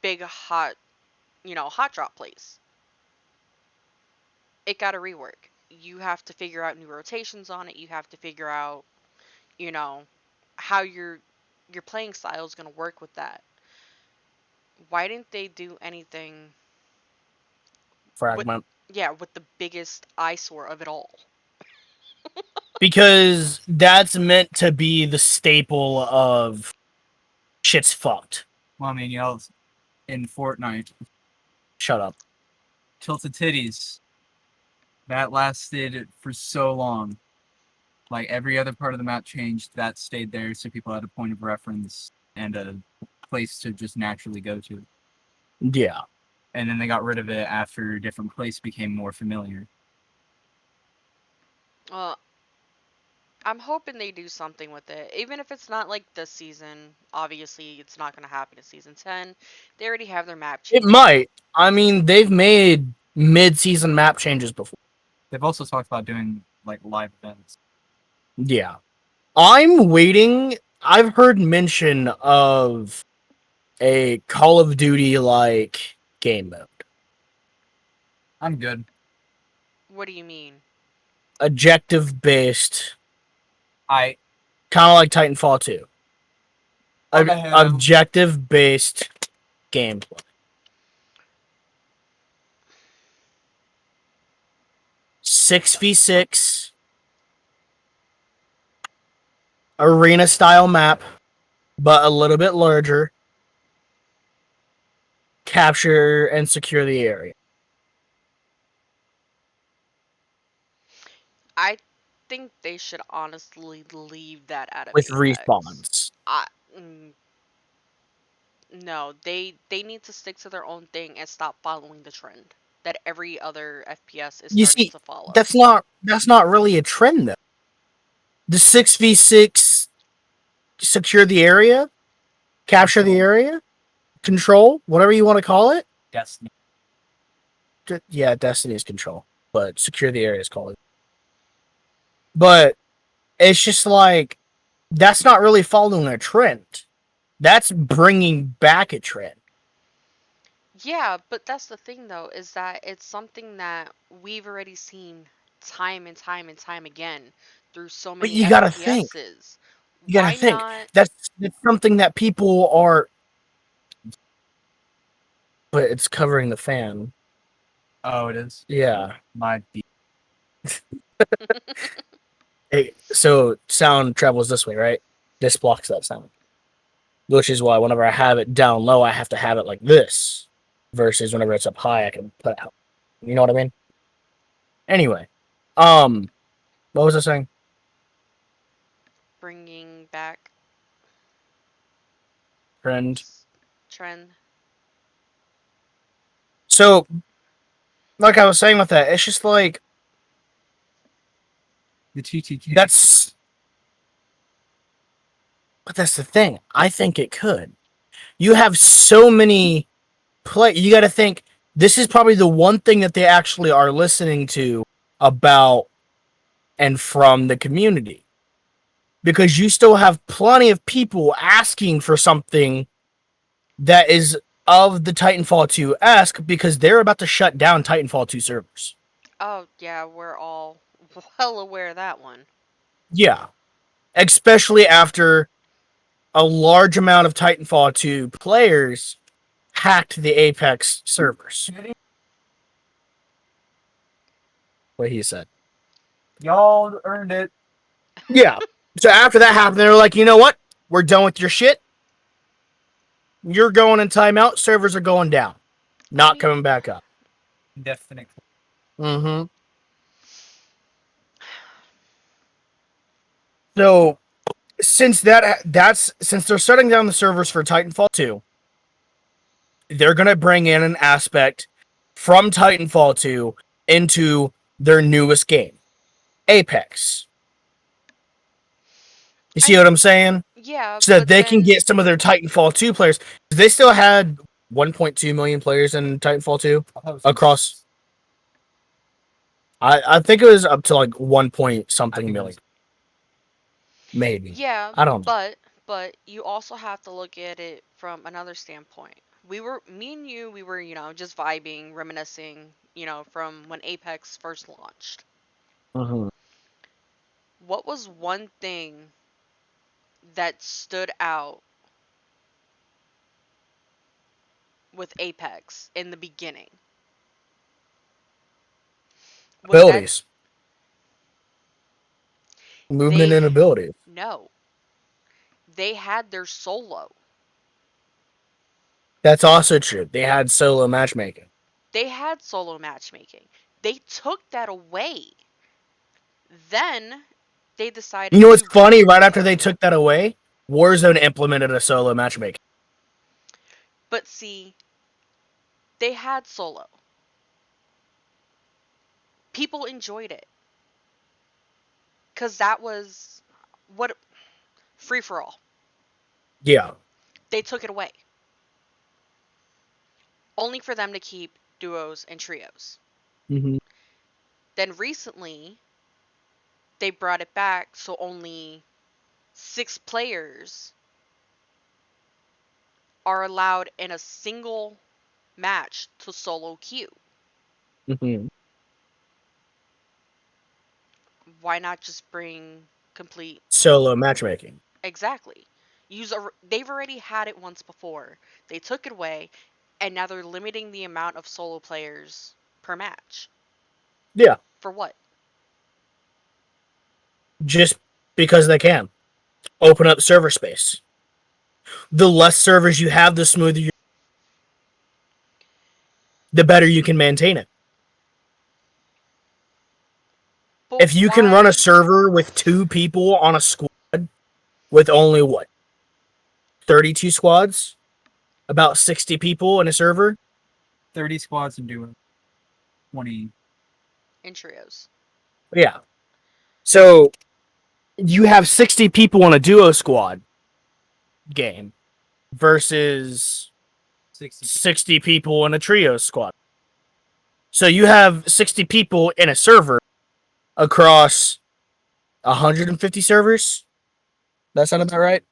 big hot drop place. It got a rework. You have to figure out new rotations on it. You have to figure out, you know, how your playing style is going to work with that. Why didn't they do anything with Fragment. with the biggest eyesore of it all? Because that's meant to be the staple of shit's fucked. Well, I mean, in Fortnite, Shut up. Tilted Titties, that lasted for so long. Like every other part of the map changed, that stayed there, so people had a point of reference and a place to just naturally go to. Yeah. And then they got rid of it after a different place became more familiar. Well, I'm hoping they do something with it. Even if it's not like this season, obviously it's not going to happen in season 10. They already have their map It changes. might. I mean, they've made mid-season map changes before. They've also talked about doing like live events. Yeah. I'm waiting. I've heard mention of a Call of Duty like game mode. I'm good. What do you mean? objective based, I kind of like Titanfall 2. I'm ahead. Objective based gameplay. 6v6 arena style map, but a little bit larger. Capture and secure the area. I think they should honestly leave that out of With Apex. respawns. Mm, no, they need to stick to their own thing and stop following the trend that every other FPS is You starting see, to follow. that's not really a trend though. The 6v6 secure the area, capture the area, control, whatever you want to call it. Destiny. Yeah, Destiny is control, but secure the area is called it. But it's just like that's not really following a trend. That's bringing back a trend. Yeah, but that's the thing though, is that it's something that we've already seen time and time and time again through so But many you gotta think. FPSs. You gotta Why think. not? That's something that people are. But it's covering the fan. Oh, it is. Yeah. My Hey, so sound travels this way, right? This blocks that sound. Which is why whenever I have it down low, I have to have it like this. Versus whenever it's up high, I can put it out. You know what I mean? Anyway. What was I saying? Bringing back Trend. trend. So, like I was saying with that, it's just like the TTK. But that's the thing. I think it could. You have so many you got to think this is probably the one thing that they actually are listening to about and from the community. Because you still have plenty of people asking for something that is of the Titanfall 2-esque because they're about to shut down Titanfall 2 servers. Oh yeah, we're all well aware of that one. Yeah. Especially after a large amount of Titanfall 2 players hacked the Apex servers. What he said. Y'all earned it. Yeah. So after that happened, they were like, you know what? We're done with your shit. You're going in timeout. Servers are going down. Not coming back up. Definitely. Mm-hmm. So since since they're shutting down the servers for Titanfall 2, they're gonna bring in an aspect from Titanfall 2 into their newest game, Apex. You see what I'm saying? Yeah, So that but they can then get some of their Titanfall 2 players. They still had 1.2 million players in Titanfall 2 across. I think it was up to like 1 point something million. Maybe. yeah, I don't know. but you also have to look at it from another standpoint. Me and you, we were, just vibing, reminiscing, from when Apex first launched. Mhm. What was one thing that stood out with Apex in the beginning? Was that Abilities. Movement they and abilities. no, they had their solo. That's also true. They had solo matchmaking. They had solo matchmaking. They took that away. Then they decided You know what's to funny? Right after they took that away, Warzone implemented a solo matchmaking. But see, they had solo. People enjoyed it. Cuz that was what free for all. Yeah. They took it away. Only for them to keep duos and trios. Mm-hmm. Then recently they brought it back so only 6 players are allowed in a single match to solo queue. Mm-hmm. why not just bring complete Solo matchmaking. exactly? They've already had it once before. They took it away, and now they're limiting the amount of solo players per match. Yeah, For what? just because they can. Open up server space. The less servers you have, the smoother the better you can maintain it. But If you can run a server with 2 people on a squad with only what? 32 squads? About 60 people in a server? 30 squads and doing 20. in trios. Yeah. So you have 60 people on a duo squad game versus 60. 60 people in a trio squad. So you have 60 people in a server across 150 servers. That sound about right?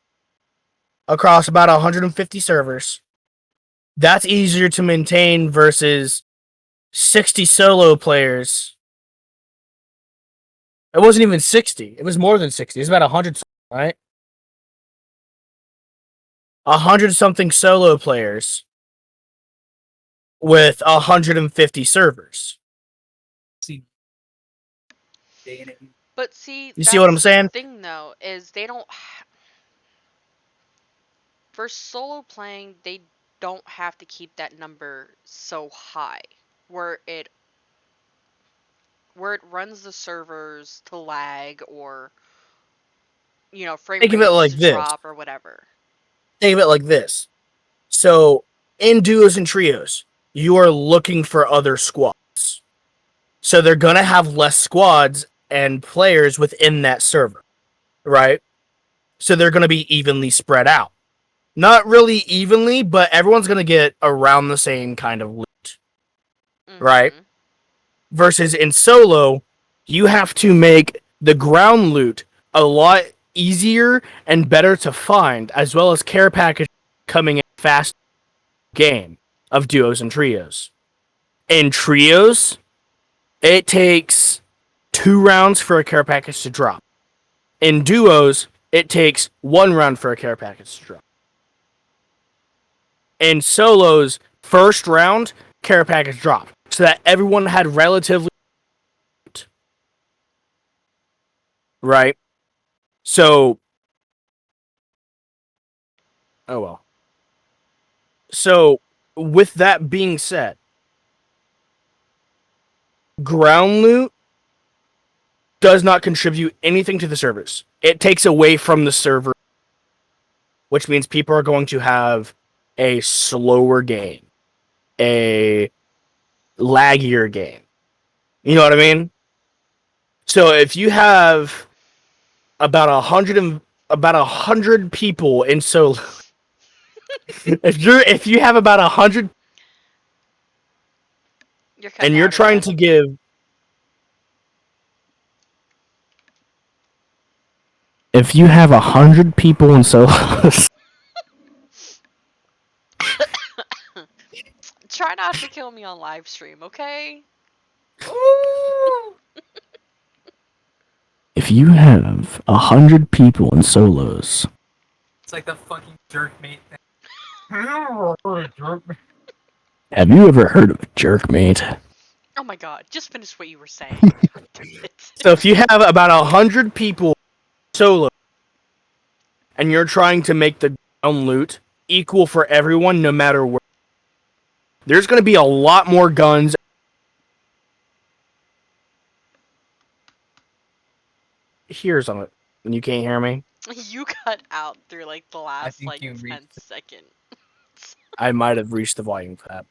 Across about 150 servers. That's easier to maintain versus 60 solo players. It wasn't even 60. It was more than 60. It was about 100, right? 100 something solo players with 150 servers. See. Day in it. But see, You see what I'm that's saying? the thing though, is they don't for solo playing, they don't have to keep that number so high where it runs the servers to lag or frame Think of it rates like to this. drop or whatever. Think of it like this. So, in duos and trios, you are looking for other squads. So they're going to have less squads and players within that server, right? So they're going to be evenly spread out. Not really evenly, but everyone's going to get around the same kind of loot, right? Mhm. Versus in solo, you have to make the ground loot a lot easier and better to find, as well as care package coming in fast game of duos and trios. In trios, it takes 2 rounds for a care package to drop. In duos, it takes 1 round for a care package to drop. In solos, first round, care package dropped. So that everyone had relatively right? So oh well. So with that being said, ground loot does not contribute anything to the servers. It takes away from the server, which means people are going to have a slower game, a laggier game. You know what I mean? So if you have about 100 people in solo, if you have about 100 You're cutting and you're out trying again. to give, if you have 100 people in solos, Try not to kill me on live stream, okay? if you have 100 people in solos, It's like the fucking jerk mate thing. have you ever heard of jerk mate? Oh my god, just finish what you were saying. So if you have about 100 people solo, and you're trying to make the ground loot equal for everyone, no matter where, there's going to be a lot more guns. Here's on it, and you can't hear me. You cut out through like the last think like you 10 reached- seconds. I might have reached the volume cap.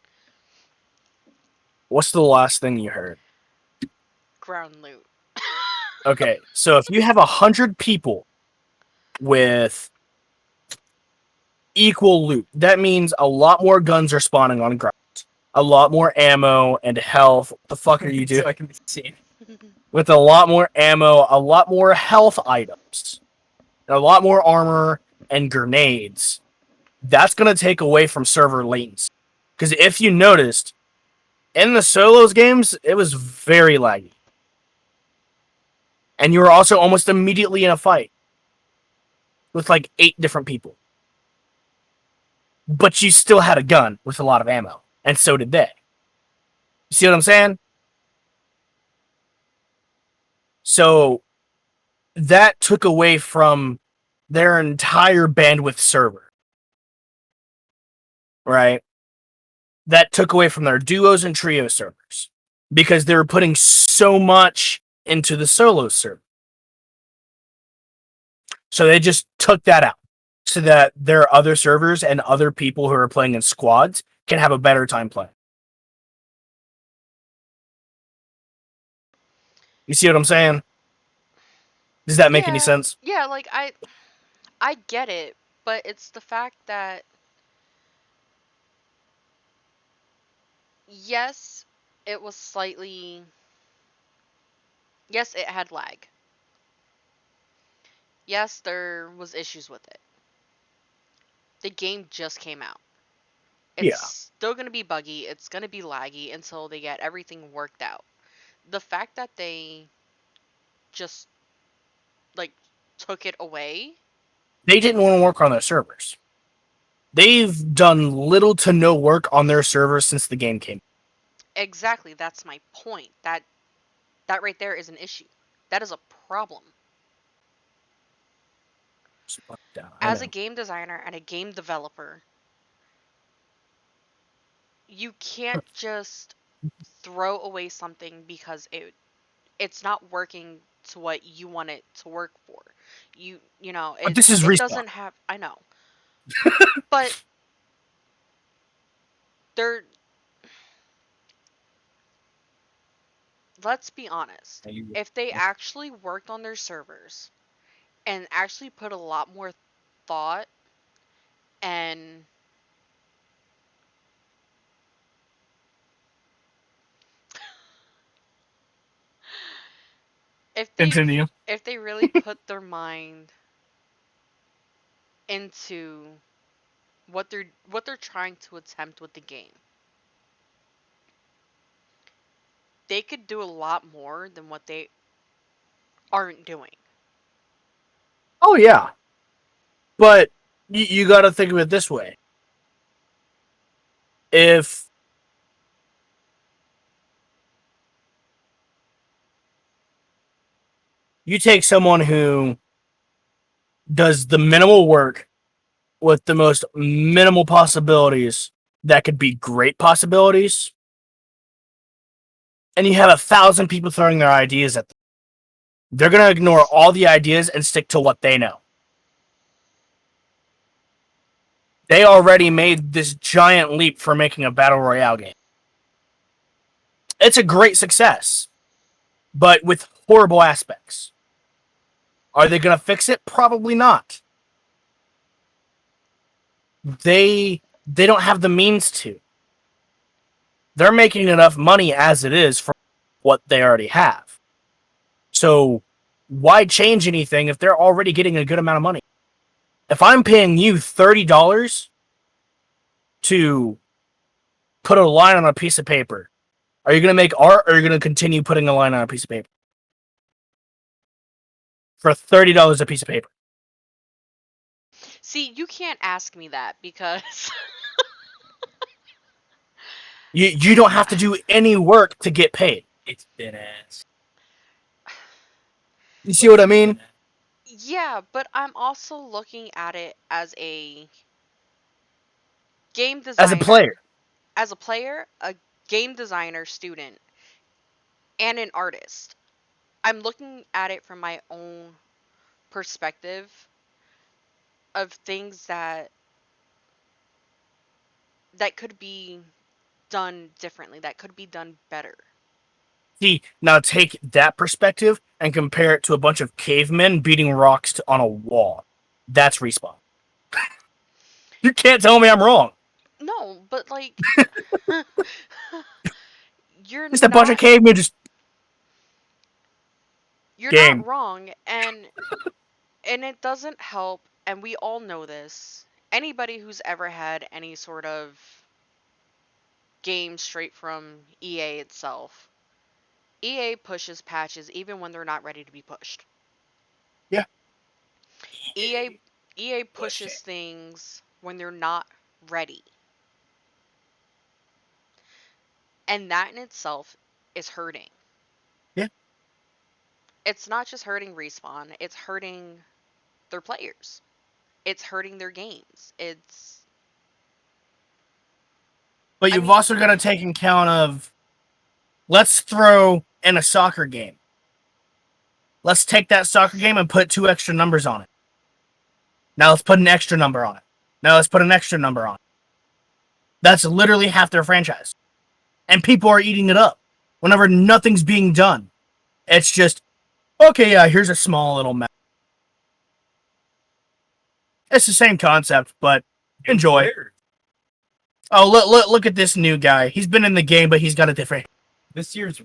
What's the last thing you heard? Ground loot. Okay, so if you have 100 people with equal loot, that means a lot more guns are spawning on ground, a lot more ammo and health. What the fuck are you doing? So I can be seen. With a lot more ammo, a lot more health items, a lot more armor and grenades. That's going to take away from server latency. Because if you noticed, in the solos games, it was very laggy. and you were also almost immediately in a fight with like 8 different people. But you still had a gun with a lot of ammo, and so did they. You see what I'm saying? So that took away from their entire bandwidth server, right? That took away from their duos and trio servers because they were putting so much into the solo server. So they just took that out so that their other servers and other people who are playing in squads can have a better time playing. You see what I'm saying? Does that make any sense? Yeah, like I get it, but it's the fact that yes, it was slightly yes, it had lag. Yes, there was issues with it. The game just came out. It's Yeah. still going to be buggy, it's going to be laggy until they get everything worked out. The fact that they just like took it away. They didn't want to work on their servers. They've done little to no work on their servers since the game came. Exactly, that's my point. That right there is an issue. That is a problem. As a game designer and a game developer, you can't just throw away something because it's not working to what you want it to work for. You know, But this is it Respawn. doesn't have I know. But they're let's be honest. If they actually worked on their servers and actually put a lot more thought and Continue. if they really put their mind into what they're trying to attempt with the game, they could do a lot more than what they aren't doing. Oh, yeah. But you got to think of it this way. If you take someone who does the minimal work with the most minimal possibilities that could be great possibilities, and you have 1,000 people throwing their ideas at them, they're going to ignore all the ideas and stick to what they know. They already made this giant leap for making a battle royale game. It's a great success, but with horrible aspects. Are they going to fix it? Probably not. They don't have the means to. They're making enough money as it is from what they already have. So why change anything if they're already getting a good amount of money? If I'm paying you $30 to put a line on a piece of paper, are you going to make art or are you going to continue putting a line on a piece of paper? For $30 a piece of paper. See, you can't ask me that because You don't have to do any work to get paid. It's been ass. You see what I mean? yeah, but I'm also looking at it as a game designer, As a player. as a player, a game designer student, and an artist. I'm looking at it from my own perspective of things that could be done differently, that could be done better. See, now take that perspective and compare it to a bunch of cavemen beating rocks on a wall. That's Respawn. You can't tell me I'm wrong. No, but like you're Just a bunch of cavemen just you're game. not wrong, and it doesn't help, and we all know this. Anybody who's ever had any sort of game straight from EA itself, EA pushes patches even when they're not ready to be pushed. Yeah. EA pushes things when they're not ready. And that in itself is hurting. Yeah. It's not just hurting Respawn, it's hurting their players. It's hurting their games. But I you've mean- also got to take account of, let's throw in a soccer game. Let's take that soccer game and put 2 extra numbers on it. Now let's put an extra number on it. Now let's put an extra number on it. That's literally half their franchise. And people are eating it up whenever nothing's being done. It's just, okay, yeah, here's a small little map. It's the same concept, but enjoy. Oh, look at this new guy. He's been in the game, but he's got a different... This year's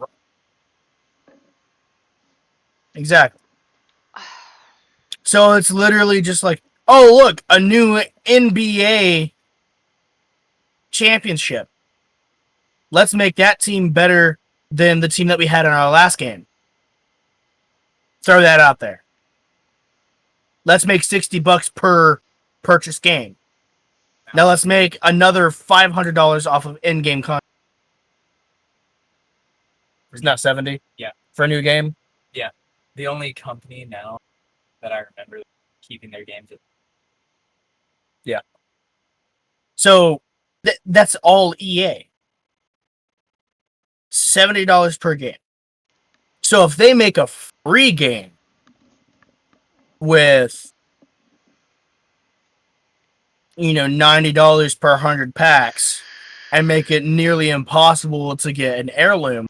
Exactly. So it's literally just like, oh, look, a new NBA championship. Let's make that team better than the team that we had in our last game. Throw that out there. Let's make $60 per purchase game. Now let's make another $500 off of in-game content. Isn't that 70? Yeah. For a new game? the only company now that I remember keeping their games. So that's all EA. $70 per game. So if they make a free game with, $90 per 100 packs and make it nearly impossible to get an heirloom,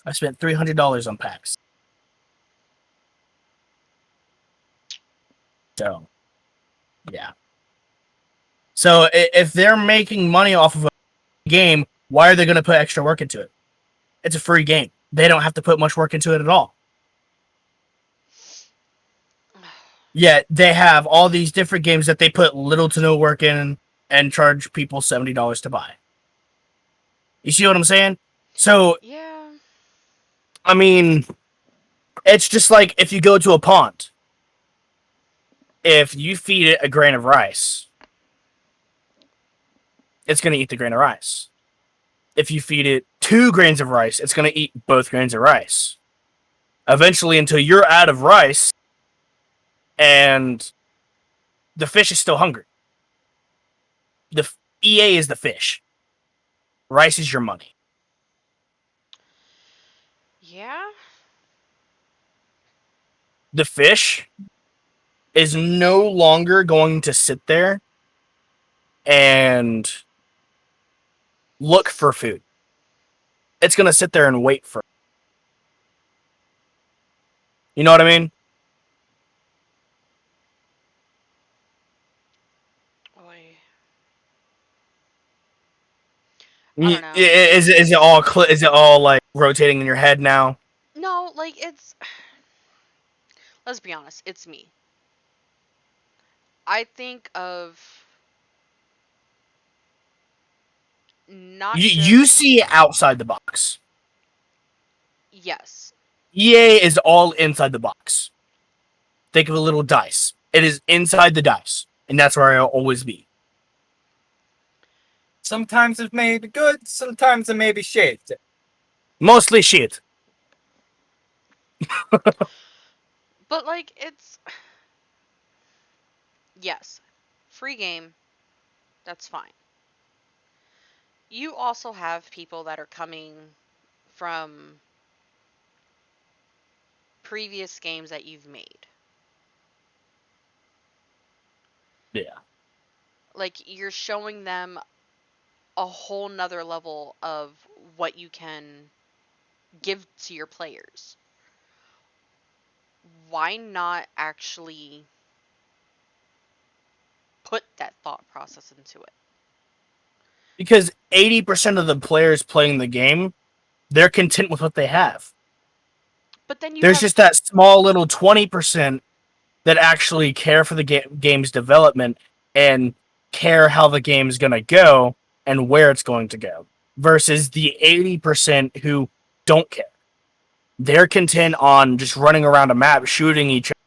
I spent $300 on packs. So, yeah. So if they're making money off of a game, why are they going to put extra work into it? It's a free game. They don't have to put much work into it at all. Yet they have all these different games that they put little to no work in and charge people $70 to buy. You see what I'm saying? So, Yeah. I mean, it's just like if you go to a pond. If you feed it a grain of rice, it's going to eat the grain of rice. If you feed it 2 grains of rice, it's going to eat both grains of rice. Eventually, until you're out of rice, and the fish is still hungry. The EA is the fish. Rice is your money. Yeah. The fish is no longer going to sit there and look for food. It's going to sit there and wait for it. You know what I mean? Oy. I don't know. Is it all like rotating in your head now? No, like it's. Let's be honest, it's me. I think of not You just- see it outside the box. Yes. EA is all inside the box. Think of a little dice. It is inside the dice, and that's where I'll always be. Sometimes it may be good, sometimes it may be shit. Mostly shit. But like it's yes. Free game. That's fine. You also have people that are coming from previous games that you've made. Yeah. Like you're showing them a whole nother level of what you can give to your players. Why not actually put that thought process into it? Because 80% of the players playing the game, they're content with what they have. But then you There's have, just that small little 20% that actually care for the game's development and care how the game's going to go and where it's going to go. versus the 80% who don't care. They're content on just running around a map, shooting each other.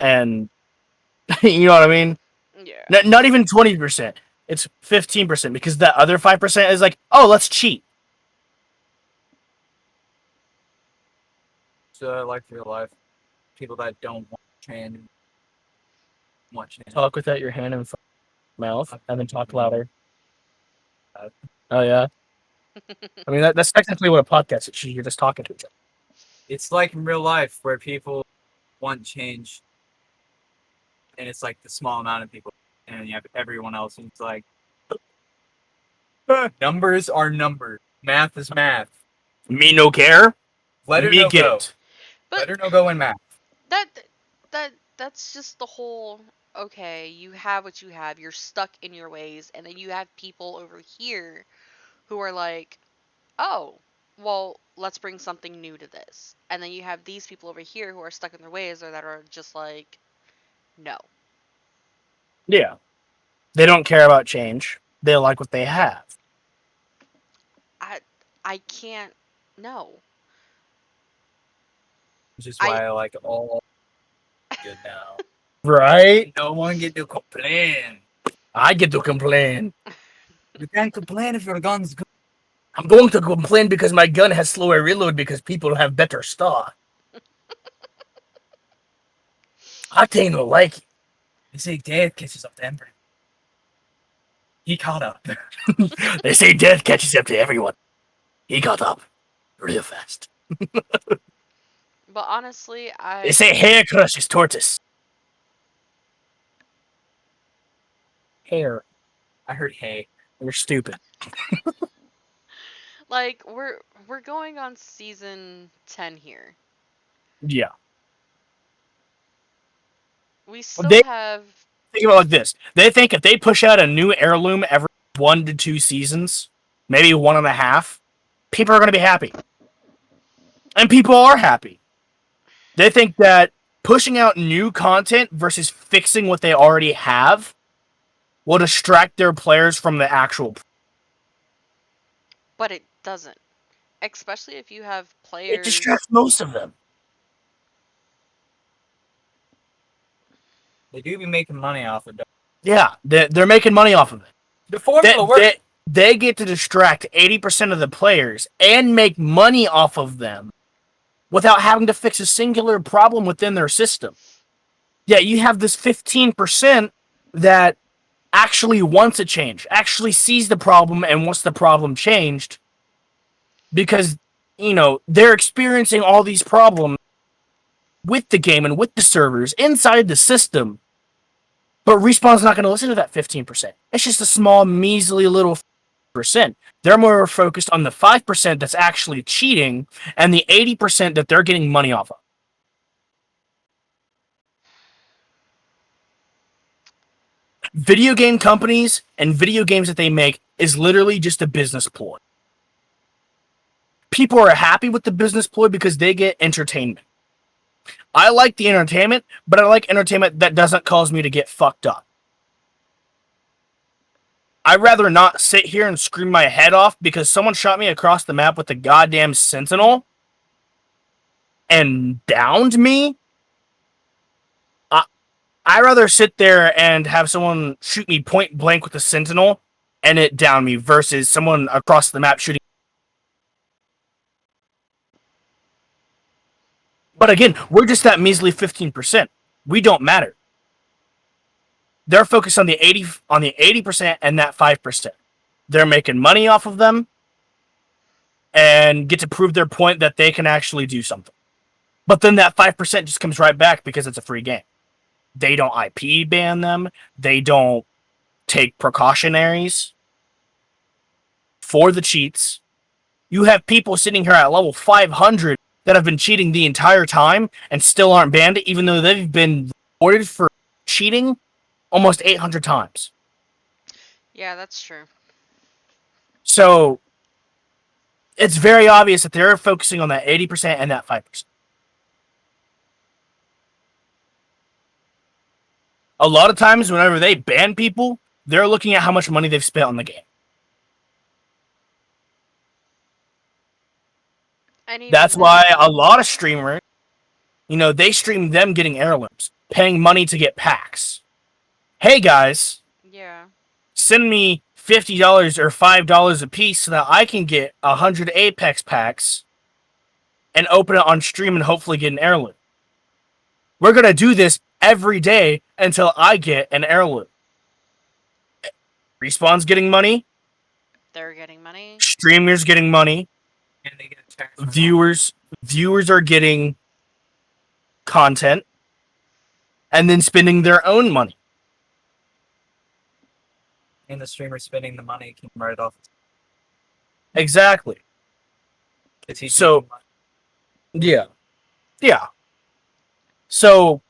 And you know what I mean? Yeah. Not even 20%. It's 15% because the other 5% is like, oh, let's cheat. So like real life, people that don't want change, Talk without your hand in front of your mouth and then talk louder. Oh, yeah. I mean, that's technically what a podcast is. You're just talking to each other. It's like in real life where people want change, and it's like the small amount of people, and you have everyone else, and it's like numbers are numbers, math is math. Me no care. Let her Me no get go. it. But Let her no go in math. that's just the whole, okay, you have what you have, you're stuck in your ways, and then you have people over here who are like, oh, well, let's bring something new to this. And then you have these people over here who are stuck in their ways or that are just like, no. Yeah. They don't care about change. They like what they have. I can't, no. Which is why I like all good now. Right? No one get to complain. I get to complain. You can't complain if your gun's good. I'm going to complain because my gun has slower reload because people have better stock. Octane will like it. They say Dad catches up to everyone. He caught up. They say death catches up to everyone. He got up real fast. But honestly, They say hair crushes tortoise. Hair. I heard hey. You're stupid. like we're going on season 10 here. Yeah. We still They- have Think about it like this. They think if they push out a new heirloom every 1 to 2 seasons, maybe 1.5, people are going to be happy. And people are happy. They think that pushing out new content versus fixing what they already have will distract their players from the actual. but it doesn't. Especially if you have It players distracts most of them. They do be making money off of it. Yeah, they're making money off of it. The formula works. They get to distract 80% of the players and make money off of them without having to fix a singular problem within their system. Yeah, you have this 15% that actually wants a change, actually sees the problem and wants the problem changed because, you know, they're experiencing all these problems with the game and with the servers inside the system. But Respawn's not going to listen to that 15%. It's just a small, measly little percent. They're more focused on the 5% that's actually cheating and the 80% that they're getting money off of. Video game companies and video games that they make is literally just a business ploy. People are happy with the business ploy because they get entertainment. I like the entertainment, but I like entertainment that doesn't cause me to get fucked up. I'd rather not sit here and scream my head off because someone shot me across the map with a goddamn Sentinel and downed me. I'd rather sit there and have someone shoot me point blank with a Sentinel and it down me versus someone across the map shooting. But again, we're just that measly 15%. We don't matter. They're focused on the 80% and that 5%. They're making money off of them and get to prove their point that they can actually do something. But then that 5% just comes right back because it's a free game. They don't IP ban them. They don't take precautionaries for the cheats. You have people sitting here at level 500 that have been cheating the entire time and still aren't banned, even though they've been reported for cheating almost 800 times. Yeah, that's true. So it's very obvious that they're focusing on that 80% and that 5%. A lot of times, whenever they ban people, they're looking at how much money they've spent on the game. And even That's why then, a lot of streamers, they stream them getting heirlooms, paying money to get packs. Hey guys, yeah, send me $50 or $5 a piece so that I can get 100 Apex packs and open it on stream and hopefully get an heirloom. We're gonna do this every day until I get an heirloom. Respawn's getting money, they're getting money. streamers getting money, And they get a tax from viewers are getting content, and then spending their own money. and the streamer spending the money can write it off. Exactly. 'Cause he's So- making money. Yeah. So,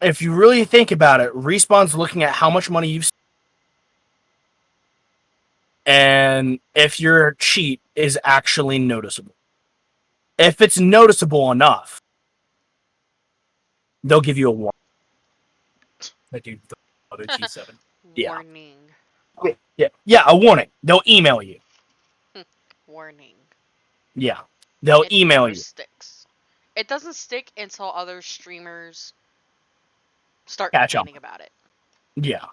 if you really think about it, Respawn's looking at how much money you've spent, and if your cheat is actually noticeable. If it's noticeable enough, they'll give you a warning. They do the other G7. Yeah. Warning. Yeah, a warning. They'll email you. Warning. Yeah. They'll It email never you. sticks. It doesn't stick until other streamers start Catch on. complaining about it. Yeah.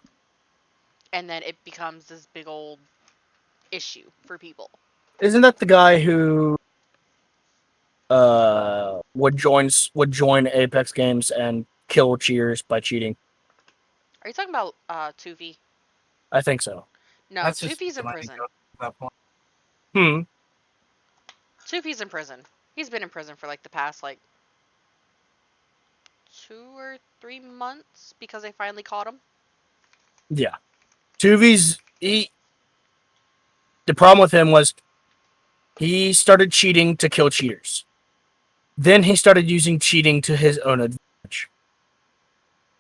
And then it becomes this big old issue for people. Isn't that the guy who would join Apex games and kill cheers by cheating? Are you talking about Tufi? I think so. No, That's just Tufi's in letting prison. go at that point. Hmm. Tufi's in prison. He's been in prison for like the past 2 or 3 months because they finally caught him. Yeah. Tuvi's the problem with him was he started cheating to kill cheaters. Then he started using cheating to his own advantage,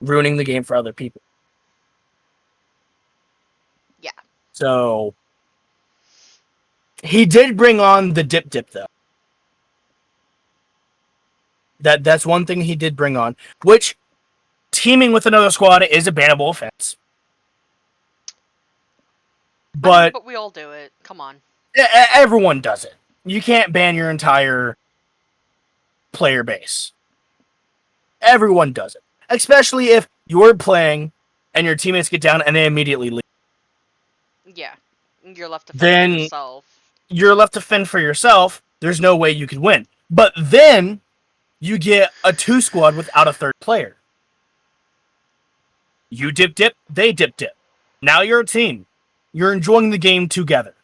ruining the game for other people. Yeah. So he did bring on the dip though. That's one thing he did bring on, which teaming with another squad is a bannable offense. But But we all do it. Come on. everyone does it. You can't ban your entire player base. Everyone does it. Especially if you're playing and your teammates get down and they immediately leave. Yeah. You're left to fend Then- for yourself. You're left to fend for yourself. There's no way you could win. But then you get a 2 squad without a third player. You dip, they dip. Now you're a team. You're enjoying the game together.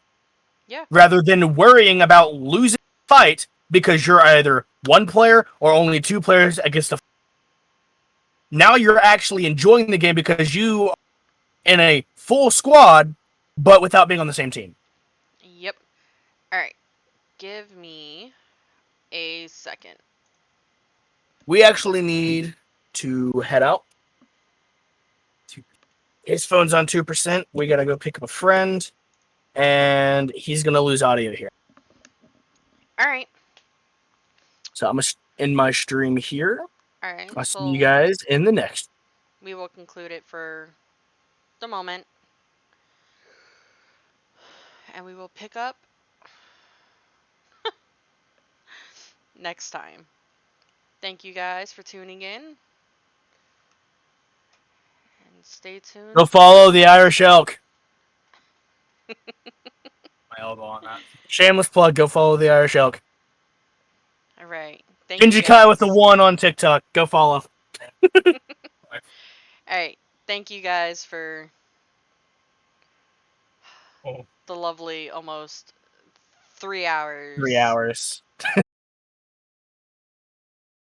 Yeah. Rather than worrying about losing the fight because you're either one player or only 2 players against a. Now you're actually enjoying the game because you are in a full squad, but without being on the same team. Yep. Alright. Give me a second. We actually need to head out. His phone's on 2%. We gotta go pick up a friend, and he's gonna lose audio here. Alright. So I'm gonna end my stream here. Alright. I'll see you guys in the next. We will conclude it for the moment. And we will pick up next time. Thank you guys for tuning in. And stay tuned. Go follow the Irish Elk. My elbow on that. Shameless plug. Go follow the Irish Elk. Alright. Thank you Ginji Kai with the guys. 1 on TikTok. Go follow. Alright. Thank you guys for Oh. the lovely almost 3 hours. 3 hours.